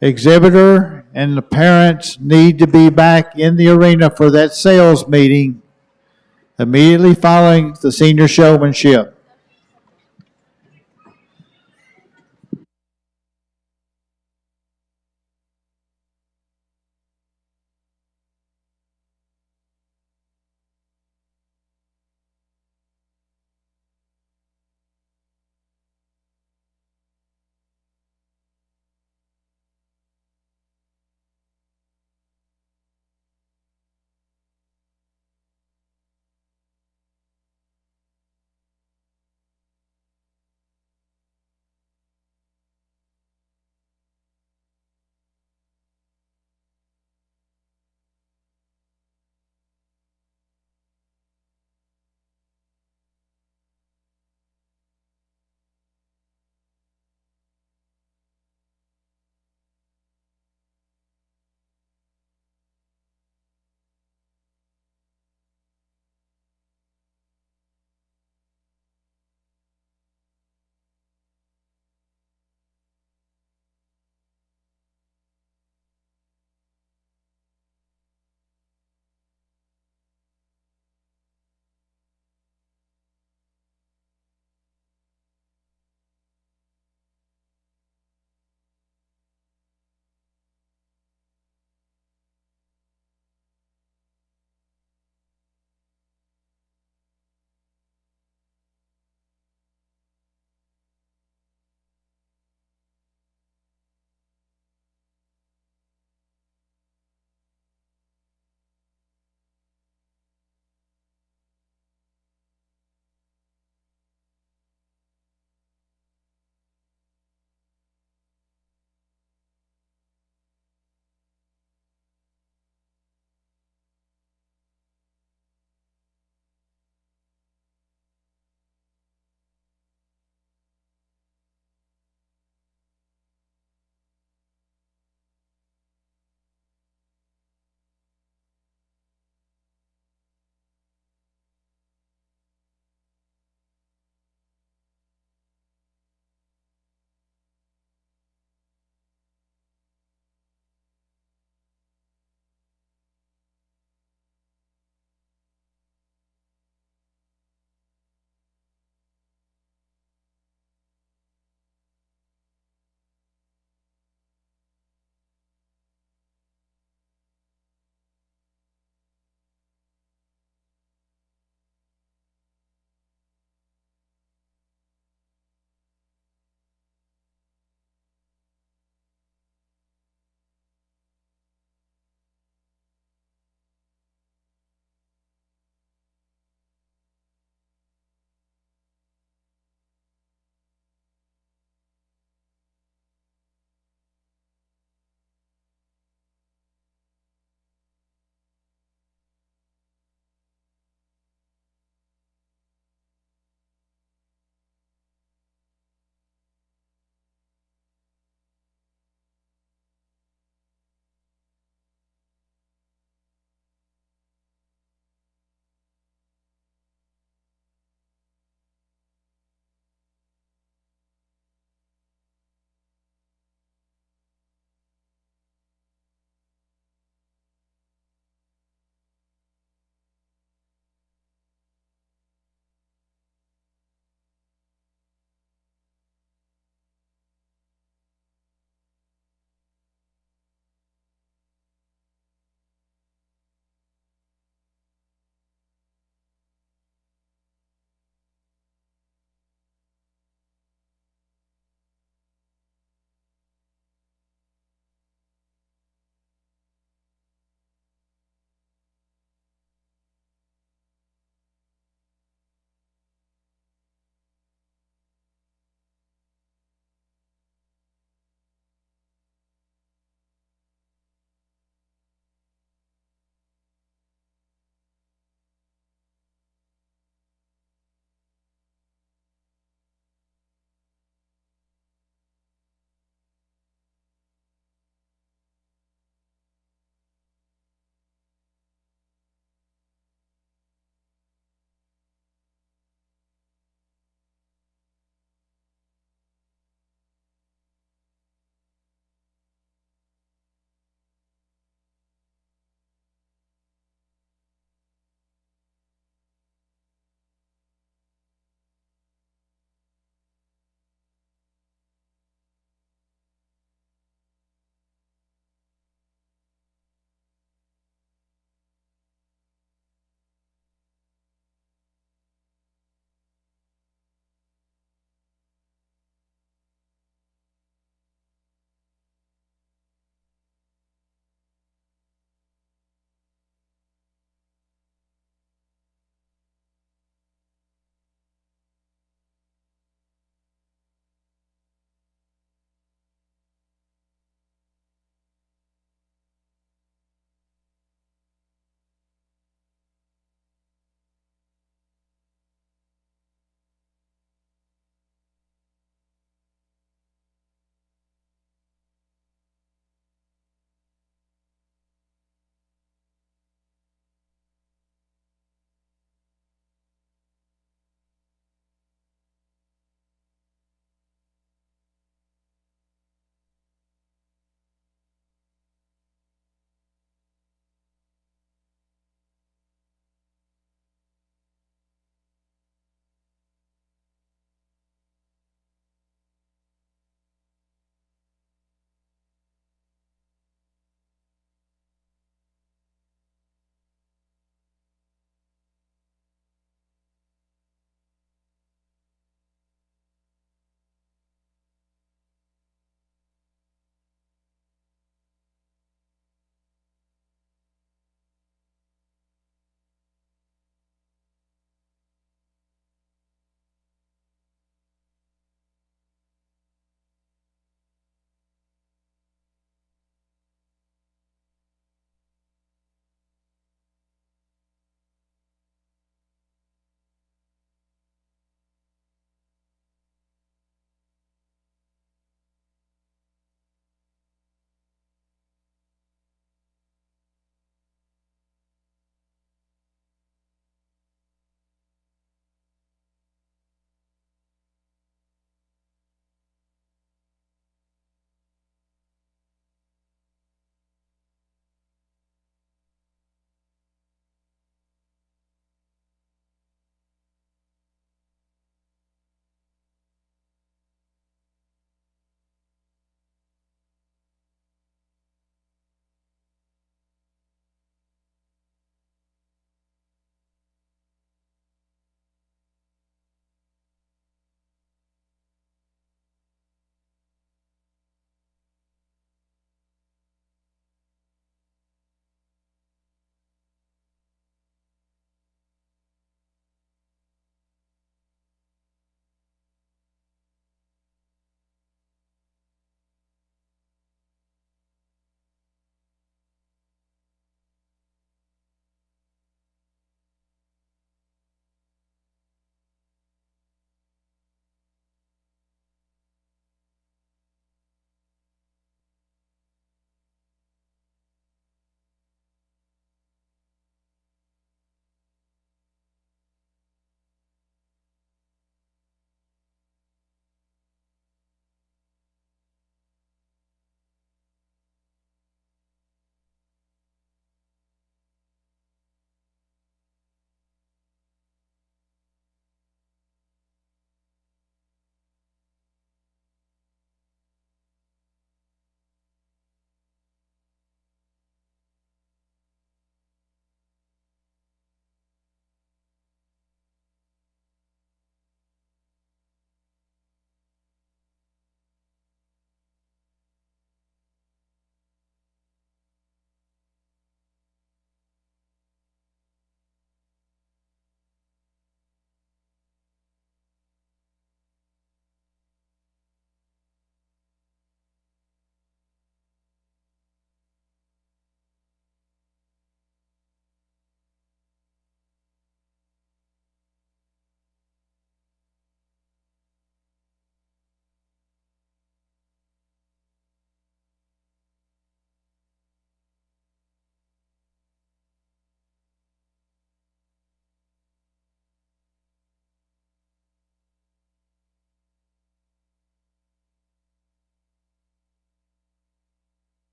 Exhibitor and the parents need to be back in the arena for that sales meeting immediately following the senior showmanship.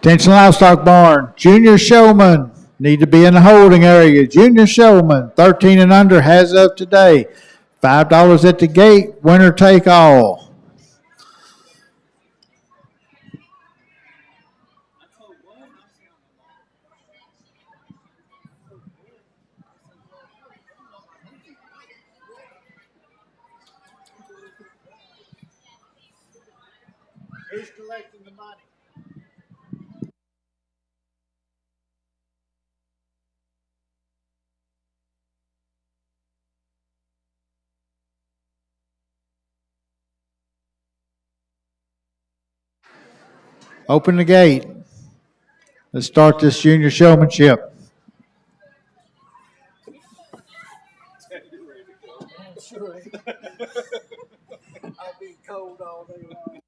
Attention Livestock Barn, junior showman need to be in the holding area. Junior showman, 13 and under, has of today. $5 at the gate, winner take all. Who's collecting the money? Open the gate. Let's start this junior showmanship. I'll be cold all day long.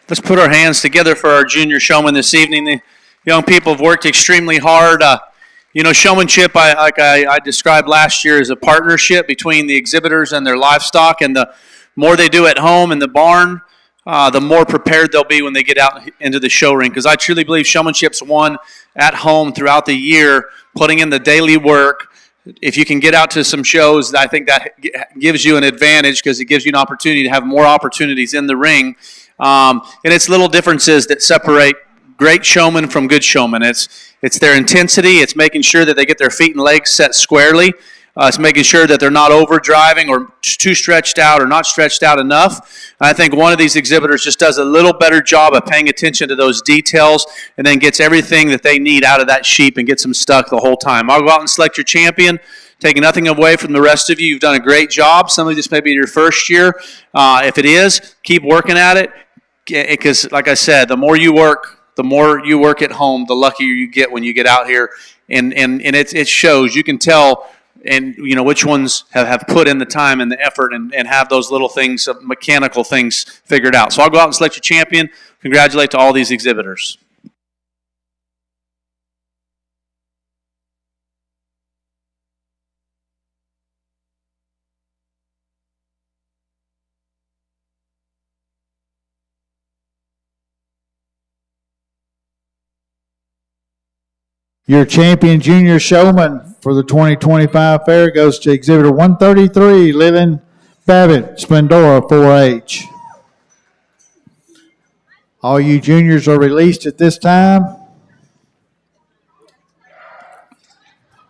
Let's put our hands together for our junior showman this evening. The young people have worked extremely hard. Showmanship, I described last year, is a partnership between the exhibitors and their livestock. And the more they do at home in the barn, the more prepared they'll be when they get out into the show ring. Because I truly believe showmanship's won at home throughout the year, putting in the daily work. If you can get out to some shows, I think that gives you an advantage because it gives you an opportunity to have more opportunities in the ring. And it's little differences that separate great showmen from good showmen. It's their intensity. It's making sure that they get their feet and legs set squarely. It's making sure that they're not overdriving or too stretched out or not stretched out enough. I think one of these exhibitors just does a little better job of paying attention to those details and then gets everything that they need out of that sheep and gets them stuck the whole time. I'll go out and select your champion, taking nothing away from the rest of you. You've done a great job. Some of this may be your first year. If it is, keep working at it because, like I said, the more you work at home, the luckier you get when you get out here. And it shows. You can tell and which ones have put in the time and the effort and have those little things, mechanical things figured out. So I'll go out and select your champion. Congratulate to all these exhibitors. Your champion junior showman for the 2025 fair goes to exhibitor 133, Living Babbitt, Splendora 4-H. All you juniors are released at this time.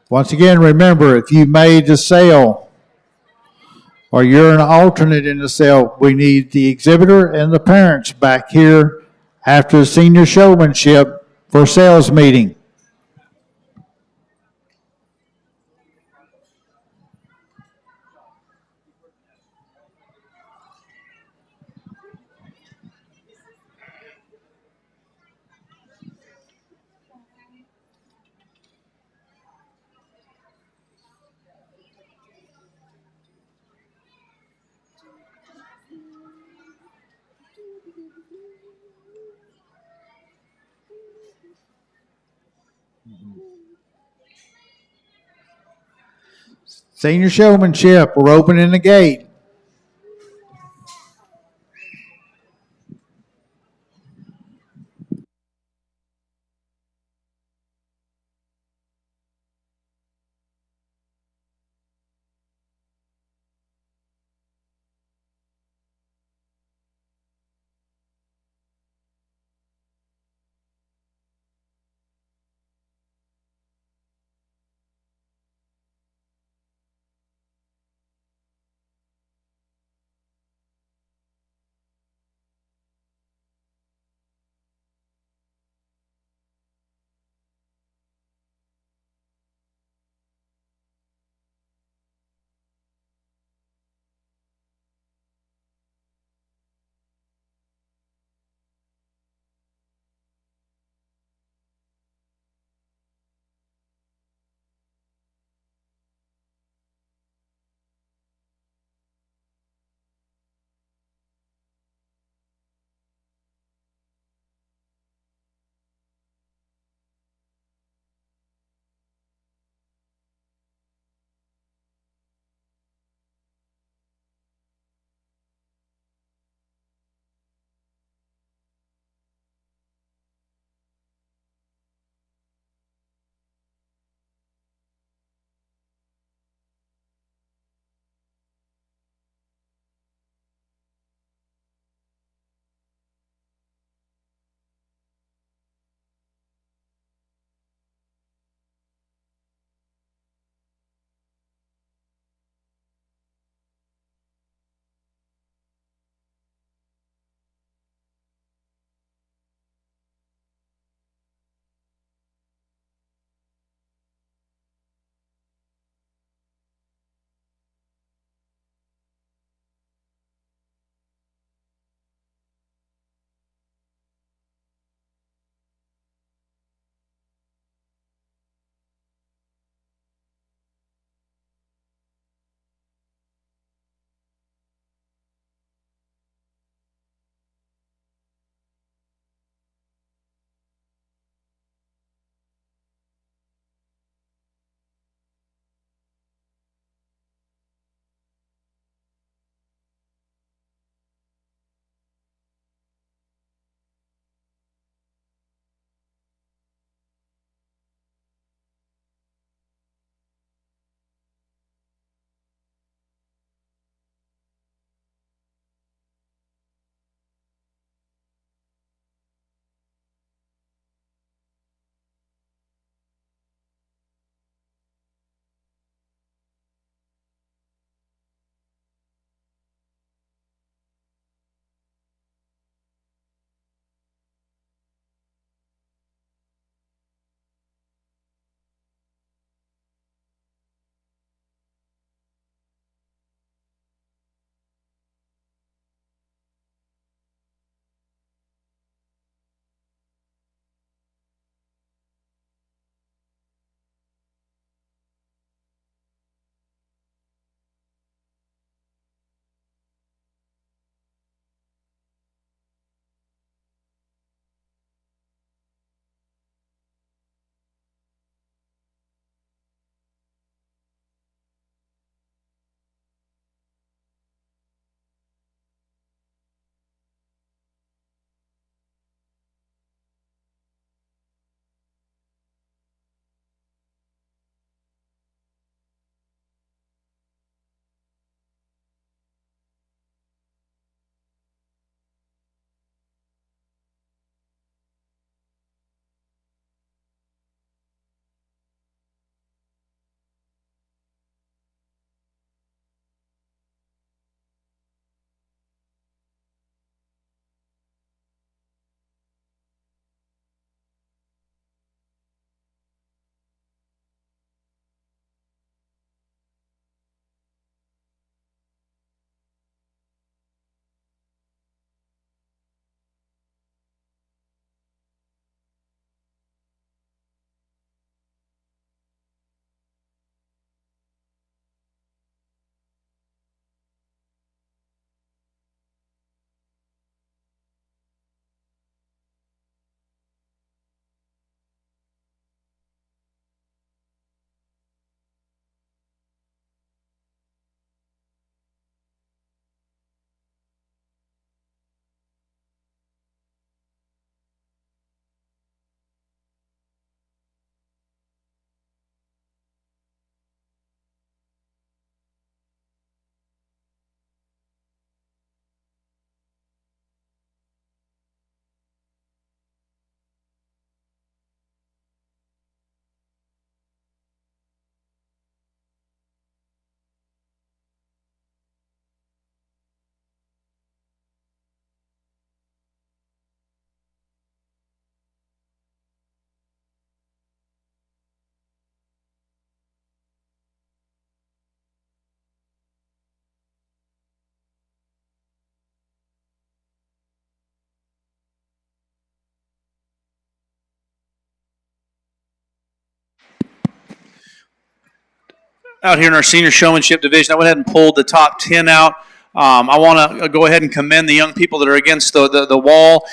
Once again, remember, if you made the sale or you're an alternate in the sale, we need the exhibitor and the parents back here after the senior showmanship for sales meeting. Senior showmanship, we're opening the gate. out here in our senior showmanship division. I went ahead and pulled the top 10 out. I want to go ahead and commend the young people that are against the wall.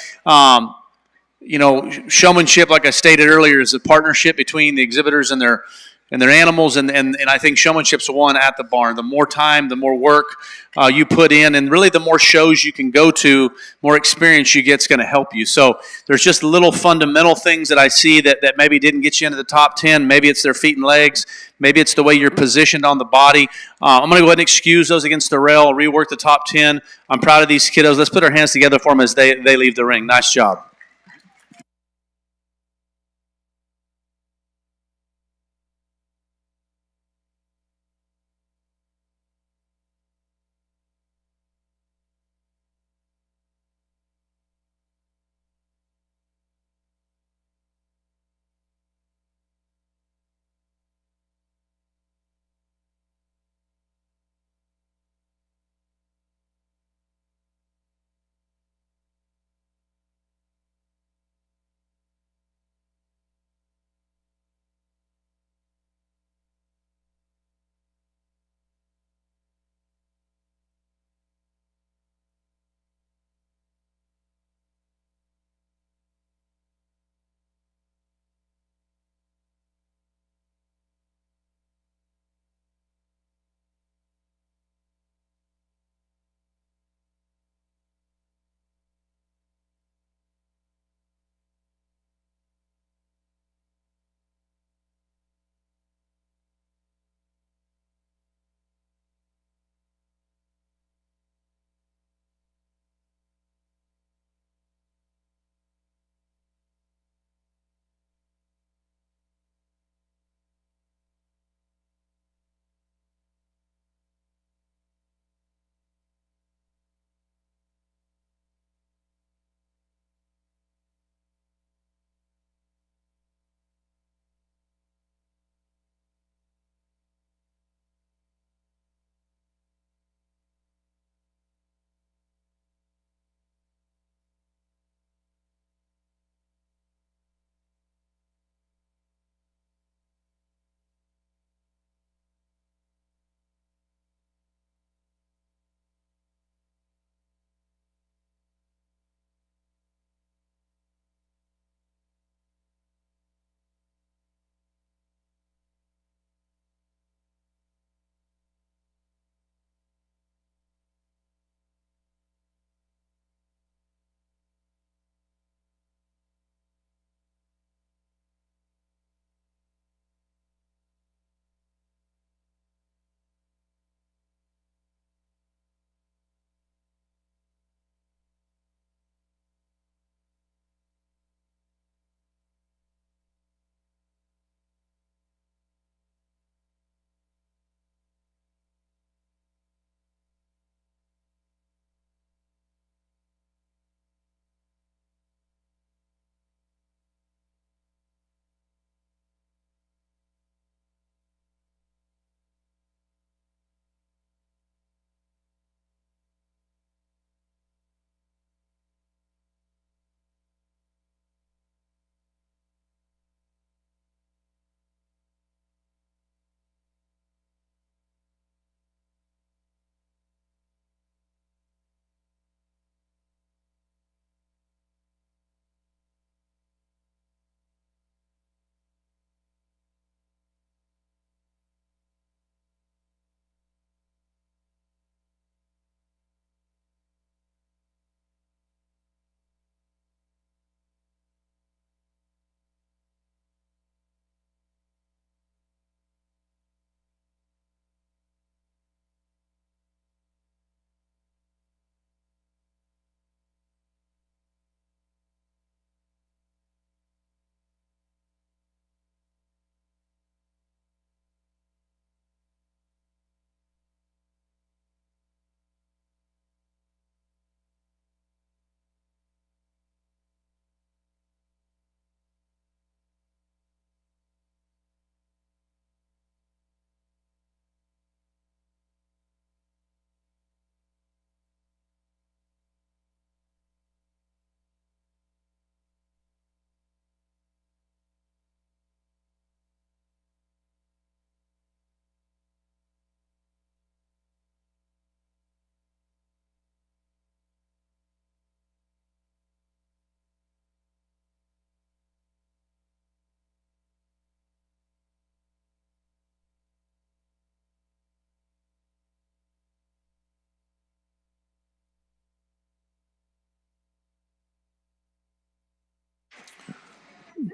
Showmanship, like I stated earlier, is a partnership between the exhibitors and their animals, and I think showmanship's one at the barn. The more time, the more work you put in, and really the more shows you can go to, more experience you get is going to help you. So there's just little fundamental things that I see that maybe didn't get you into the top 10. Maybe it's their feet and legs. Maybe it's the way you're positioned on the body. I'm going to go ahead and excuse those against the rail, rework the top 10. I'm proud of these kiddos. Let's put our hands together for them as they leave the ring. Nice job.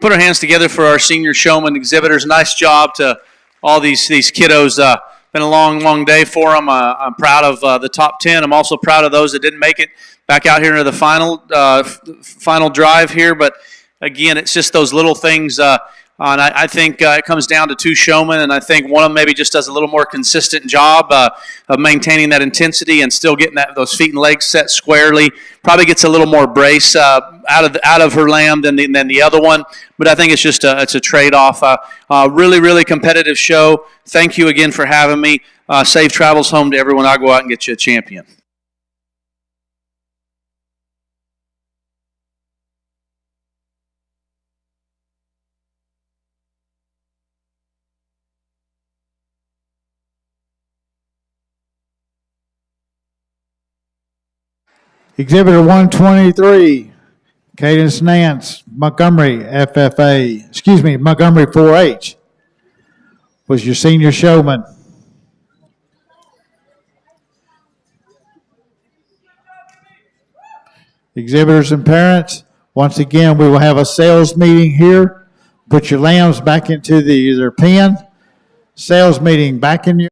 put our hands together for our senior showman exhibitors. Nice job to all these kiddos. Been a long day for them. I'm proud of the top 10. I'm also proud of those that didn't make it back out here into the final drive here. But again, it's just those little things. And I think it comes down to two showmen, and I think one of them maybe just does a little more consistent job of maintaining that intensity and still getting those feet and legs set squarely. Probably gets a little more brace out of her lamb than the other one, but I think it's just it's a trade-off. Really competitive show. Thank you again for having me. Safe travels home to everyone. I'll go out and get you a champion. Exhibitor 123, Cadence Nance, Montgomery Montgomery 4-H, was your senior showman. Exhibitors and parents, once again, we will have a sales meeting here. Put your lambs back into their pen. Sales meeting back in your